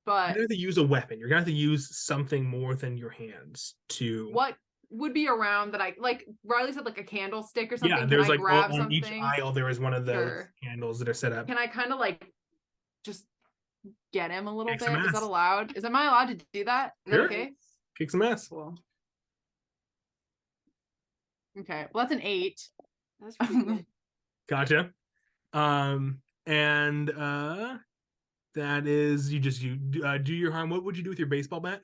but
gonna have to use a weapon. You're gonna have to use something more than your hands to.
what would be around that I like? Riley said like a candlestick or something.
Yeah,
Can
there's
I
like
grab
on each
something?
aisle there is one of those
Sure.
candles that are set up.
Can I kind of like just get him a little
Kick
bit?
some
Is that
ass.
allowed? Am I allowed to do that? Is that
Sure.
okay?
Kick some ass.
Cool. Okay. Well, that's an 8.
That's pretty good.
Gotcha. And that is you do your harm. What would you do with your baseball bat?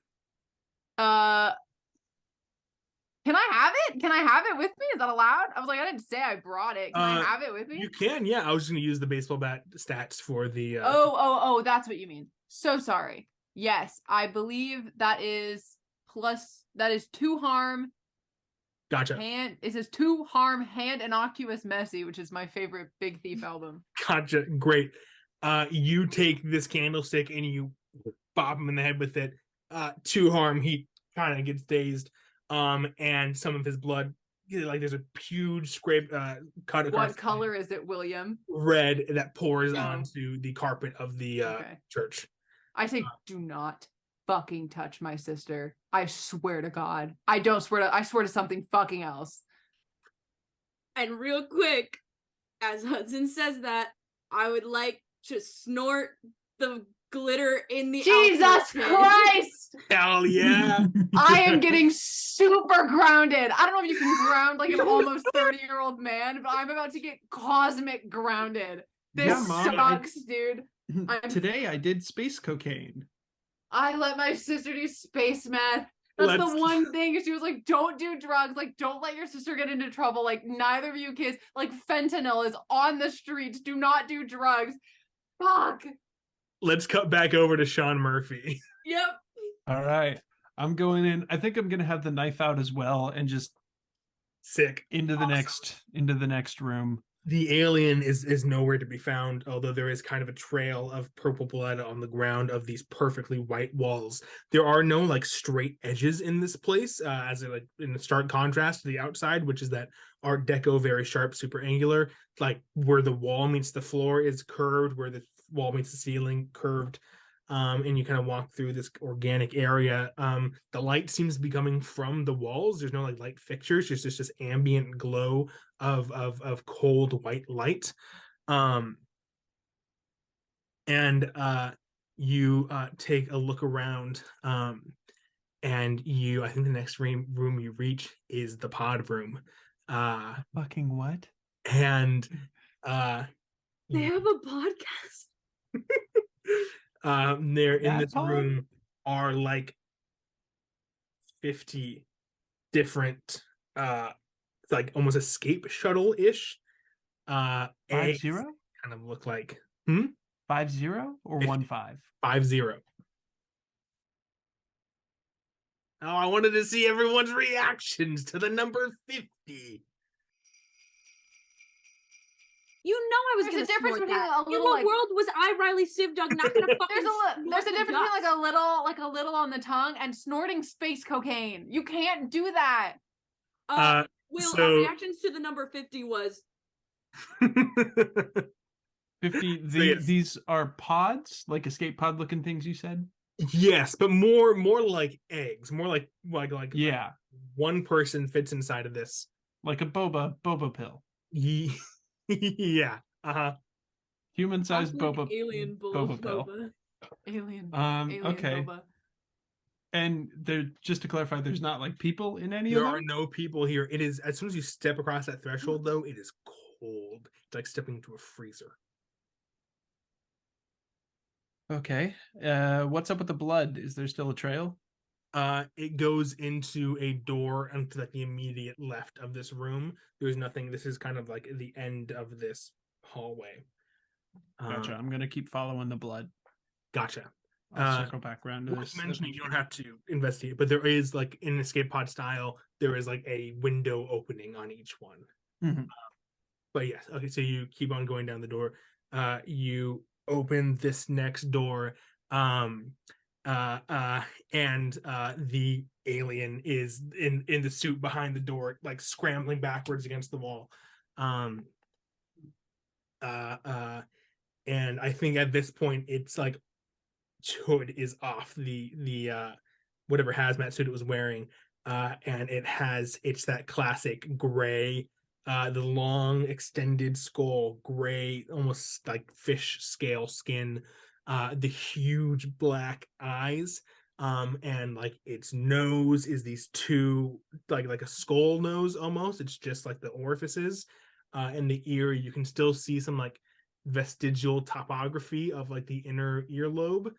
Can I have it? Can I have it with me? Is that allowed? I was like, I didn't say I brought it. Can I have it with me?
You can, yeah. I was just gonna use the baseball bat stats for the
Oh, that's what you mean. So sorry. Yes, I believe that is 2 harm.
Gotcha.
It says 2 harm, hand innocuous messy, which is my favorite Big Thief album.
Gotcha. Great. You take this candlestick and you bop him in the head with it. 2 harm. He kind of gets dazed. And some of his blood, like there's a huge scrape cut across.
What color is it, William?
Red that pours onto the carpet of the church.
I say, do not fucking touch my sister. I swear to God. I swear to something fucking else.
And real quick, as Hudson says that, I would like to snort the glitter in the
Jesus
outfit.
Christ!
Hell yeah.
I am getting super grounded. I don't know if you can ground like an almost 30-year-old man, but I'm about to get cosmic grounded. This
Yeah, Mom,
sucks, dude.
Today I did space cocaine.
I let my sister do space meth. That's the one thing. She was like, don't do drugs. Like, don't let your sister get into trouble. Like, neither of you kids, like, fentanyl is on the streets. Do not do drugs. Fuck.
Let's cut back over to Sean Murphy.
Yep.
All right. I'm going in. I think I'm going to have the knife out as well and just
Sick.
into the next room.
The alien is nowhere to be found, although there is kind of a trail of purple blood on the ground of these perfectly white walls. There are no like straight edges in this place, as like in stark contrast to the outside, which is that Art Deco, very sharp, super angular. Like where the wall meets the floor is curved, where the wall meets the ceiling, curved. And you kind of walk through this organic area. The light seems to be coming from the walls. There's no like light fixtures. There's just this ambient glow of cold white light. And you take a look around. And I think the next room you reach is the pod room.
Fucking what?
And
They have a podcast.
There in
That
this
pod?
room are like 50 different like almost escape shuttle-ish
50?
kind of look like
50 or
50.
15?
50. Oh, I wanted to see everyone's reactions to the number 50.
You know I was
There's
gonna
a difference
snort
between
that.
a
In
little,
what
like-
world was I, Riley Sivdog, not gonna fucking
There's a difference between like
dust?
a little on the tongue and snorting space cocaine. You can't do that.
Will,
so-
our reactions to the number 50 was
50.
yes.
These are pods, like escape pod looking things you said?
Yes, but more like eggs, more like
Yeah.
one person fits inside of this.
Like a boba pill.
Yeah. Uh-huh.
Human-sized
like
boba
alien
boba pill.
Alien
Okay.
boba.
And there, just to clarify, there's not like people in any
There
of
are
them?
no people here. It is as soon as you step across that threshold, though, it is cold. It's like stepping into a freezer.
Okay. What's up with the blood? Is there still a trail?
It goes into a door into like the immediate left of this room. There's nothing. This is kind of like the end of this hallway.
Gotcha. I'm gonna keep following the blood.
Gotcha.
I'll circle back around to
Worth
this.
mentioning, you don't have to investigate, but there is like in escape pod style, there is like a window opening on each one.
Mhm.
But yes, okay. So you keep on going down the door. You open this next door, and the alien is in the suit behind the door, like scrambling backwards against the wall. And I think at this point it's like hood is off the whatever hazmat suit it was wearing, and it's that classic gray, the long extended skull, gray, almost like fish scale skin, the huge black eyes, and like its nose is these two like a skull nose almost. It's just like the orifices, and the ear. You can still see some like vestigial topography of like the inner earlobe,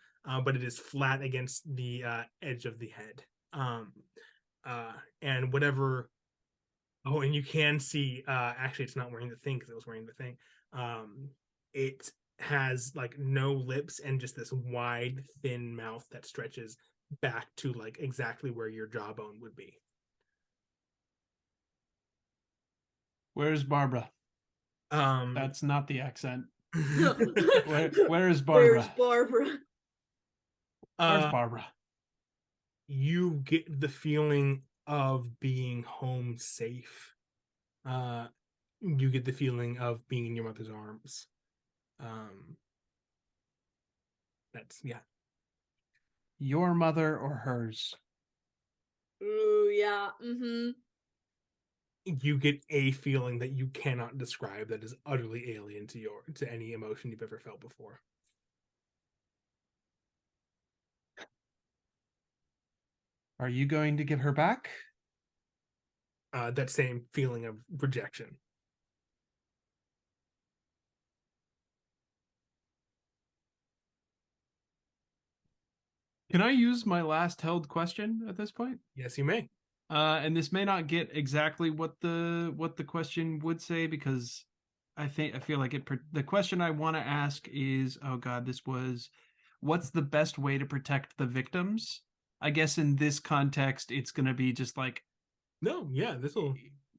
but it is flat against the edge of the head. And whatever. Oh, and you can see. Actually, it's not wearing the thing because it was wearing the thing. It has like no lips and just this wide, thin mouth that stretches back to like exactly where your jawbone would be.
Where's Barbara? That's not the accent. Where is Barbara?
Where's Barbara?
Where's Barbara?
You get the feeling of being home safe. You get the feeling of being in your mother's arms. That's yeah.
Your mother or hers?
Ooh, yeah.
You get a feeling that you cannot describe that is utterly alien to any emotion you've ever felt before.
Are you going to give her back?
That same feeling of rejection.
Can I use my last held question at this point?
Yes, you may.
And this may not get exactly what the question would say, because I feel like the question I want to ask is, oh god, this was, what's the best way to protect the victims? I guess in this context, it's going to be just like,
no, yeah, this will.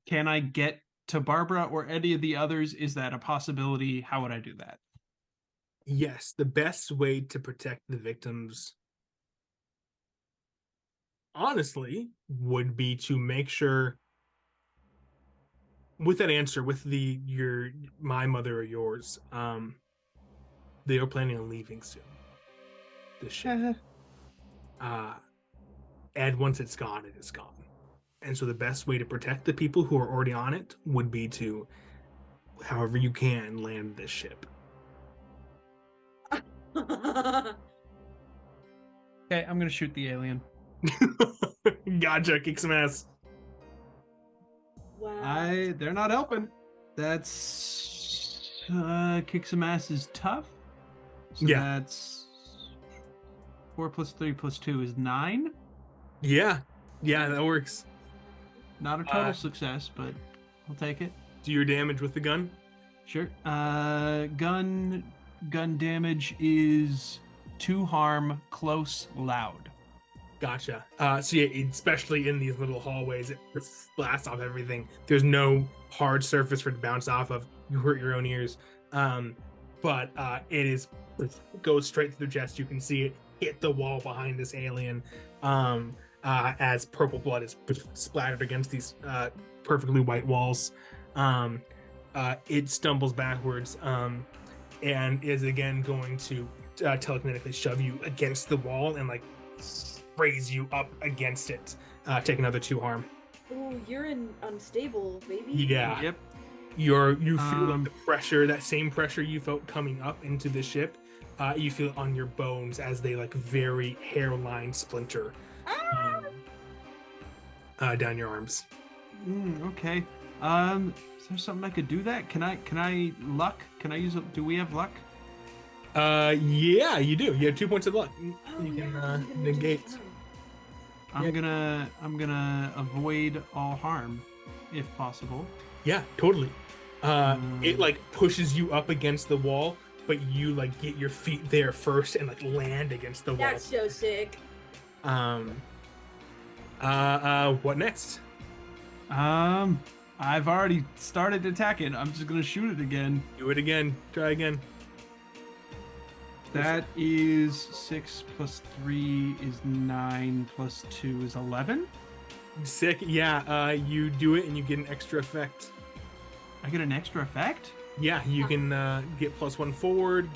Can I get to Barbara or any of the others? Is that a possibility? How would I do that?
Yes, the best way to protect the victims, honestly, would be to make sure with that answer, with my mother or yours, they are planning on leaving soon. This ship. And once it's gone, it is gone. And so the best way to protect the people who are already on it would be to, however you can, land this ship.
Okay, I'm gonna shoot the alien.
Gotcha, kick some ass.
Wow.
They're not helping. That's kick some ass is tough. So
yeah.
That's 4 + 3 + 2 is 9.
Yeah, that works.
Not a total success, but I'll take it.
Do your damage with the gun?
Sure. Gun damage is 2 harm, close, loud.
Gotcha. So yeah, especially in these little hallways, it blasts off everything. There's no hard surface for it to bounce off of. You hurt your own ears. But it goes straight through the chest. You can see it hit the wall behind this alien. As purple blood is splattered against these perfectly white walls. It stumbles backwards and is again going to telekinetically shove you against the wall and like raise you up against it. Take another 2 harm.
Oh, you're unstable, baby.
Yeah.
Yep.
You feel the pressure, that same pressure you felt coming up into the ship. You feel it on your bones as they like very hairline splinter down your arms.
Okay. Is there something I could do that? Can I luck? Can I use do we have luck?
Yeah, you do. You have 2 points of luck. You can negate.
I'm gonna avoid all harm, if possible.
Yeah, totally. It like pushes you up against the wall, but you like get your feet there first and like land against the wall.
That's so sick.
What next?
I've already started attacking. I'm just gonna shoot it again.
Do it again. Try again.
That is 6 plus 3 is 9 plus 2 is 11.
Sick. Yeah. You do it and you get an extra effect.
I get an extra effect?
Yeah, you can get +1 forward,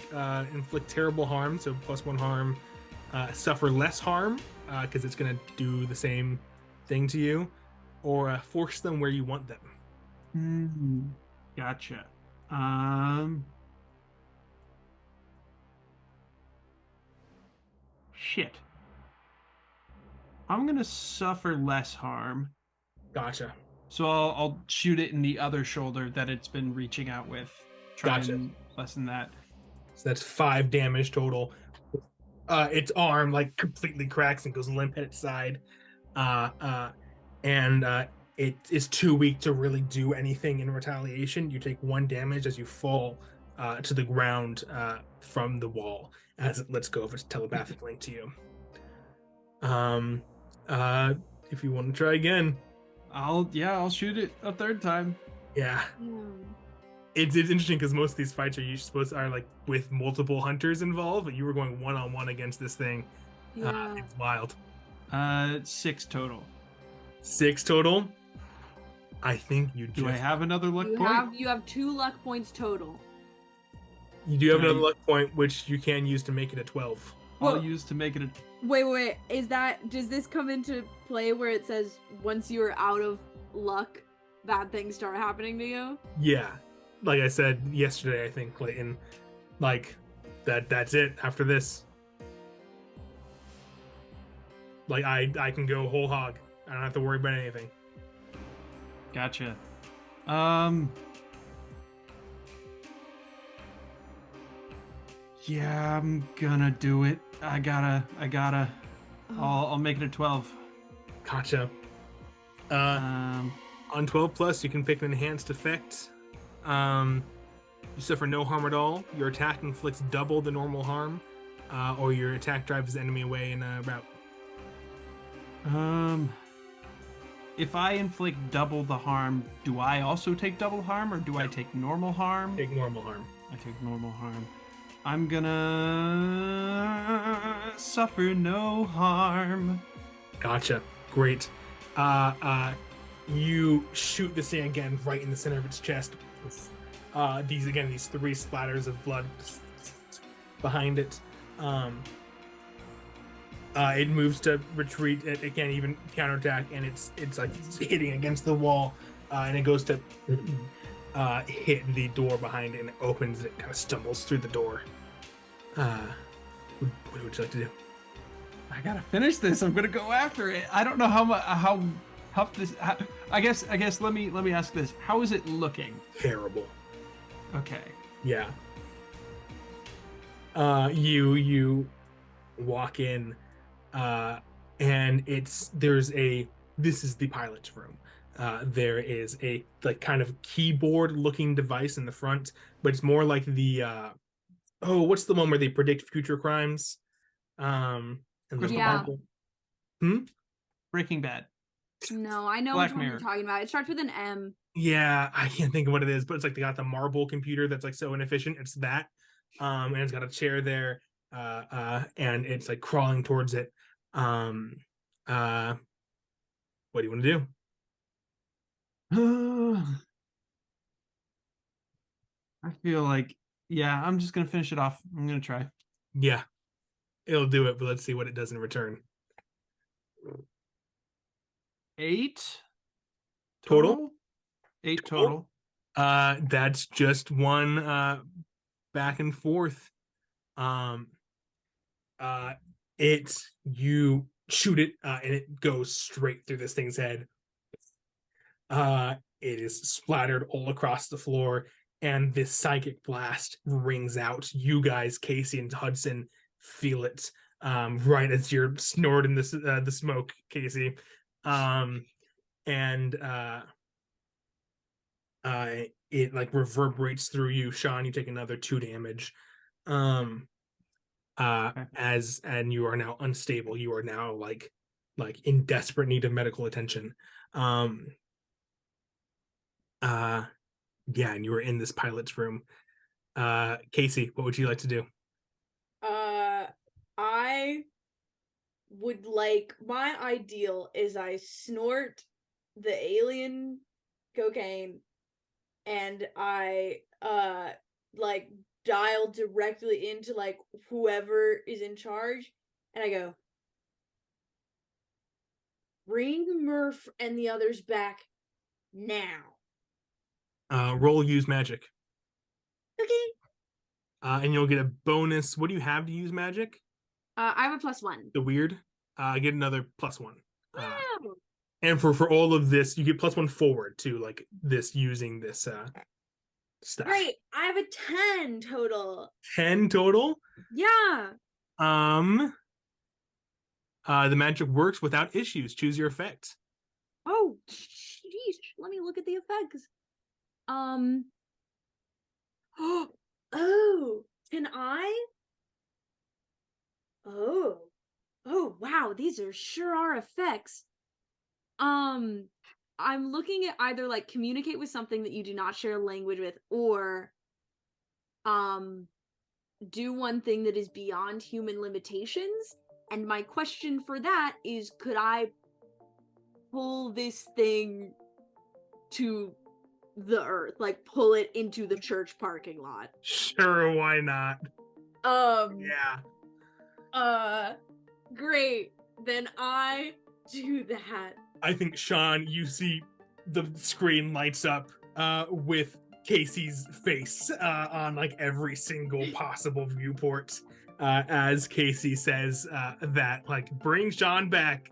inflict terrible harm, so +1 harm, suffer less harm, because it's going to do the same thing to you, or force them where you want them.
Gotcha. Shit. I'm going to suffer less harm.
Gotcha.
So I'll shoot it in the other shoulder that it's been reaching out with. Try and lessen that.
So that's 5 damage total. Its arm like completely cracks and goes limp at its side. And it is too weak to really do anything in retaliation. You take 1 damage as you fall to the ground from the wall as it lets go of its telepathic link to you. If you want to try again.
I'll shoot it a third time.
Yeah. It's interesting because most of these fights are like with multiple hunters involved, but you were going 1-on-1 against this thing.
Yeah.
It's wild.
6 total.
6 total. I think you
Do I have another luck point?
You have 2 luck points total.
You do have another luck point, which you can use to make it a 12.
I'll use to make it a...
Wait. Does this come into play where it says once you're out of luck, bad things start happening to you?
Yeah. Like I said yesterday, I think, Clayton, like that's it after this. Like I can go whole hog. I don't have to worry about anything.
Gotcha. Yeah, I'm gonna do it. I gotta. I'll make it a 12.
Gotcha. On 12 plus, you can pick an enhanced effect. You suffer no harm at all. Your attack inflicts double the normal harm, or your attack drives the enemy away in a route.
If I inflict double the harm, do I also take double harm, or do I take normal harm?
Take normal harm.
I take normal harm. I'm gonna suffer no harm.
Gotcha. Great. You shoot this thing again right in the center of its chest. These 3 splatters of blood behind it. It moves to retreat. It can't even counterattack, and it's like hitting against the wall, and it goes to hit the door behind it, and it opens. It kind of stumbles through the door. What would you like to do?
I gotta finish this. I'm gonna go after it. I don't know how tough this. I guess. Let me ask this. How is it looking?
Terrible.
Okay.
Yeah. You walk in, and this is the pilot's room. There is a like kind of keyboard looking device in the front, but it's more like the what's the one where they predict future crimes? And
Breaking Bad.
No, I know
Black
which one you're
Mirror.
talking about. It starts with an M.
Yeah, I can't think of what it is, but it's like they got the marble computer that's like so inefficient. It's that, and it's got a chair there, and it's like crawling towards it. What do you want to do?
I feel like, yeah, I'm just gonna finish it off. I'm gonna try.
Yeah, it'll do it, but let's see what it does in return.
8
Total?
8 total.
That's just one back and forth. You shoot it, and it goes straight through this thing's head. It is splattered all across the floor, and this psychic blast rings out. You guys, Casey and Hudson, feel it right as you're snorting the smoke, Casey. It like reverberates through you. Sean, you take another 2 damage. And you are now unstable. You are now like in desperate need of medical attention. Yeah, and you are in this pilot's room. Casey, what would you like to do?
would like, my ideal is I snort the alien cocaine and I like dial directly into like whoever is in charge and I go, bring Murph and the others back now.
Roll use magic.
Okay.
And you'll get a bonus. What do you have to use magic?
I have a +1.
The weird. Get another +1.
Wow.
And for all of this, you get +1 forward to like this using this stuff.
Great. I have a 10 total.
10 total.
Yeah.
The magic works without issues. Choose your effect.
Oh, jeez. Let me look at the effects. Oh, can I? Oh, wow. These sure are effects. I'm looking at either like communicate with something that you do not share a language with, or do one thing that is beyond human limitations. And my question for that is, could I pull this thing to the earth, like pull it into the church parking lot?
Sure, why not?
Yeah. Great. Then I do that.
I think, Sean, you see the screen lights up with Casey's face on like every single possible viewport as Casey says that, like, bring Sean back.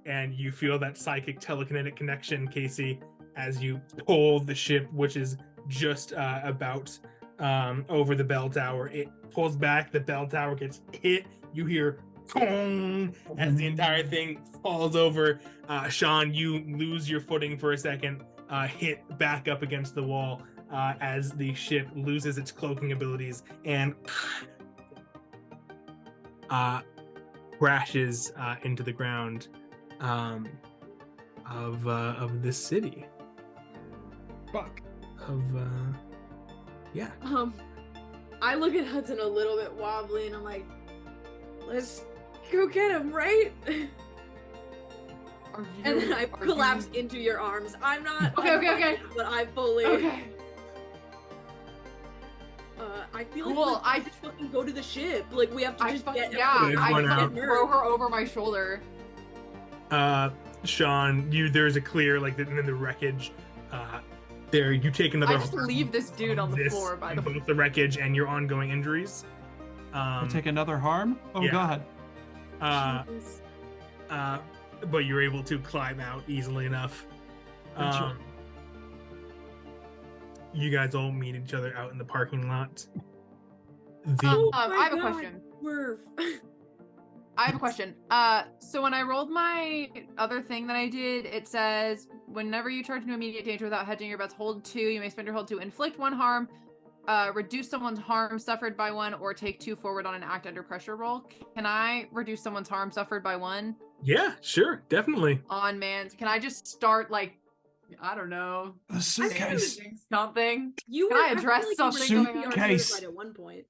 And you feel that psychic telekinetic connection, Casey, as you pull the ship, which is just about over the bell tower. It pulls back, the bell tower gets hit. You hear "Tong" as the entire thing falls over. Sean, you lose your footing for a second, hit back up against the wall as the ship loses its cloaking abilities and crashes into the ground of this city.
Fuck.
Yeah.
I look at Hudson a little bit wobbly and I'm like, let's go get him, right? And then I collapse into your arms. I'm not
Okay.
but I fully
Okay.
I feel
Cool,
like I just fucking go to the ship. Like we have to just get
I
everyone out.
throw her over my shoulder.
Sean, there's a clear like in the wreckage. There, you take another.
I just leave this dude on the floor by the
both the wreckage and your ongoing injuries.
I take another harm? Oh
yeah.
God.
But you're able to climb out easily enough. You guys all meet each other out in the parking lot.
I have a question. I have a question. So when I rolled my other thing that I did, it says whenever you charge into immediate danger without hedging, you're about to hold 2. You may spend your hold to inflict 1 harm, reduce someone's harm suffered by 1, or take 2 forward on an act under pressure roll. Can I reduce someone's harm suffered by 1?
Yeah, sure, definitely.
On man, can I just start like, I don't know,
A suitcase.
something?
You
Can I address something
going on
Suitcase.
at one point?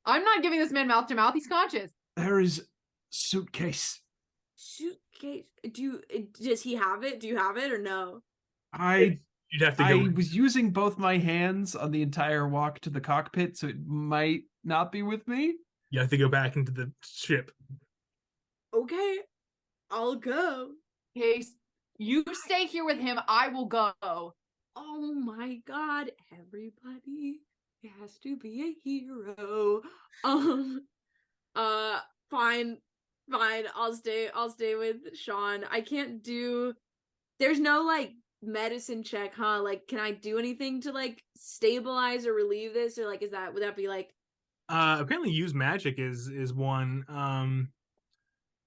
I'm not giving this man mouth to mouth. He's conscious.
There is suitcase.
Suitcase. Does he have it? Do you have it or no?
I
You'd have to go.
was using both my hands on the entire walk to the cockpit, so it might not be with me.
You have to go back into the ship.
Okay, I'll go.
Case, you stay here with him. I will go.
Oh my god, everybody has to be a hero. Fine. I'll stay with Sean. I can't do. There's no like medicine check, huh? Like, can I do anything to like stabilize or relieve this, or like, would that be like?
Apparently, use magic is one.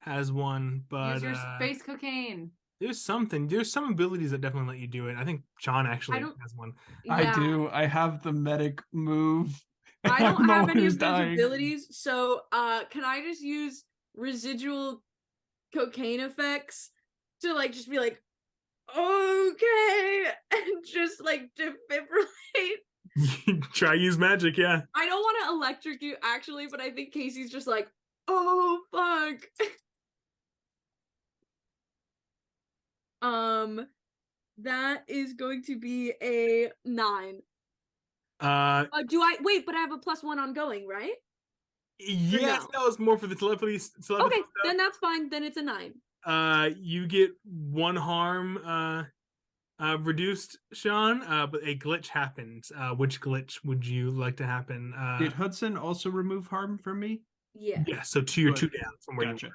Has one, but
Use your space cocaine.
There's some abilities that definitely let you do it. I think John actually has one.
Yeah.
I do. I have the medic move.
I don't
I'm the
have
one
any
who's
of those
dying.
abilities, so can I just use residual cocaine effects to like just be like, okay, and just like defibrillate?
Try use magic, yeah.
I don't want to electrocute actually, but I think Casey's just like, Oh fuck. That is going to be a 9. Do I wait? But I have a +1 ongoing, right?
Yes,
no?
that was more for the telepathy
Okay,
stuff.
then that's fine. Then it's a 9.
You get 1 harm reduced, Sean, but a glitch happens. Which glitch would you like to happen?
Did Hudson also remove harm from me?
Yeah.
Yeah, so you're 2
Good.
down from where
Gotcha.
you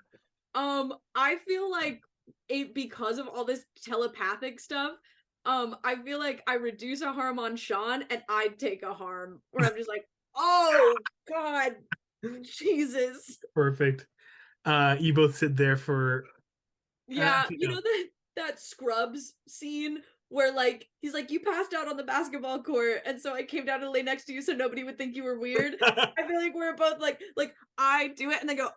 were.
I feel like because of all this telepathic stuff, I feel like I reduce a harm on Sean and I take a harm where I'm just like, oh god, Jesus.
Perfect. You both sit there for
Yeah, you know that Scrubs scene where like he's like, you passed out on the basketball court and so I came down to lay next to you so nobody would think you were weird. I feel like we're both like I do it and then go,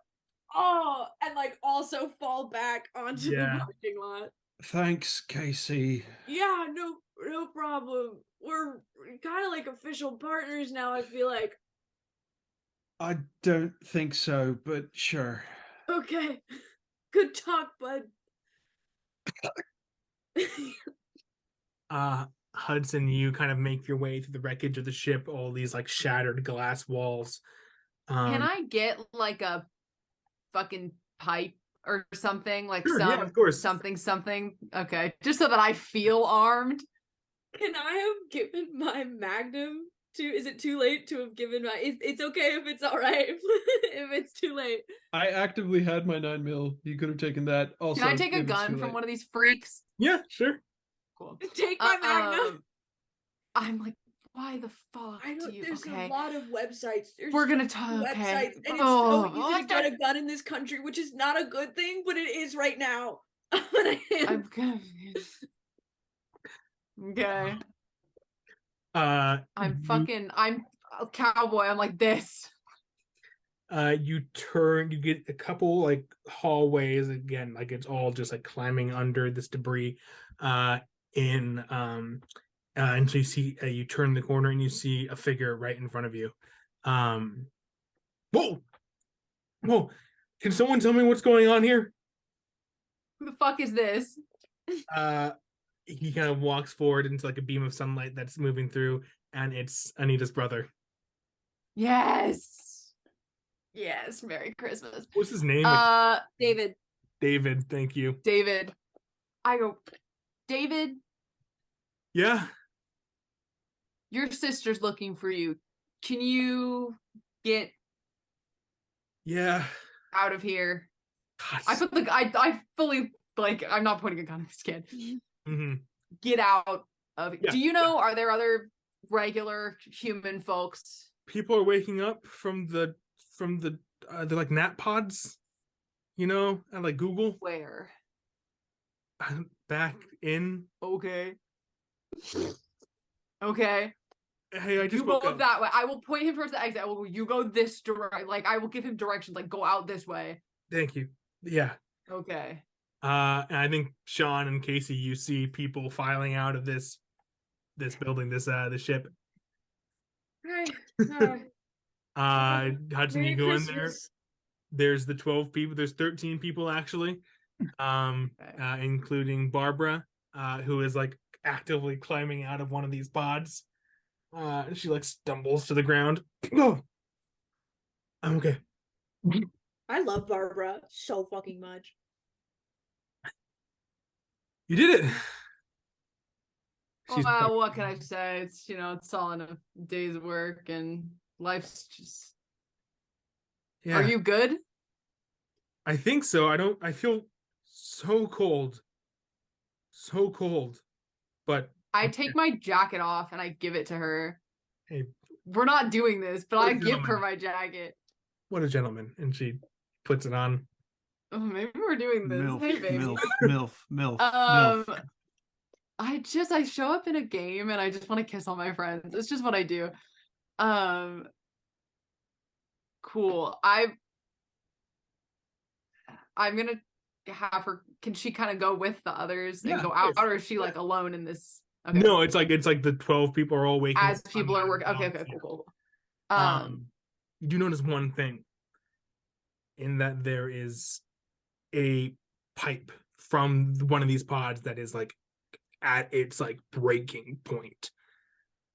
oh, and like also fall back onto the parking lot.
Thanks, Casey.
Yeah, no problem. We're kind of like official partners now, I feel like.
I don't think so, but sure.
Okay. Good talk, bud.
Hudson, you kind of make your way through the wreckage of the ship, all these like shattered glass walls.
Can I get like a fucking pipe or something? Like
Sure, yeah, of course.
something. Okay. Just so that I feel armed.
Can I have given my magnum to, is it too late to have given my, it's okay if it's all right if it's too late.
I actively had my 9mm. You could have taken that. Also,
can I take a gun from one of these freaks?
Yeah, sure.
Cool.
Take my magnum.
I'm like, why the fuck do you?
There's
Okay.
a lot of websites.
We're gonna talk.
Websites,
Okay.
and it's so easy to get a gun in this country, which is not a good thing, but it is right now.
I'm confused. Okay. I'm a cowboy. I'm like this.
You get a couple like hallways again, like it's all just like climbing under this debris. And so you see, you turn the corner and you see a figure right in front of you. Whoa! Can someone tell me what's going on here?
Who the fuck is this?
He kind of walks forward into like a beam of sunlight that's moving through, and it's Anita's brother.
Yes. Merry Christmas.
What's his name?
David.
David, thank you.
David. I go, David.
Yeah.
Your sister's looking for you. Can you get out of here?
God.
I fully like I'm not pointing a gun at this kid.
Mm-hmm.
Get out of
Yeah,
Do you know are there other regular human folks?
People are waking up from the they're like nap pods, you know, at like Google.
Where?
Back in.
Okay.
Hey, I just
you
woke
go
up.
that way. I will point him towards the exit. You go this direct. Like I will give him directions. Like go out this way.
Thank you. Yeah.
Okay.
And I think Sean and Casey, you see people filing out of this building, the ship.
Hi.
Hudson,
Merry
you go
Christmas.
in there. There's the 12 people. There's 13 people actually, including Barbara, who is like actively climbing out of one of these pods. She like stumbles to the ground. Oh, I'm okay.
I love Barbara so fucking much.
You did it.
Well, what can I say? It's it's all in a day's work, and life's just.
Yeah.
Are you good?
I think so. I feel so cold. So cold. But
I take my jacket off and I give it to her.
Hey.
We're not doing this, but
What a
I give her
gentleman.
my jacket.
What a gentleman. And she puts it on.
Oh, maybe we're doing this.
Milf,
Hey, baby.
milf.
I show up in a game and I just want to kiss all my friends. It's just what I do. Cool. I'm gonna have her. Can she kind of go with the others and go out, or is she like alone in this? Okay.
No, it's like the 12 people are all waking
As
up.
people are working. Okay, cool.
You do notice one thing. in that there is a pipe from one of these pods that is like at its like breaking point.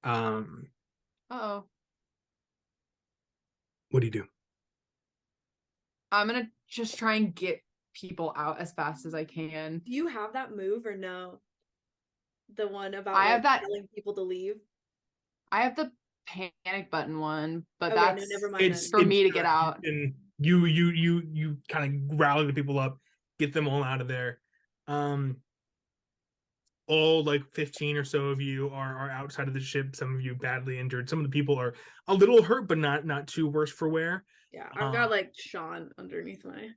Uh-oh.
What do you do?
I'm gonna just try and get people out as fast as I can.
Do you have that move or no? The one about
I have that.
telling people to leave.
I have the panic button one, but
Okay, no,
that's
never mind.
It's
for me to get out.
And you kind of rally the people up, get them all out of there. All like 15 or so of you are outside of the ship. Some of you badly injured. Some of the people are a little hurt, but not too worse for wear.
Yeah, I've got like Sean underneath my.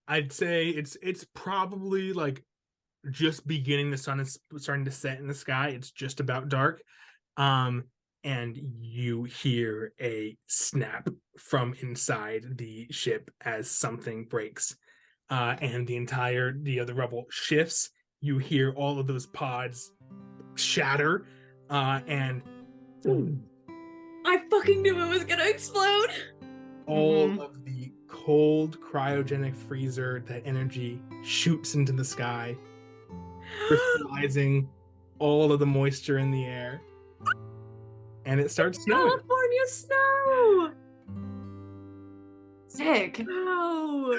I'd say it's probably like just beginning. The sun is starting to set in the sky. It's just about dark. And you hear a snap from inside the ship as something breaks. And the rubble shifts. You hear all of those pods shatter, and
I fucking knew it was gonna explode.
all of the cold cryogenic freezer, that energy shoots into the sky, crystallizing all of the moisture in the air, and it starts snowing.
California snow.
Sick.
Wow.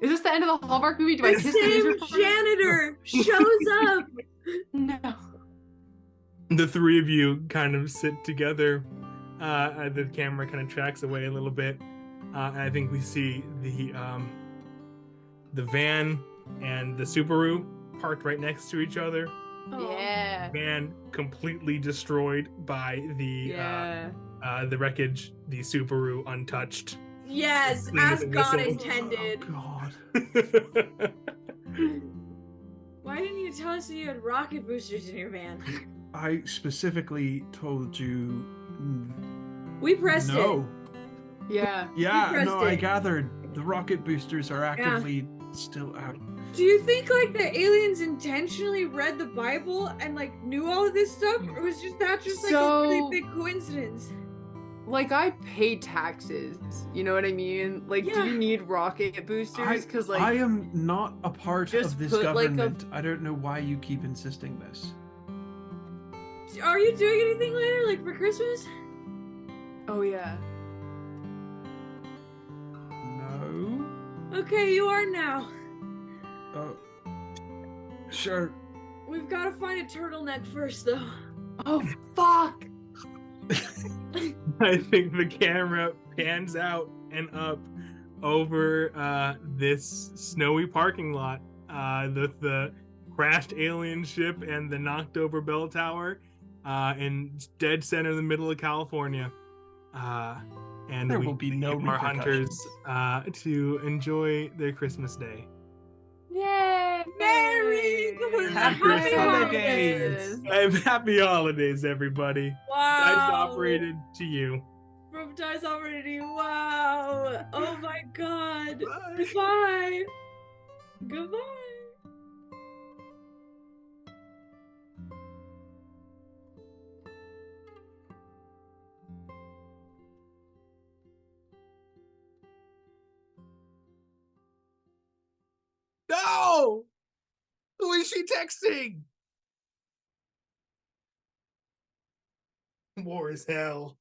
Is this the end of the Hallmark movie? Do I
The
kiss the
same
music?
janitor shows up.
No.
The three of you kind of sit together. The camera kind of tracks away a little bit, and I think we see the van and the Subaru parked right next to each other.
Yeah.
Van completely destroyed by the wreckage. The Subaru untouched.
Yes,
Clean
as
as a
God
whistle.
intended.
Oh, God.
Why didn't you tell us that you had rocket boosters in your van?
I specifically told you.
We pressed
no.
Yeah.
Yeah,
pressed
no, I
it.
gathered the rocket boosters are actively still out.
Do you think like the aliens intentionally read the Bible and like knew all of this stuff, or was that just like a really
So-
big coincidence?
Like, I pay taxes. You know what I mean? Like, do
Yeah.
you need rocket boosters? Because, like,
I am not a part
just
of this
put, like, a-
government. I don't know why you keep insisting this.
Are you doing anything later, like for Christmas?
oh yeah.
No.
Okay, you are now.
Oh. Sure.
We've got to find a turtleneck first, though.
Oh fuck.
I think the camera pans out and up over this snowy parking lot. The crashed alien ship and the knocked over bell tower in dead center in the middle of California. And
There
we
will be no
leave our hunters
repercussions.
to enjoy their Christmas day.
Yay!
Merry
Happy holidays!
And happy holidays, everybody. Dice
Wow.
operated to you.
From Dice Operating. Wow. Oh my god.
Bye.
Goodbye. Goodbye.
No! Who is she texting? War is hell.